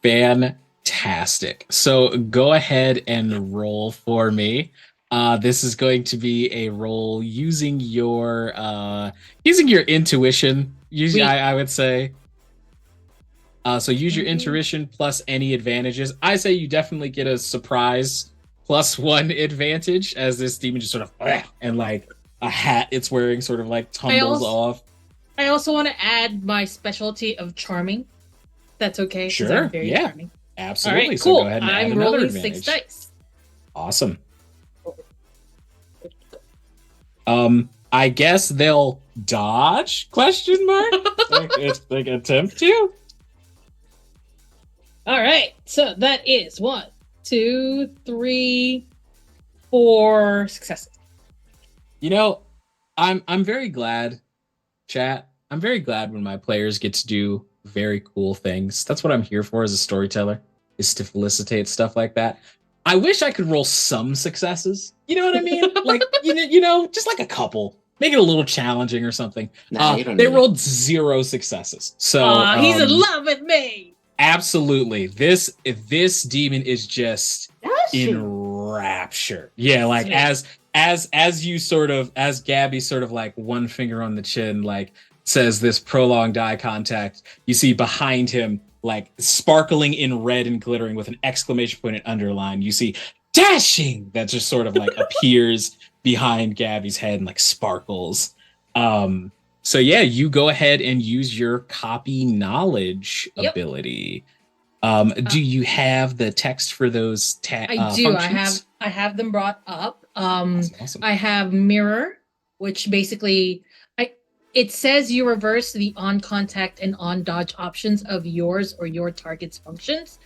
B: Fantastic. So go ahead and roll for me. This is going to be a roll using your intuition. Usually, I would say. So use your intuition plus any advantages. I say you definitely get a surprise +1 advantage as this demon just sort of and like a hat it's wearing sort of like tumbles off.
D: I also want to add my specialty of charming. That's okay.
B: Sure.
D: I'm very
B: Yeah.
D: charming.
B: Absolutely.
D: All right,
B: So
D: cool.
B: go ahead and add
D: I'm
B: another
D: rolling
B: advantage.
D: 6 dice.
B: Awesome. I guess they'll dodge? Question mark? like attempt to?
D: All right. So that is 1, 2, 3, 4 successes.
B: You know, I'm very glad, chat. I'm very glad when my players get to do very cool things. That's what I'm here for as a storyteller, is to felicitate stuff like that. I wish I could roll some successes. You know what I mean? Like, you know, just like a couple. Make it a little challenging or something. They rolled 0 successes. So
D: he's in love with me.
B: Absolutely. This demon is just in rapture. Yeah, like
D: Sweet.
B: as you sort of, as Gabby sort of like one finger on the chin, like says this prolonged eye contact, you see behind him, like sparkling in red and glittering with an exclamation point and underline, you see dashing that just sort of like appears behind Gabby's head and like sparkles. So yeah, you go ahead and use your copy knowledge ability. Do you have the text for those
D: I do.
B: functions?
D: I have them brought up.
B: Awesome.
D: I have mirror, which basically it says you reverse the on contact and on dodge options of yours or your target's functions.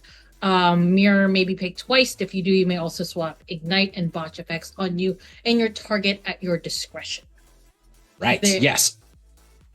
D: Mirror may be picked twice. If you do, you may also swap ignite and botch effects on you and your target at your discretion.
B: Right. Yes.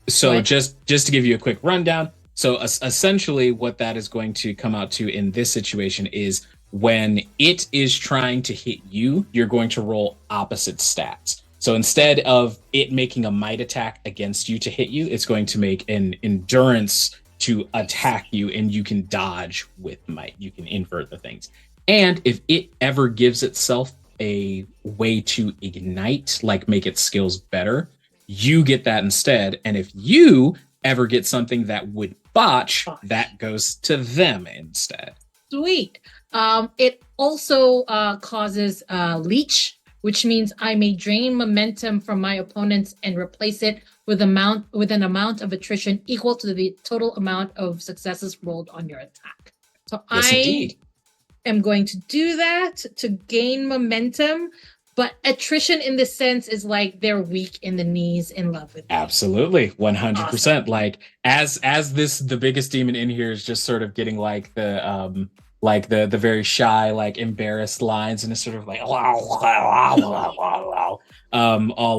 B: So just to give you a quick rundown. So essentially what that is going to come out to in this situation is when it is trying to hit you, you're going to roll opposite stats. So instead of it making a might attack against you to hit you, it's going to make an endurance to attack you, and you can dodge with might. You can invert the things. And if it ever gives itself a way to ignite, like make its skills better, you get that instead. And if you ever get something that would botch, that goes to them instead.
D: Sweet. It also causes leech, which means I may drain momentum from my opponents and replace it with an amount of attrition equal to the total amount of successes rolled on your attack. So
B: Yes, indeed.
D: am going to do that to gain momentum, but attrition in this sense is like they're weak in the knees, in love with me.
B: Absolutely, 100%.
D: Awesome.
B: Like as the biggest demon in here is just sort of getting like the very shy, like embarrassed lines, and it's sort of like all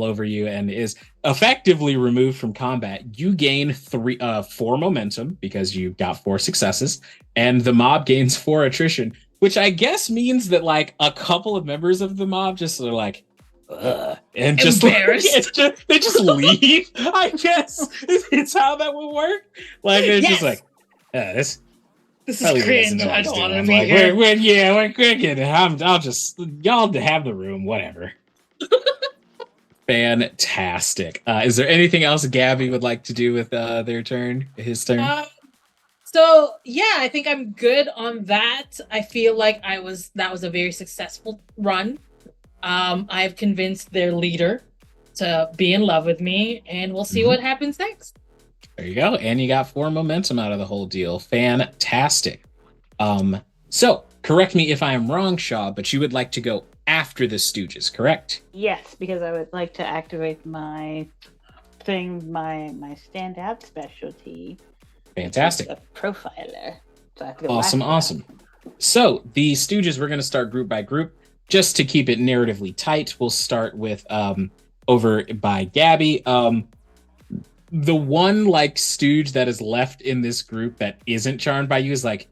B: over you, and is effectively removed from combat. You gain 4 momentum because you got 4 successes, and the mob gains 4 attrition, which I guess means that like a couple of members of the mob just are like, ugh, and just
D: embarrassed.
B: They just leave. I guess it's how that would work. Like they're just like, this
D: is
B: probably
D: cringe.
B: doesn't know
D: I
B: what he's
D: don't want to
B: doing.
D: be
B: Like,
D: here.
B: we're cricket. I'll just y'all have the room, whatever. Fantastic. Is there anything else Gabby would like to do with his turn?
D: So yeah, I think I'm good on that. I feel like that was a very successful run. I've convinced their leader to be in love with me, and we'll see what happens next.
B: There you go. And you got 4 momentum out of the whole deal. Fantastic. So correct me if I am wrong, Shaw, but you would like to go after the Stooges, correct?
F: Yes, because I would like to activate my standout specialty.
B: Fantastic.
F: A profiler. So I have to go
B: Awesome,
F: after
B: awesome. So the Stooges, we're going to start group by group. Just to keep it narratively tight, we'll start with over by Gabby. The one like stooge that is left in this group that isn't charmed by you is like,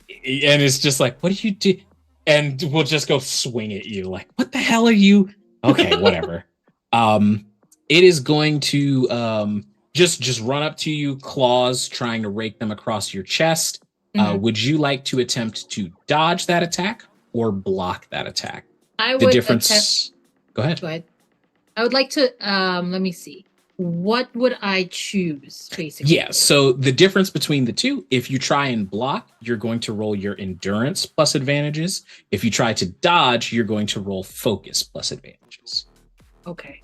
B: and it's just like, what do you do? And we'll just go swing at you. Like, what the hell are you? Okay, whatever. It is going to just run up to you, claws trying to rake them across your chest. Would you like to attempt to dodge that attack or block that attack? The difference. Go ahead.
D: I would like to. Let me see. What would I choose, basically?
B: Yeah, so the difference between the two, if you try and block, you're going to roll your endurance plus advantages. If you try to dodge, you're going to roll focus plus advantages.
D: Okay.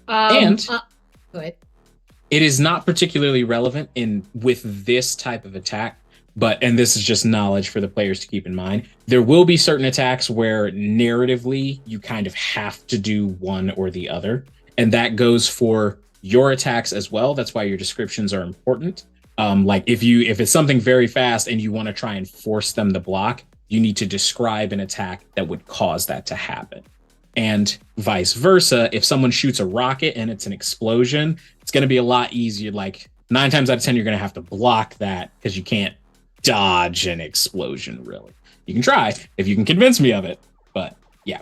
B: And
D: go ahead.
B: It is not particularly relevant with this type of attack, and this is just knowledge for the players to keep in mind. There will be certain attacks where narratively you kind of have to do one or the other. And that goes for your attacks as well. That's why your descriptions are important. Like if it's something very fast and you want to try and force them to block, you need to describe an attack that would cause that to happen. And vice versa, if someone shoots a rocket and it's an explosion, it's going to be a lot easier. Like 9 times out of 10, you're going to have to block that because you can't dodge an explosion, really. You can try if you can convince me of it, but yeah.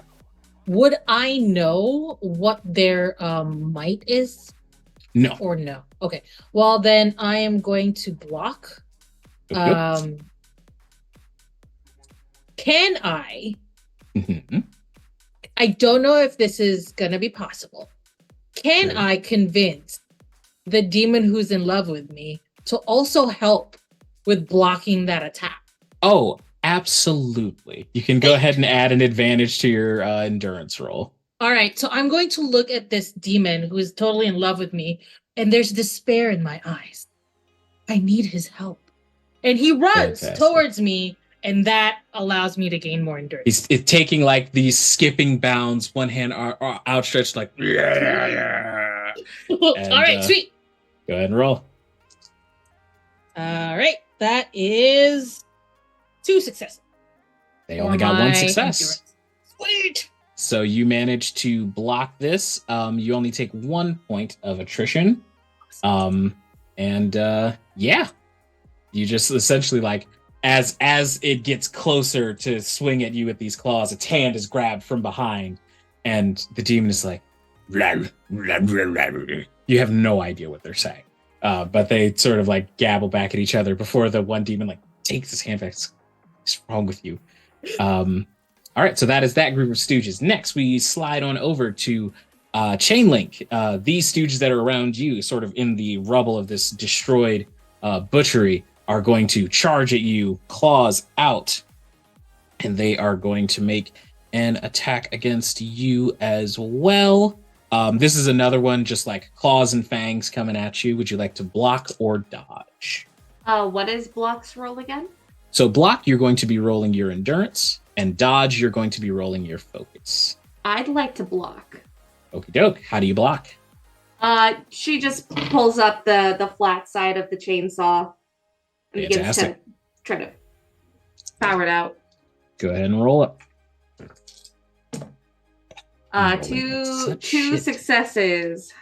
D: Would I know what their might is?
B: No.
D: Or no? Okay. Well, then I am going to block. Can I? I don't know if this is gonna be possible. Can I convince the demon who's in love with me to also help with blocking that attack?
B: Oh, absolutely. You can go ahead and add an advantage to your endurance roll.
D: All right, so I'm going to look at this demon who is totally in love with me, and there's despair in my eyes. I need his help. And he runs towards me, and that allows me to gain more endurance.
B: He's taking like these skipping bounds, one hand outstretched, like, yeah.
D: All right, sweet.
B: Go ahead and roll.
D: All right, that is 2 successes.
B: They only got 1 success.
D: Endurance. Sweet.
B: So you manage to block this. You only take 1 point of attrition. Yeah, you just essentially like as it gets closer to swing at you with these claws, its hand is grabbed from behind, and the demon is like, you have no idea what they're saying. But they sort of like gabble back at each other before the one demon like takes his hand back. What's wrong with you? All right, so that is that group of stooges. Next, we slide on over to Chain Link. These stooges that are around you, sort of in the rubble of this destroyed butchery, are going to charge at you, claws out, and they are going to make an attack against you as well. This is another one, just like claws and fangs coming at you. Would you like to block or dodge?
C: What is block's roll again?
B: So block, you're going to be rolling your endurance, and dodge, you're going to be rolling your focus.
C: I'd like to block.
B: Okie doke. How do you block?
C: She just pulls up the flat side of the chainsaw and begins to try to power it out.
B: Go ahead and roll it.
C: Two successes.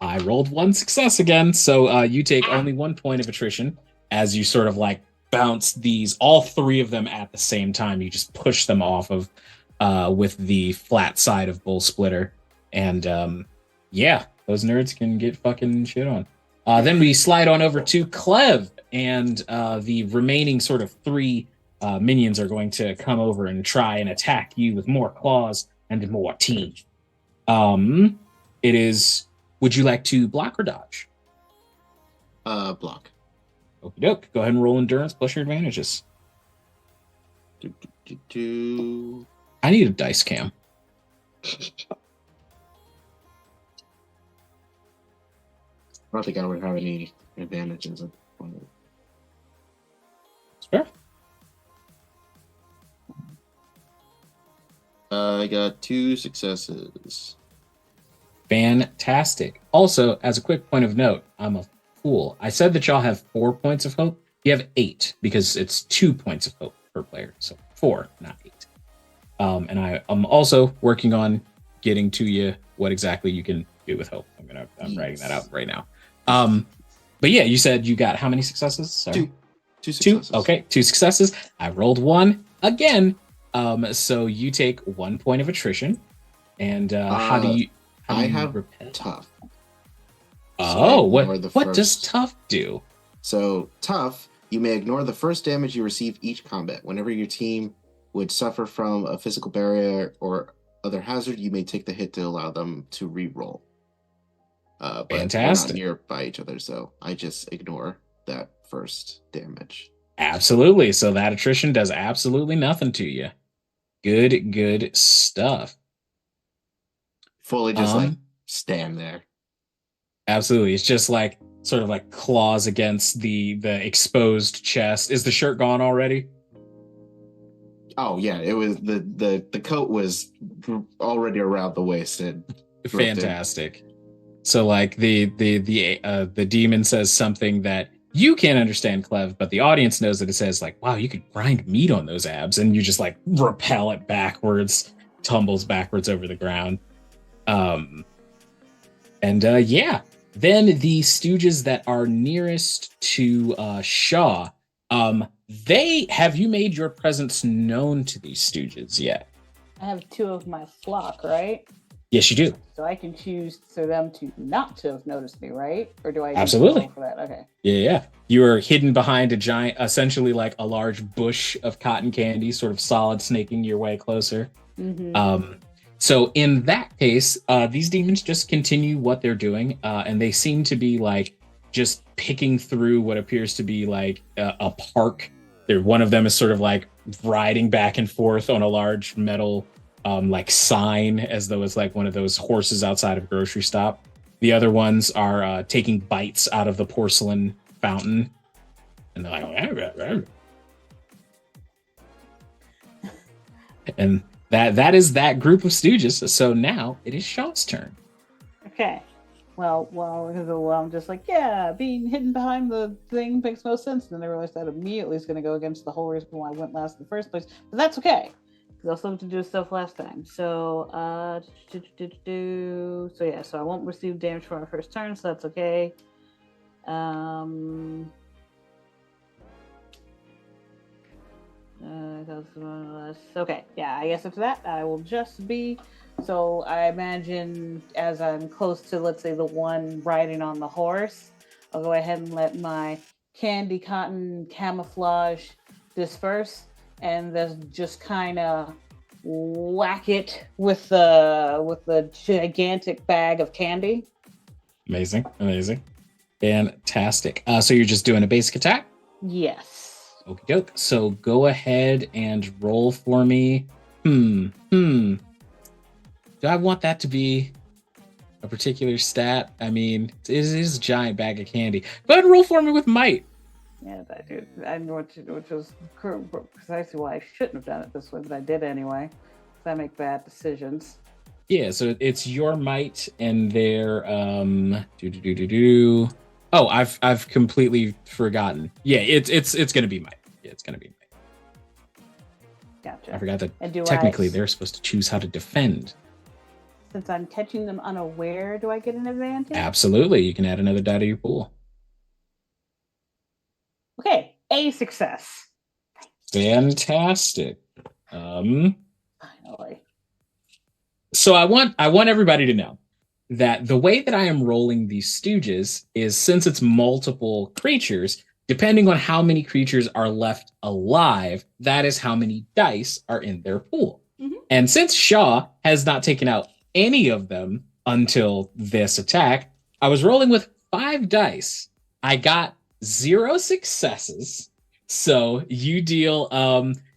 B: I rolled one success again, so you take only 1 point of attrition as you sort of like bounce these, all three of them at the same time. You just push them off of with the flat side of Bull Splitter, and yeah, those nerds can get fucking shit on. Then we slide on over to Clev, and the remaining sort of three minions are going to come over and try and attack you with more claws and more teeth. It is, would you like to block or dodge?
E: Block.
B: Okie doke. Go ahead and roll endurance plus your advantages. I need a dice cam.
E: I don't think I would have any advantages.
B: Fair.
E: I got 2 successes.
B: Fantastic. Also, as a quick point of note, I'm a fool. I said that y'all have 4 points of hope. You have 8 because it's 2 points of hope per player. So 4, not 8. And I'm also working on getting to you what exactly you can do with hope. I'm writing that out right now. But yeah, you said you got how many successes? Sorry.
E: 2 successes.
B: 2? Okay, 2 successes. I rolled 1 again. So you take 1 point of attrition. And how do you repel?
E: Tough.
B: Oh, what does tough do?
E: So tough, you may ignore the first damage you receive each combat. Whenever your team would suffer from a physical barrier or other hazard, you may take the hit to allow them to re-roll. But
B: Fantastic.
E: we're not nearby each other, so I just ignore that first damage.
B: Absolutely. So that attrition does absolutely nothing to you. Good stuff.
E: Fully just like stand there.
B: Absolutely. It's just like sort of like claws against the exposed chest. Is the shirt gone already?
E: Oh yeah, it was the coat was already around the waist and
B: fantastic. So like the demon says something that you can't understand, Clev, but the audience knows that it says like, wow, you could grind meat on those abs, and you just like repel it backwards, tumbles backwards over the ground. Yeah. Then the stooges that are nearest to Shaw, have you made your presence known to these stooges yet?
F: I have 2 of my flock, right?
B: Yes, you do.
F: So I can choose for them to not to have noticed me, right? Or do I
B: absolutely
F: for that? Okay.
B: Yeah. You are hidden behind a giant, essentially like a large bush of cotton candy, sort of solid snaking your way closer.
F: Mm-hmm.
B: So in that case, these demons just continue what they're doing, and they seem to be like just picking through what appears to be like a park. One of them is sort of like riding back and forth on a large metal like sign, as though it's like one of those horses outside of a grocery stop. The other ones are taking bites out of the porcelain fountain, and they're like, and that is that group of stooges. So now it is Shaw's turn.
F: Okay. Well, I'm just like, yeah, being hidden behind the thing makes no sense. And then I realized that immediately is going to go against the whole reason why I went last in the first place. But that's okay, because I still have to do stuff last time. So, so I won't receive damage for my first turn, so that's okay. Okay, yeah, I guess after that, I will just be. So I imagine as I'm close to, let's say, the one riding on the horse, I'll go ahead and let my candy cotton camouflage disperse and then just kind of whack it with the gigantic bag of candy.
B: Amazing. Fantastic. So you're just doing a basic attack?
F: Yes.
B: Okie doke. So go ahead and roll for me. Do I want that to be a particular stat? I mean, it is a giant bag of candy. Go ahead and roll for me with might.
F: Yeah, I know which was precisely why I shouldn't have done it this way, but I did anyway. Because I make bad decisions.
B: Yeah, so it's your might and their Oh, I've completely forgotten. Yeah, it's gonna be might. Yeah, it's gonna be might.
F: Gotcha.
B: I forgot that
F: And
B: technically they're supposed to choose how to defend.
F: Since I'm catching them unaware, do I get an advantage?
B: Absolutely. You can add another die to your pool.
F: Okay, a success.
B: Fantastic.
F: Finally.
B: So I want everybody to know that the way that I am rolling these stooges is, since it's multiple creatures, depending on how many creatures are left alive, that is how many dice are in their pool.
F: Mm-hmm.
B: And since Shaw has not taken out any of them until this attack, I was rolling with 5 dice. I got 0 successes. So you deal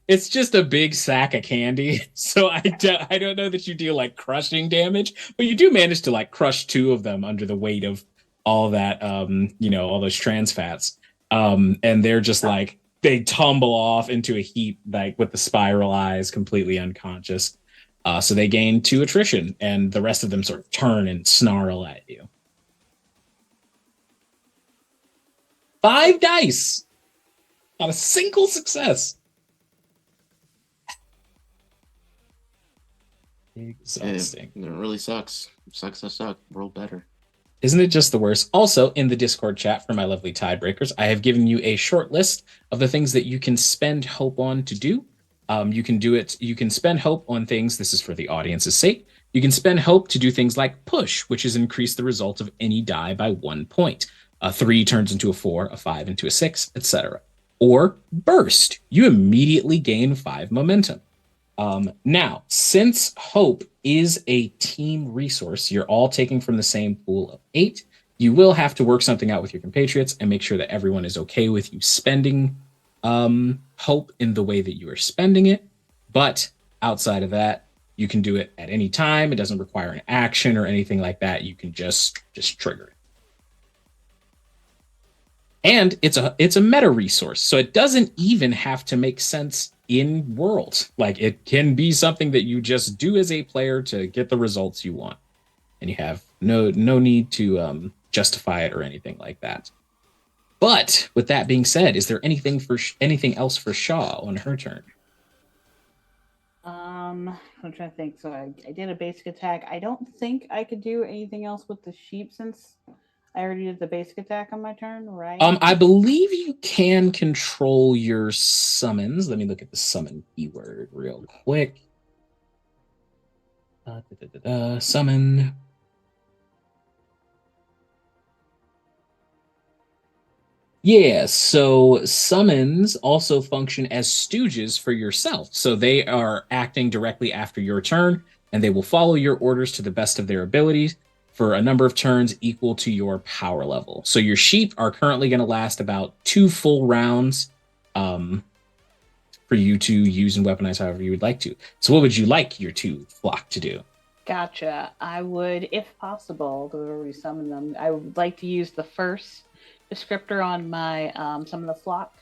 B: it's just a big sack of candy. So I don't know that you deal like crushing damage, but you do manage to like crush 2 of them under the weight of all that all those trans fats. And they're just like, they tumble off into a heap, like with the spiral eyes, completely unconscious. So they gain 2 attrition, and the rest of them sort of turn and snarl at you. 5 dice! Not a single success. Exhausting.
E: It really sucks. Sucks to suck. Roll better.
B: Isn't it just the worst? Also, in the Discord chat for my lovely tiebreakers, I have given you a short list of the things that you can spend hope on to do. You can do it. You can spend hope on things. This is for the audience's sake. You can spend hope to do things like push, which is increase the result of any die by 1 point. A 3 turns into a 4, a 5 into a 6, etc. Or burst. You immediately gain 5 momentum. Now, since hope is a team resource, you're all taking from the same pool of 8. You will have to work something out with your compatriots and make sure that everyone is okay with you spending hope in the way that you are spending it. But outside of that, you can do it at any time. It doesn't require an action or anything like that. You can just trigger it. And it's a meta resource, so it doesn't even have to make sense in world. Like, it can be something that you just do as a player to get the results you want, and you have no need to justify it or anything like that. But with that being said, is there anything else for Shaw on her turn?
F: I'm trying to think. So I did a basic attack. I don't think I could do anything else with the sheep since I already did the basic attack on my turn, right?
B: I believe you can control your summons. Let me look at the summon keyword real quick. Summon. Yeah, so summons also function as stooges for yourself. So they are acting directly after your turn, and they will follow your orders to the best of their abilities for a number of turns equal to your power level. So your sheep are currently going to last about 2 full rounds for you to use and weaponize however you would like to. So what would you like your 2 flock to do?
F: Gotcha. I would, if possible, to already summon them, I would like to use the first descriptor on my summon the flock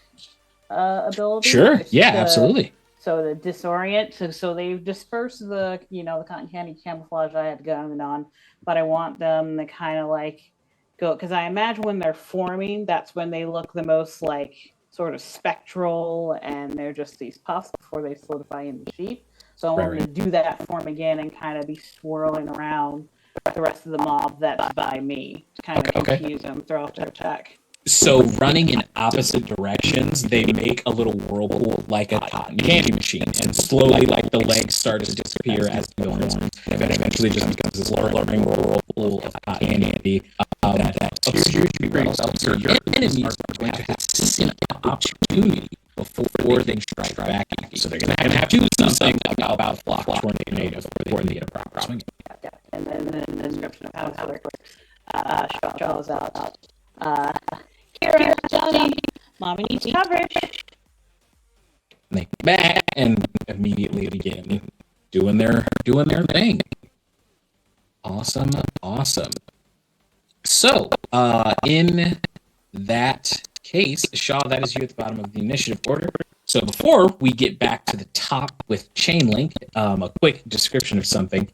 F: ability.
B: Sure. Yeah, absolutely.
F: So to disorient, so they've dispersed the cotton candy camouflage I had going on, but I want them to kind of like go, because I imagine when they're forming, that's when they look the most like sort of spectral, and they're just these puffs before they solidify in the sheep. So I want them to do that form again and kind of be swirling around the rest of the mob that's by me to kind of confuse them throughout their attack.
B: So running in opposite directions, they make a little whirlpool like a cotton candy machine, and slowly, like the legs start to disappear as the go on, and eventually just becomes this flurrying whirlpool of cotton candy that obscures your yourself. So your enemies are going to have to see an opportunity before they strike back at you. So they're going to have to do something about flock tornadoes before they get a proper swing.
F: Yeah. And then the description of how it works. Shaw is out. Kira, Johnny, Mommy needs coverage.
B: And they come back and immediately begin doing their thing. Awesome. So, in that case, Shaw, that is you at the bottom of the initiative order. So before we get back to the top with Chainlink, a quick description of something.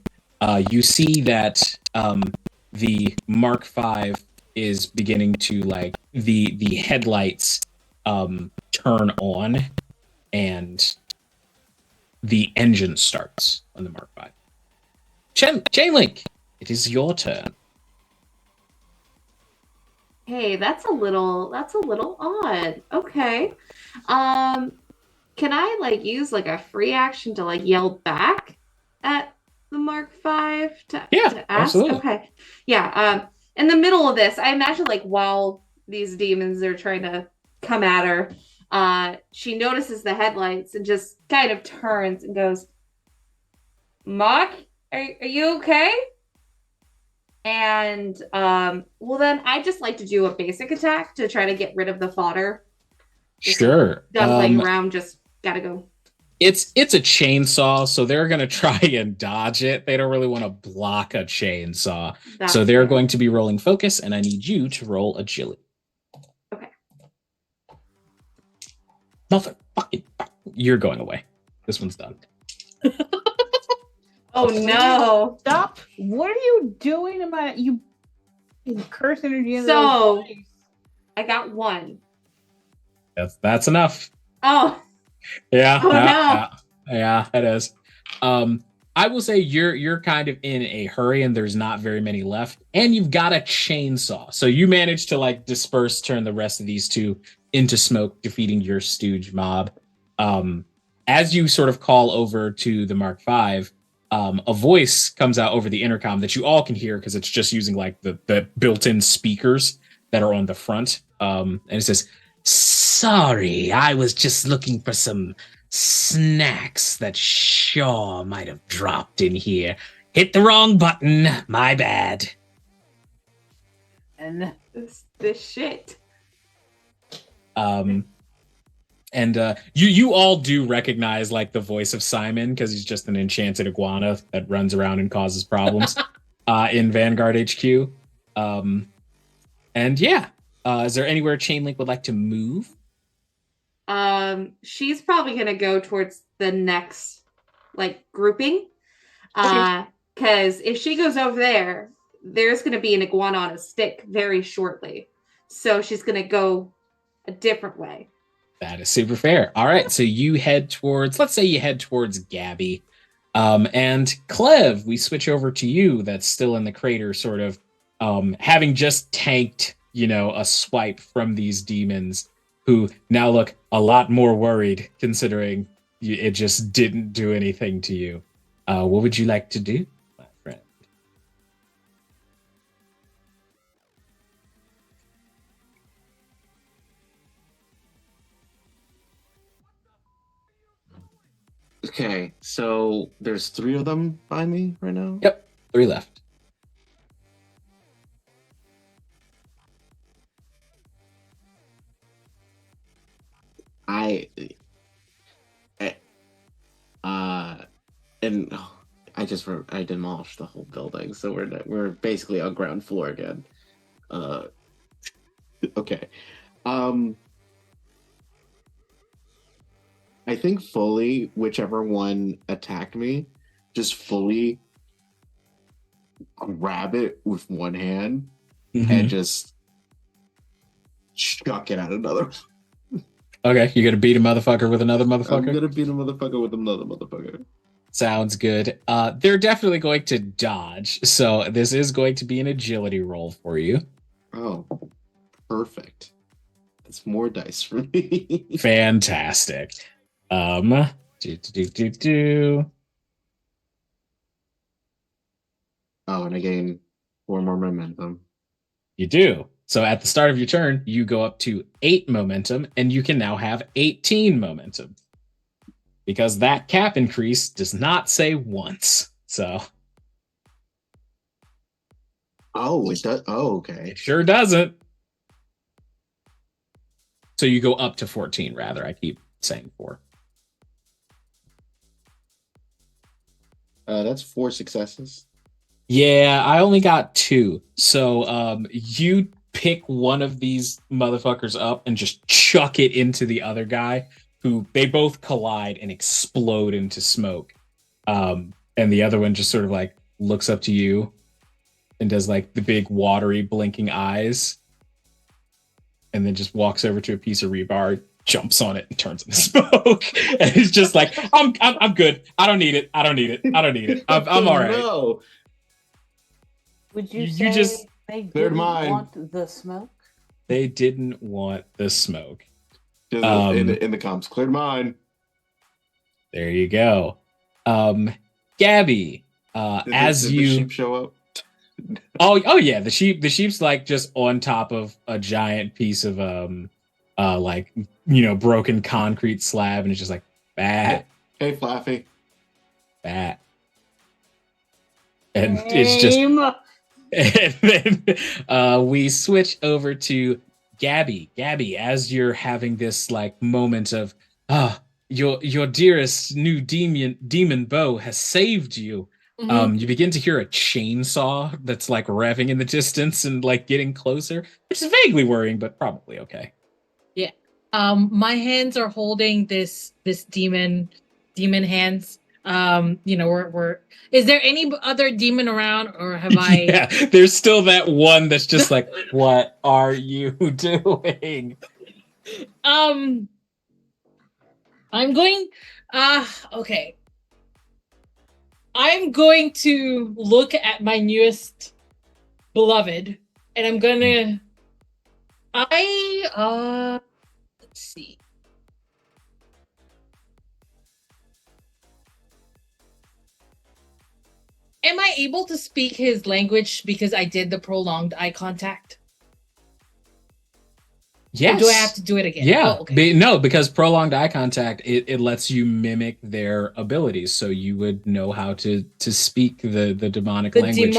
B: You see that the Mark V is beginning to, like, the headlights turn on and the engine starts on the Mark V. Chainlink, it is your turn.
C: Hey, that's a little odd. Okay. Can I like use like a free action to like yell back at the Mark V to ask?
B: Absolutely.
C: Okay. Yeah. In the middle of this, I imagine like while these demons are trying to come at her, she notices the headlights and just kind of turns and goes, Mark, are you okay? And well, then I just like to do a basic attack to try to get rid of the fodder.
B: Sure.
C: Done playing around, just gotta go.
B: It's a chainsaw, so they're gonna try and dodge it. They don't really want to block a chainsaw. So they're going to be rolling focus, and I need you to roll agility.
C: Okay.
B: Motherfucking, you're going away. This one's done.
C: Oh no!
F: Stop! What are you doing about you? Curse energy.
C: So I got 1.
B: That's enough.
C: Oh.
B: Yeah.
C: Oh no.
B: Yeah, it is. I will say you're kind of in a hurry, and there's not very many left, and you've got a chainsaw, so you managed to like disperse, turn the rest of these two into smoke, defeating your stooge mob. As you sort of call over to the Mark V, a voice comes out over the intercom that you all can hear because it's just using like the built-in speakers that are on the front. And it says, "Sorry, I was just looking for some snacks that Shaw might have dropped in here. Hit the wrong button. My bad."
F: And
C: this shit.
B: And you all do recognize like the voice of Simon because he's just an enchanted iguana that runs around and causes problems in Vanguard HQ. And yeah, is there anywhere Chainlink would like to move?
C: She's probably gonna go towards the next like grouping. Because if she goes over there, there's gonna be an iguana on a stick very shortly. So she's gonna go a different way.
B: That is super fair. All right, so you head towards, let's say you head towards Gabby. And Clev, we switch over to you that's still in the crater, sort of having just tanked, a swipe from these demons who now look a lot more worried considering it just didn't do anything to you. What would you like to do, my friend?
E: Okay, so there's 3 of them by me right now?
B: Yep, 3 left.
E: I demolished the whole building, so we're basically on ground floor again. Okay. I think fully, whichever one attacked me, just fully grab it with one hand and just chuck it at another.
B: Okay, you gonna beat a motherfucker with another motherfucker?
E: I'm gonna beat a motherfucker with another motherfucker.
B: Sounds good. They're definitely going to dodge, so this is going to be an agility roll for you.
E: Oh, perfect. That's more dice for me.
B: Fantastic. Do.
E: Oh, and I gain 4 more momentum.
B: You do. So at the start of your turn, you go up to 8 momentum, and you can now have 18 momentum. Because that cap increase does not say once. So.
E: Oh, it does. Oh, okay.
B: It sure doesn't. So you go up to 14, rather. I keep saying 4.
E: That's 4 successes.
B: Yeah, I only got 2. So you pick one of these motherfuckers up and just chuck it into the other guy, who they both collide and explode into smoke. And the other one just sort of like looks up to you and does like the big watery blinking eyes, and then just walks over to a piece of rebar, jumps on it, and turns into smoke. And he's just like, I'm good. I don't need it. I'm all right.
E: No.
F: Would you
B: You
F: say
B: just
F: they
E: cleared
F: didn't
E: mine.
F: want the smoke?
B: They didn't want the smoke.
E: Just in the comps, cleared mine.
B: There you go. Gabby,
E: Did
B: as
E: the
B: you
E: sheep show up?
B: oh yeah, the sheep's like just on top of a giant piece of like, you know, broken concrete slab, and it's just like bat,
E: Hey, Flaffy.
B: bat. And it's just, and then we switch over to Gabby. Gabby, as you're having this like moment of your dearest new demon bow has saved you.
D: Mhm.
B: You begin to hear a chainsaw that's like revving in the distance and like getting closer, which is vaguely worrying, but probably okay.
D: My hands are holding this demon hands. You know, we're is there any other demon around, or have I?
B: Yeah, there's still that one that's just like, what are you doing?
D: I'm going. Okay. I'm going to look at my newest beloved, and I'm gonna. Let's see. Am I able to speak his language because I did the prolonged eye contact?
B: Yes.
D: Or do I have to do it again?
B: Yeah.
D: Oh, okay.
B: No, because prolonged eye contact, it lets you mimic their abilities, so you would know how to speak the demonic language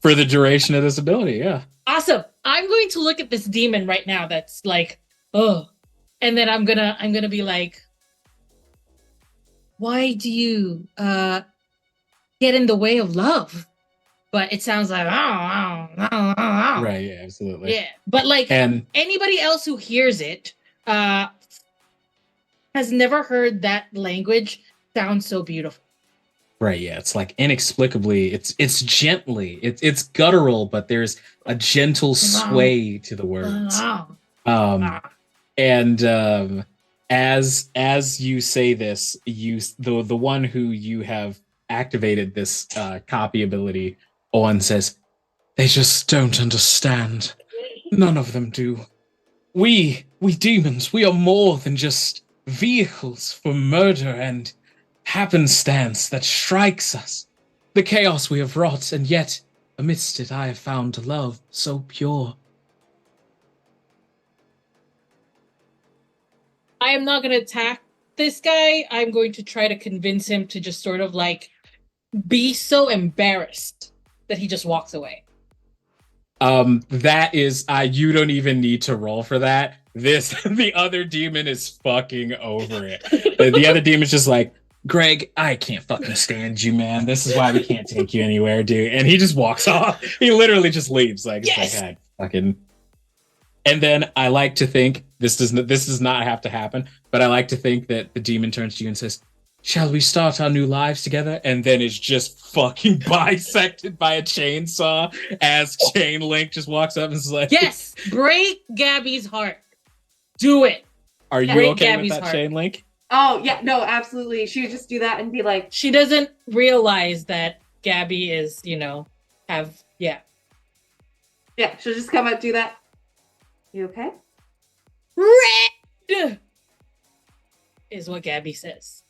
B: for the duration of this ability. Yeah.
D: Awesome. I'm going to look at this demon right now that's like, oh, and then I'm gonna be like, why do you get in the way of love? But it sounds like
B: Right, yeah, absolutely.
D: Yeah. But like,
B: And
D: anybody else who hears it has never heard that language sound so beautiful.
B: right, yeah, it's like inexplicably, it's gently, it's guttural, but there's a gentle sway to the words. And as you say this, the one who you have activated this copy ability on says, they just don't understand. None of them do. We demons, we are more than just vehicles for murder and happenstance that strikes us. The chaos we have wrought, and yet amidst it I have found love so pure.
D: I am not going to attack this guy. I'm going to try to convince him to just sort of like be so embarrassed that he just walks away.
B: That is, you don't even need to roll for that. The other demon is fucking over it. The other demon's just like, Greg, I can't fucking stand you, man. This is why we can't take you anywhere, dude. And he just walks off. He literally just leaves. Like,
D: yes!
B: It's like, fucking. And then I like to think this does not have to happen, but I like to think that the demon turns to you and says, shall we start our new lives together? And then is just fucking bisected by a chainsaw as Chain Link just walks up and is like,
D: yes, break Gabby's heart. Do it.
B: Are you
D: Break
B: okay
D: Gabby's
B: with that,
D: heart.
B: Chain Link?
C: Oh, yeah, no, absolutely. She would just do that and be like,
D: She doesn't realize that Gabby is, yeah.
C: yeah, she'll just come up, do that. You okay?
D: Red is what Gabby says.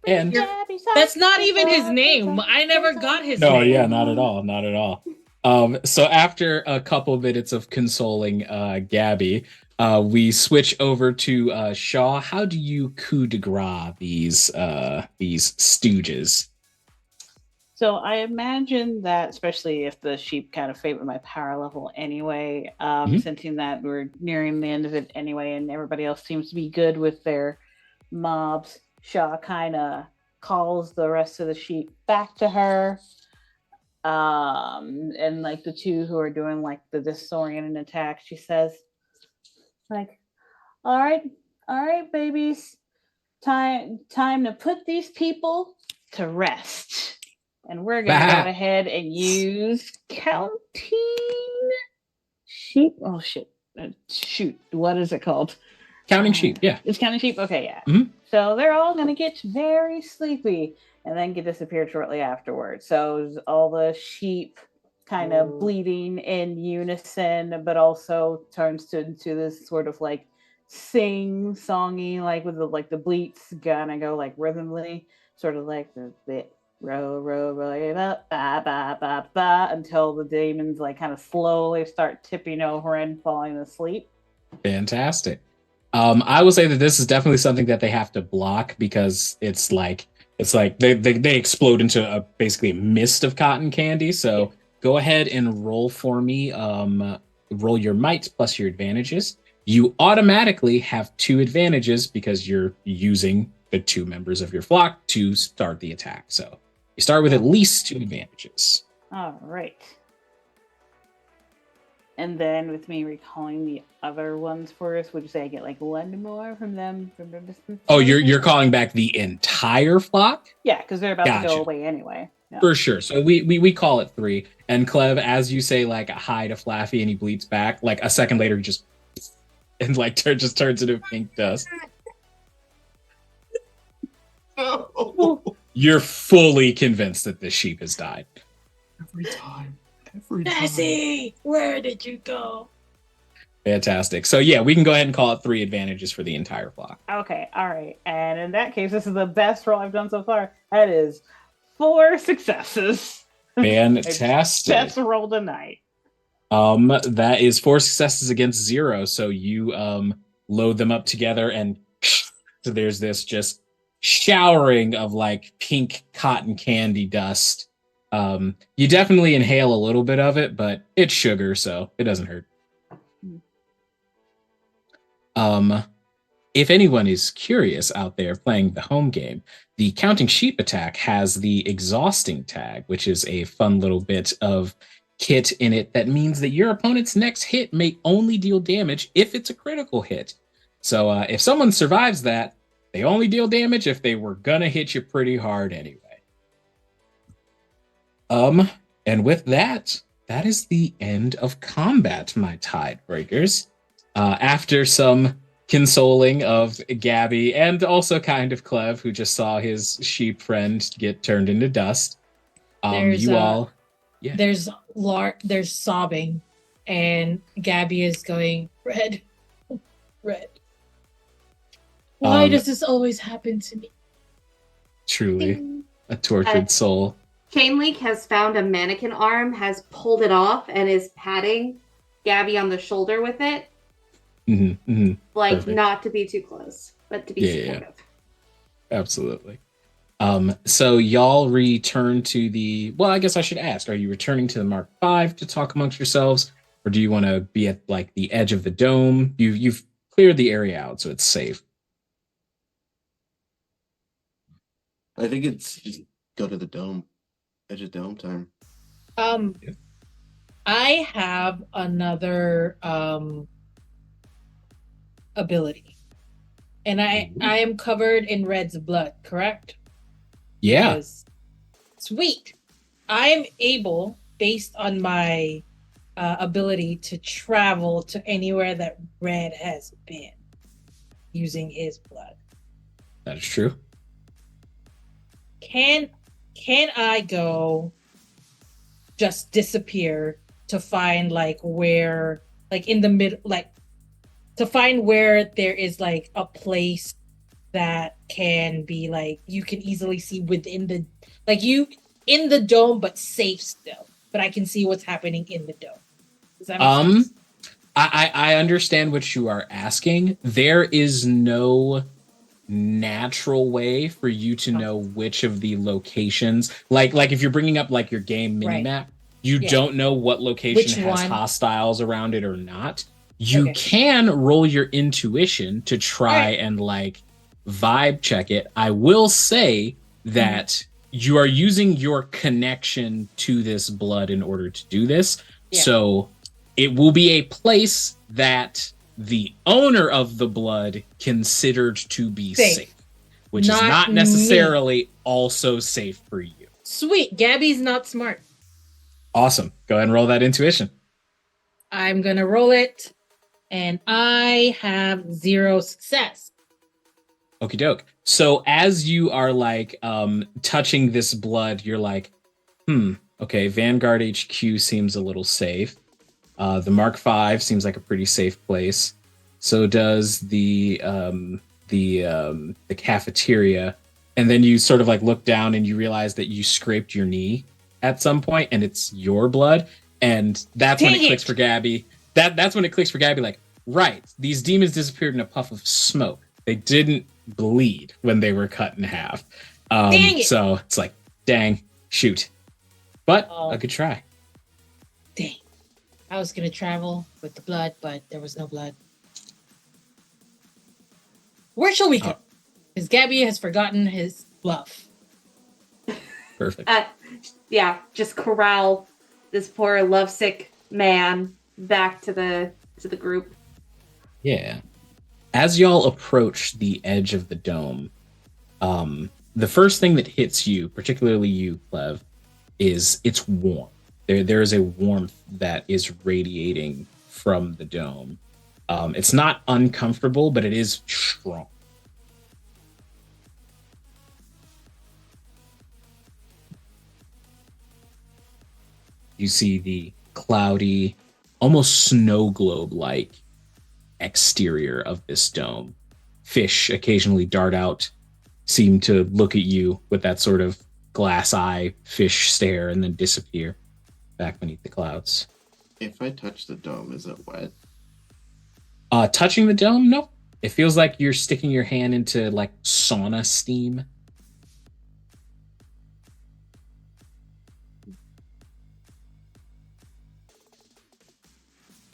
B: And
D: That's not even his name. I never got his
B: no,
D: name.
B: yeah, not at all, not at all. So after a couple minutes of consoling Gabby, we switch over to Shaw. How do you coup de grace these stooges?
F: So I imagine that, especially if the sheep kind of favor my power level anyway,
B: Mhm.
F: sensing that we're nearing the end of it anyway, and everybody else seems to be good with their mobs, Shaw kind of calls the rest of the sheep back to her. And like the two who are doing like the disorienting attack, she says, like, all right, babies, time to put these people to rest. And we're going to go ahead and use counting sheep. Oh, shit. Shoot. What is it called?
B: Counting sheep, yeah.
F: It's counting sheep? Okay, yeah.
B: Mhm.
F: So they're all going to get very sleepy and then get disappeared shortly afterwards. So all the sheep kind of bleeding in unison, but also turns into this sort of like sing-songy, like with the bleats gonna go like rhythmically, sort of like the row, row, row it up, ba, ba, ba, ba, until the demons like kind of slowly start tipping over and falling asleep.
B: Fantastic. I will say that this is definitely something that they have to block because it's like they explode into basically a mist of cotton candy. So go ahead and roll for me. Roll your might plus your advantages. You automatically have 2 advantages because you're using the 2 members of your flock to start the attack. So you start with at least 2 advantages.
F: All right. And then with me recalling the other ones for us, would you say I get like 1 more from them from their distance?
B: Oh, you're calling back the entire flock?
F: Yeah, because they're about
B: Gotcha.
F: to go away anyway. Yeah.
B: For sure. So we call it 3. And Clev, as you say like a hi to Flaffy and he bleeds back, like a second later he just and like just turns into pink dust.
A: No.
B: You're fully convinced that this sheep has died.
A: Every time. Every time.
D: Nessie, where did you go?
B: Fantastic. So yeah, we can go ahead and call it 3 advantages for the entire flock.
F: Okay, all right. And in that case, this is the best roll I've done so far. That is 4 successes.
B: Fantastic.
F: Best roll tonight.
B: That is 4 successes against 0. So you load them up together and so there's this just showering of like pink cotton candy dust. You definitely inhale a little bit of it, but it's sugar, so it doesn't hurt. If anyone is curious out there playing the home game, the Counting Sheep attack has the exhausting tag, which is a fun little bit of kit in it that means that your opponent's next hit may only deal damage if it's a critical hit. So if someone survives that, they only deal damage if they were gonna hit you pretty hard anyway. And with that, that is the end of combat, my Tidebreakers. After some consoling of Gabby and also kind of Clev, who just saw his sheep friend get turned into dust.
D: There's sobbing, and Gabby is going, red. Why does this always happen to me?
B: Truly a tortured soul.
C: Chainlink has found a mannequin arm, has pulled it off, and is patting Gabby on the shoulder with it.
B: Mm-hmm, mm-hmm.
C: Like,
B: Perfect.
C: not to be too close, but to be supportive.
B: Yeah. Absolutely. So y'all return to the... Well, I guess I should ask, are you returning to the Mark V to talk amongst yourselves? Or do you want to be at, like, the edge of the dome? You've cleared the area out, so it's safe.
E: I think it's just go to the dome. Edge of dome time.
D: I have another ability, and I am covered in Red's blood, correct?
B: Yeah.
D: Because, sweet. I am able, based on my ability, to travel to anywhere that Red has been using his blood.
B: That is true.
D: Can I go just disappear to find like where, like in the middle, like to find where there is like a place that can be like you can easily see within the like you in the dome but safe still, but I can see what's happening in the dome. Does that make sense?
B: I understand what you are asking. There is no natural way for you to know which of the locations, like if you're bringing up like your game mini
D: Right.
B: map, you
D: Yeah.
B: don't know what location
D: Which
B: has
D: one?
B: hostiles around it or not. You
D: Okay.
B: can roll your intuition to try
D: Alright.
B: and like vibe check it. I will say that you are using your connection to this blood in order to do this.
D: Yeah.
B: So it will be a place that the owner of the blood considered to be safe, which is not
D: me.
B: necessarily also safe for you.
D: Sweet. Gabby's not smart.
B: Awesome. Go ahead and roll that intuition.
D: I'm gonna roll it, and I have 0 success.
B: Okie doke. So as you are like touching this blood, you're like, okay, Vanguard HQ seems a little safe. The Mark V seems like a pretty safe place. So does the cafeteria. And then you sort of like look down and you realize that you scraped your knee at some point and it's your blood. And that's when it clicks for Gabby. That's when it clicks for Gabby, like, right, these demons disappeared in a puff of smoke. They didn't bleed when they were cut in half. So it's like, dang, shoot. But a good try.
D: Dang. I was gonna travel with the blood, but there was no blood. Where shall we go? Because Gabby has forgotten his bluff.
B: Perfect.
C: Yeah, just corral this poor lovesick man back to the group.
B: Yeah. As y'all approach the edge of the dome, the first thing that hits you, particularly you, Clev, is it's warm. There is a warmth that is radiating from the dome. It's not uncomfortable, but it is strong. You see the cloudy, almost snow globe-like exterior of this dome. Fish occasionally dart out, seem to look at you with that sort of glass eye fish stare, and then disappear back beneath the clouds.
E: If I touch the dome, is it wet?
B: Touching the dome? No. It feels like you're sticking your hand into like sauna steam.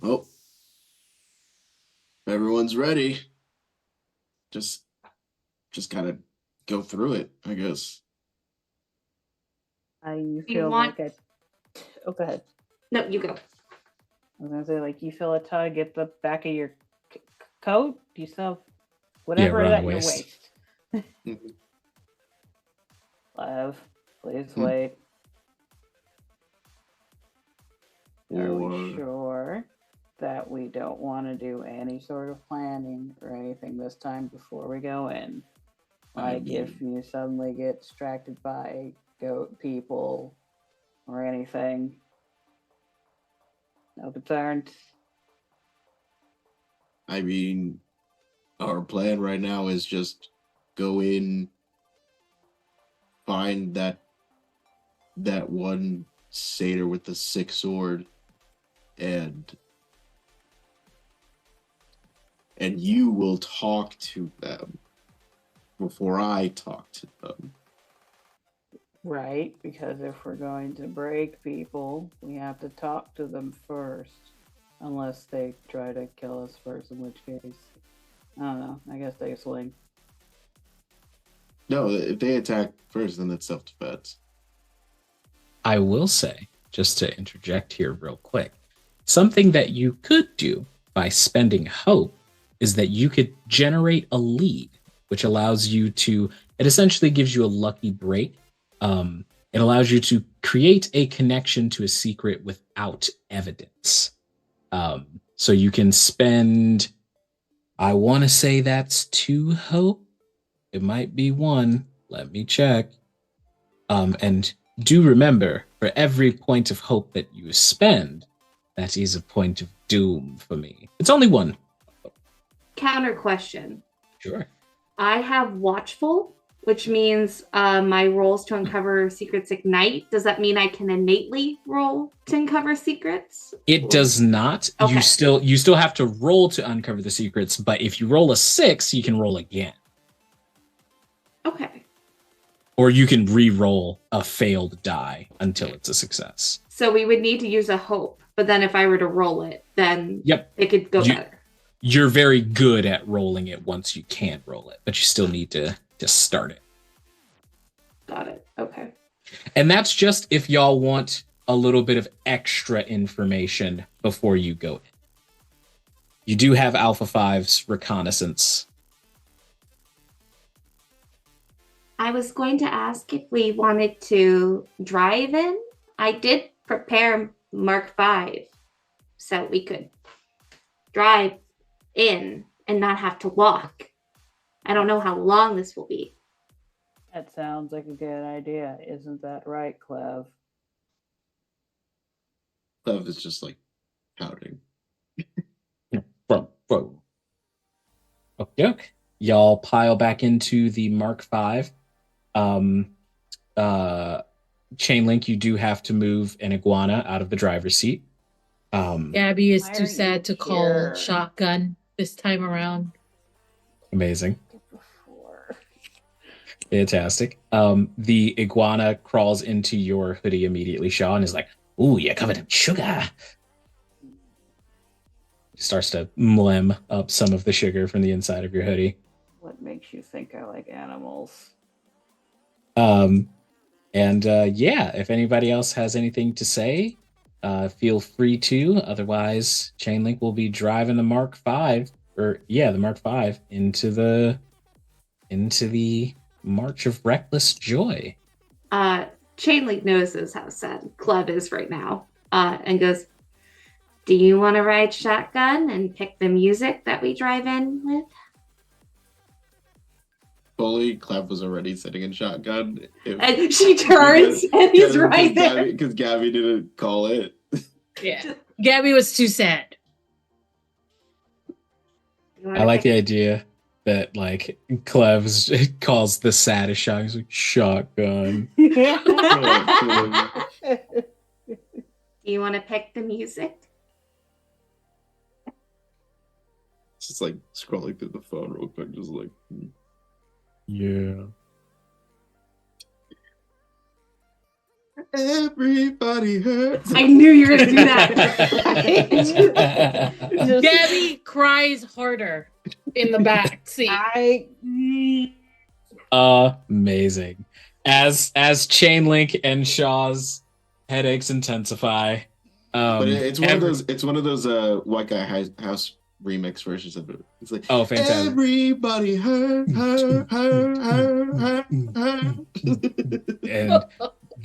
E: Oh. If everyone's ready. Just gotta go through it, I guess.
F: You
C: You
F: feel
C: want-
F: like oh, go ahead.
C: No, you go.
F: I was gonna say, like, you feel a tug at the back of your coat. Do you still have whatever
B: around
F: that
B: the
F: your
B: waist.
F: waist? Lev, please wait. Are we sure that we don't want to do any sort of planning or anything this time before we go in? Like, if you suddenly get distracted by goat people or anything. No concerns.
E: I mean, our plan right now is just go in, find that one satyr with the sick sword, and you will talk to them before I talk to them.
F: Right, because if we're going to break people, we have to talk to them first. Unless they try to kill us first, in which case, I don't know. I guess they swing.
E: No, if they attack first, then it's self-defense.
B: I will say, just to interject here real quick, something that you could do by spending hope is that you could generate a lead, which allows you to, it essentially gives you a lucky break. It allows you to create a connection to a secret without evidence. So you can spend, I want to say that's 2 hope. It might be 1. Let me check. And do remember, for every point of hope that you spend, that is a point of doom for me. It's only 1.
C: counter question.
B: Sure.
C: I have Watchful, which means my rolls to uncover secrets ignite. Does that mean I can innately roll to uncover secrets?
B: It does not.
C: Okay.
B: You still have to roll to uncover the secrets, but if you roll a 6, you can roll again.
C: Okay.
B: Or you can re-roll a failed die until it's a success.
C: So we would need to use a hope, but then if I were to roll it, then it could go better.
B: You're very good at rolling it once you can roll it, but you still need to start it.
C: Got it. Okay.
B: And that's just if y'all want a little bit of extra information before you go in. You do have Alpha 5's reconnaissance.
C: I was going to ask if we wanted to drive in. I did prepare Mark 5 so we could drive in and not have to walk. I don't know how long this will be.
F: That sounds like a good idea. Isn't that right, Clev?
E: Clev is just like pouting.
B: Bro. Okay. Y'all pile back into the Mark 5. Chainlink, you do have to move an iguana out of the driver's seat.
D: Gabby is
F: Why
D: too
F: aren't
D: sad
F: you
D: to call
F: here?
D: shotgun this time around.
B: Amazing.
F: Before.
B: Fantastic. The iguana crawls into your hoodie immediately, Shaw, and is like, "Ooh, you're covered in sugar." Starts to mlem up some of the sugar from the inside of your hoodie.
F: What makes you think I like animals?
B: If anybody else has anything to say, feel free to. Otherwise, Chainlink will be driving the Mark 5, the Mark 5 into the March of Reckless Joy.
C: Chainlink notices how sad Cleb is right now, and goes, "Do you want to ride shotgun and pick the music that we drive in with?"
E: Fully, Clev was already sitting in shotgun.
C: And she turns and he's right there.
E: Because Gabby didn't call it.
D: Yeah. Gabby was too sad.
B: I like the idea that like Clev's calls the saddest shotgun. He's like, shotgun.
C: Do you want to pick the music?
E: Just like scrolling through the phone real quick, just like.
B: Yeah.
E: Everybody hurts.
C: I knew you were going to do that.
D: Gabby cries harder in the back seat.
B: Amazing. As Chainlink and Shaw's headaches intensify.
E: But it's one of those White Guy House remix versions of it. It's like,
B: oh, fantastic.
E: Everybody hurt.
B: And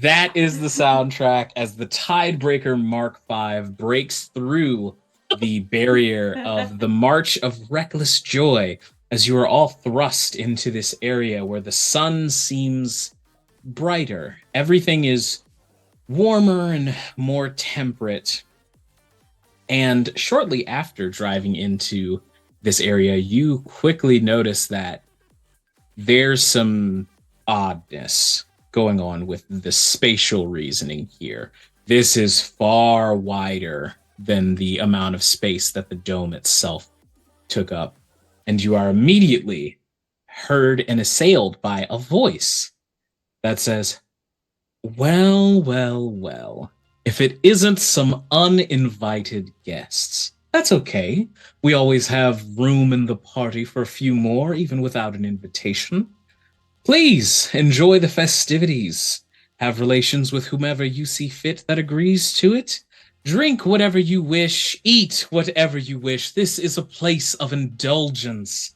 B: that is the soundtrack as the Tidebreaker Mark V breaks through the barrier of the March of Reckless Joy as you are all thrust into this area where the sun seems brighter. Everything is warmer and more temperate. And shortly after driving into this area, you quickly notice that there's some oddness going on with the spatial reasoning here. This is far wider than the amount of space that the dome itself took up. And you are immediately heard and assailed by a voice that says, well, if it isn't some uninvited guests, that's okay. We always have room in the party for a few more, even without an invitation. Please enjoy the festivities. Have relations with whomever you see fit that agrees to it. Drink whatever you wish. Eat whatever you wish. This is a place of indulgence.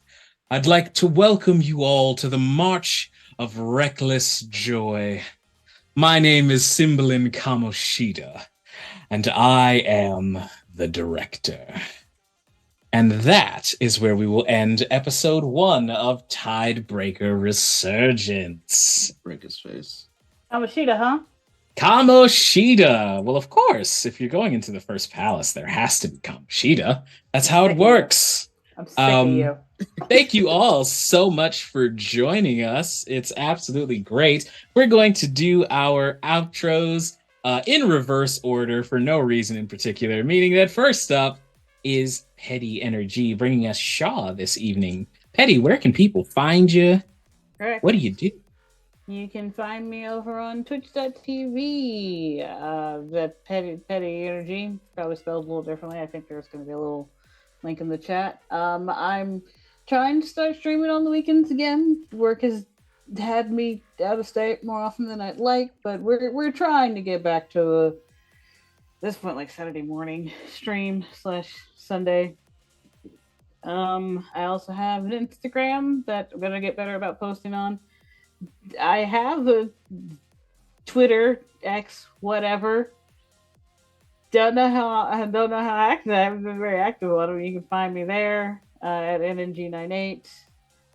B: I'd like to welcome you all to the March of Reckless Joy. My name is Cymbalin Kamoshida, and I am the director. And that is where we will end episode 1 of Tidebreaker Resurgence.
E: Break his face.
F: Kamoshida, huh?
B: Kamoshida! Well, of course, if you're going into the first palace, there has to be Kamoshida. That's how it works.
F: I'm sick of you.
B: Thank you all so much for joining us. It's absolutely great. We're going to do our outros in reverse order for no reason in particular, meaning that first up is Petty Energy bringing us Shaw this evening. Petty, where can people find you?
F: Correct.
B: What do you do?
F: You can find me over on twitch.tv. That petty energy, probably spelled a little differently. I think there's going to be a little link in the chat. I'm trying to start streaming on the weekends again. Work has had me out of state more often than I'd like, but we're trying to get back to this point, like Saturday morning stream / Sunday. I also have an Instagram that I'm gonna get better about posting on. I have a Twitter, X, whatever. Don't know how active. I haven't been very active on it. You can find me there at NNG98.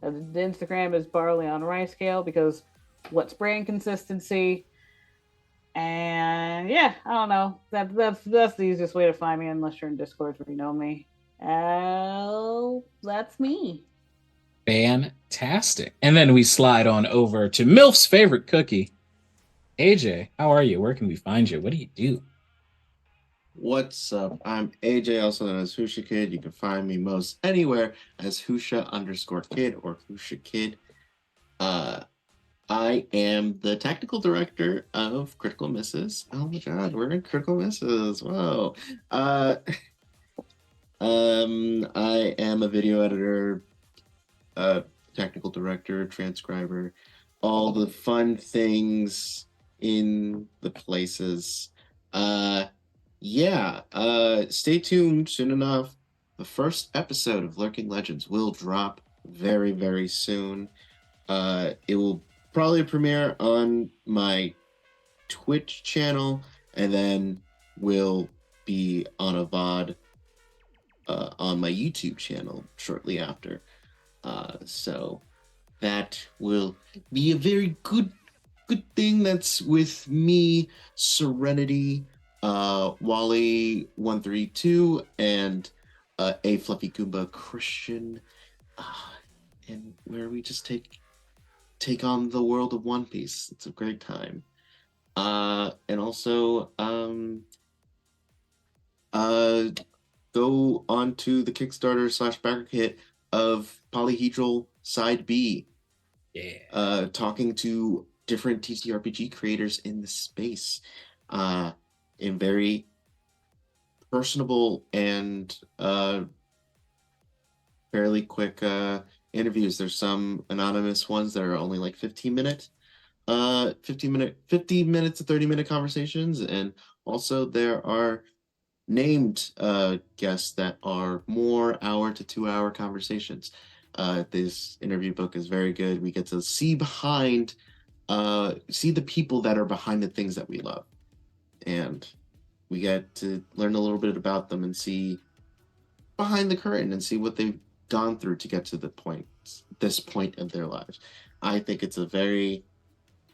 F: The Instagram is barley on rice scale because what's brand consistency? And yeah, I don't know. That's the easiest way to find me unless you're in Discord where you know me. That's me.
B: Fantastic. And then we slide on over to MILF's favorite cookie. AJ, how are you? Where can we find you? What do you do?
E: What's up? I'm AJ, also known as Husha Kid. You can find me most anywhere as Husha_Kid or Husha Kid. I am the technical director of Critical Misses. Oh my god, we're in Critical Misses. Whoa. I am a video editor, technical director, transcriber, all the fun things in the places. Stay tuned. Soon enough, the first episode of Lurking Legends will drop very, very soon. It will probably premiere on my Twitch channel, and then will be on a VOD on my YouTube channel shortly after. So that will be a very good thing. That's with me, Serenity, Wally132, and a Fluffy Goomba Christian, and where we just take on the world of One Piece. It's a great time. And also go on to the Kickstarter / backer kit of Polyhedral Side B.
B: Yeah.
E: Talking to different TTRPG creators in the space in very personable and fairly quick interviews. There's some anonymous ones that are only like 50 minutes to 30-minute conversations, and also there are named guests that are more hour to 2 hour conversations. This interview book is very good. We get to see the people that are behind the things that we love, and we get to learn a little bit about them and see behind the curtain and see what they've gone through to get to this point of their lives. I think it's a very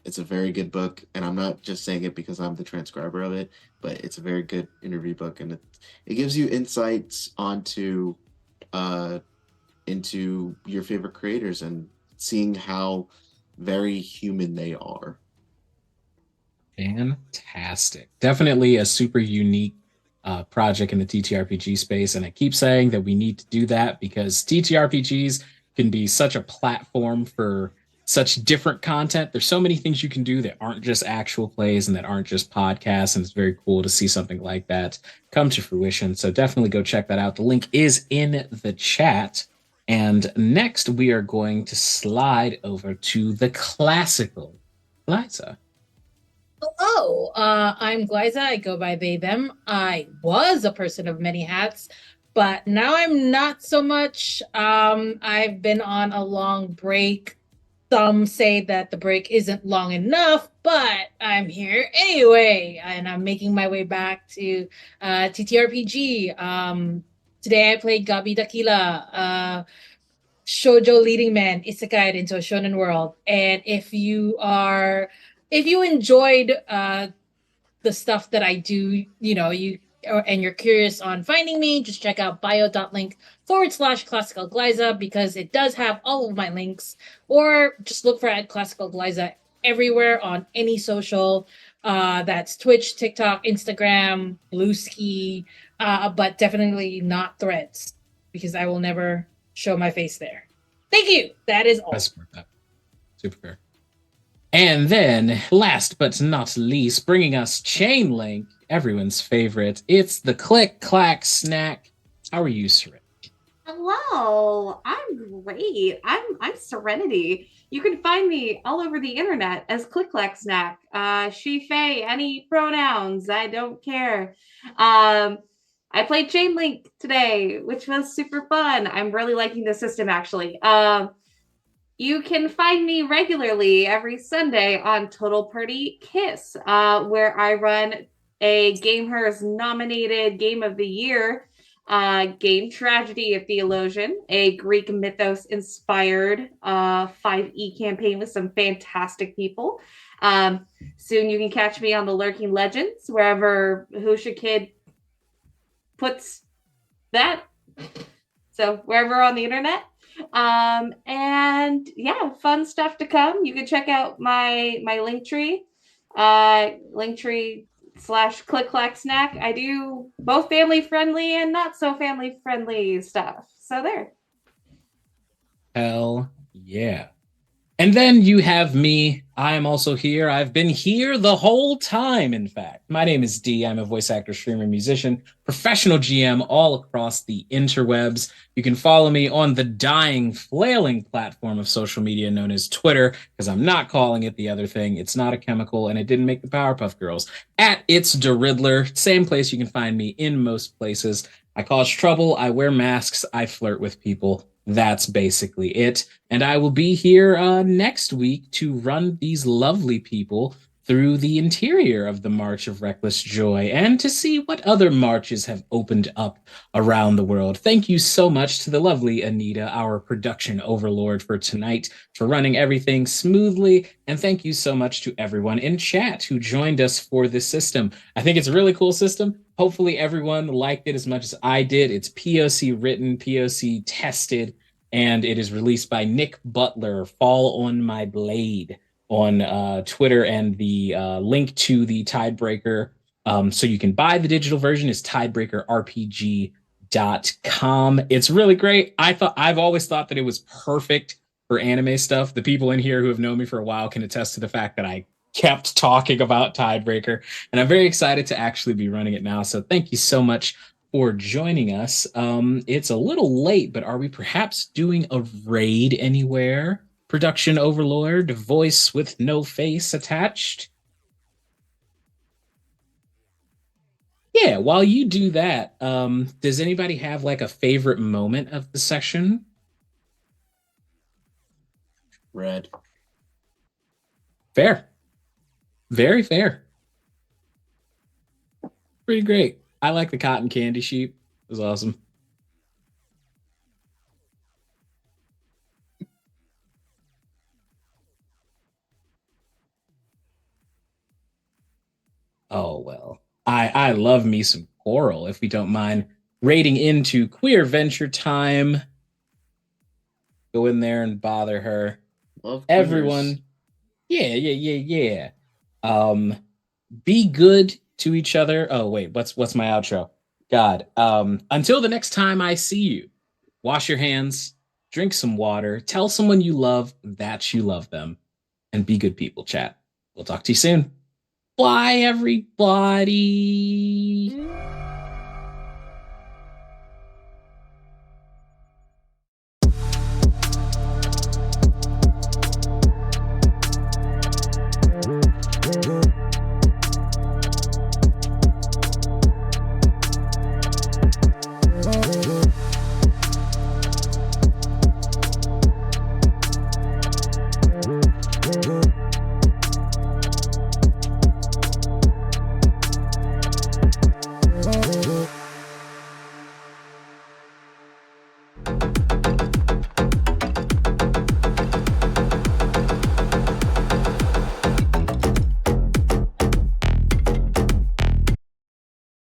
E: good book, and I'm not just saying it because I'm the transcriber of it, but it's a very good interview book, and it gives you insights into your favorite creators and seeing how very human they are.
B: Fantastic. Definitely a super unique project in the TTRPG space. And I keep saying that we need to do that because TTRPGs can be such a platform for such different content. There's so many things you can do that aren't just actual plays and that aren't just podcasts. And it's very cool to see something like that come to fruition. So definitely go check that out. The link is in the chat. And next we are going to slide over to the classical Liza.
D: Hello, I'm Glyza. I go by they, them. I was a person of many hats, but now I'm not so much. I've been on a long break. Some say that the break isn't long enough, but I'm here anyway, and I'm making my way back to TTRPG. Today I played Gabi Dakila, shoujo leading man, isekai into a shonen world. And if you enjoyed the stuff that I do, you and you're curious on finding me, just check out bio.link/classical Glyza because it does have all of my links. Or just look for at classical Glyza everywhere on any social. That's Twitch, TikTok, Instagram, Blueski, but definitely not Threads because I will never show my face there. Thank you. That is all.
B: I support that. Super fair. And then, last but not least, bringing us Chainlink, everyone's favorite. It's the Click Clack Snack. How are you, Sarit?
C: Hello, I'm great. I'm Serenity. You can find me all over the internet as Click Clack Snack. She, Faye, any pronouns. I don't care. I played Chainlink today, which was super fun. I'm really liking the system actually. You can find me regularly every Sunday on Total Party Kiss, where I run a Gamehers nominated Game of the Year game Tragedy of Theologian, a Greek mythos inspired 5e campaign with some fantastic people. Soon you can catch me on the Lurking Legends, wherever Husha Kid puts that. So wherever on the internet. And yeah, fun stuff to come. You can check out my Linktree, Linktree/Click Clack Snack. I do both family friendly and not so family friendly stuff. So there.
B: Hell yeah. And then you have me. I am also here. I've been here the whole time, in fact. My name is D. I'm a voice actor, streamer, musician, professional GM all across the interwebs. You can follow me on the dying, flailing platform of social media known as Twitter, because I'm not calling it the other thing. It's not a chemical, and it didn't make the Powerpuff Girls. At It's DeRiddler, same place you can find me in most places. I cause trouble, I wear masks, I flirt with people. That's basically it. And I will be here next week to run these lovely people through the interior of the March of Reckless Joy and to see what other marches have opened up around the world. Thank you so much to the lovely Anita, our production overlord for tonight, for running everything smoothly. And thank you so much to everyone in chat who joined us for this system. I think it's a really cool system. Hopefully everyone liked it as much as I did. It's POC written, POC tested, and it is released by Nick Butler, Fall on My Blade, on Twitter, and the link to the Tidebreaker, so you can buy the digital version, is tidebreakerrpg.com. It's really great. I've always thought that it was perfect for anime stuff. The people in here who have known me for a while can attest to the fact that I kept talking about Tidebreaker, and I'm very excited to actually be running it now. So thank you so much for joining us. It's a little late, but are we perhaps doing a raid anywhere? Production overlord, voice with no face attached. Yeah, while you do that, does anybody have like a favorite moment of the session?
A: Red.
B: Fair. Very fair. Pretty great. I like the cotton candy sheep. It was awesome. Oh, well. I love me some Coral, if we don't mind raiding into Queer Venture Time. Go in there and bother her.
E: Love
B: Everyone. Yeah. Be good to each other. Oh, wait, what's my outro? God. Until the next time I see you, wash your hands, drink some water, tell someone you love that you love them, and be good people, chat. We'll talk to you soon. Bye, everybody.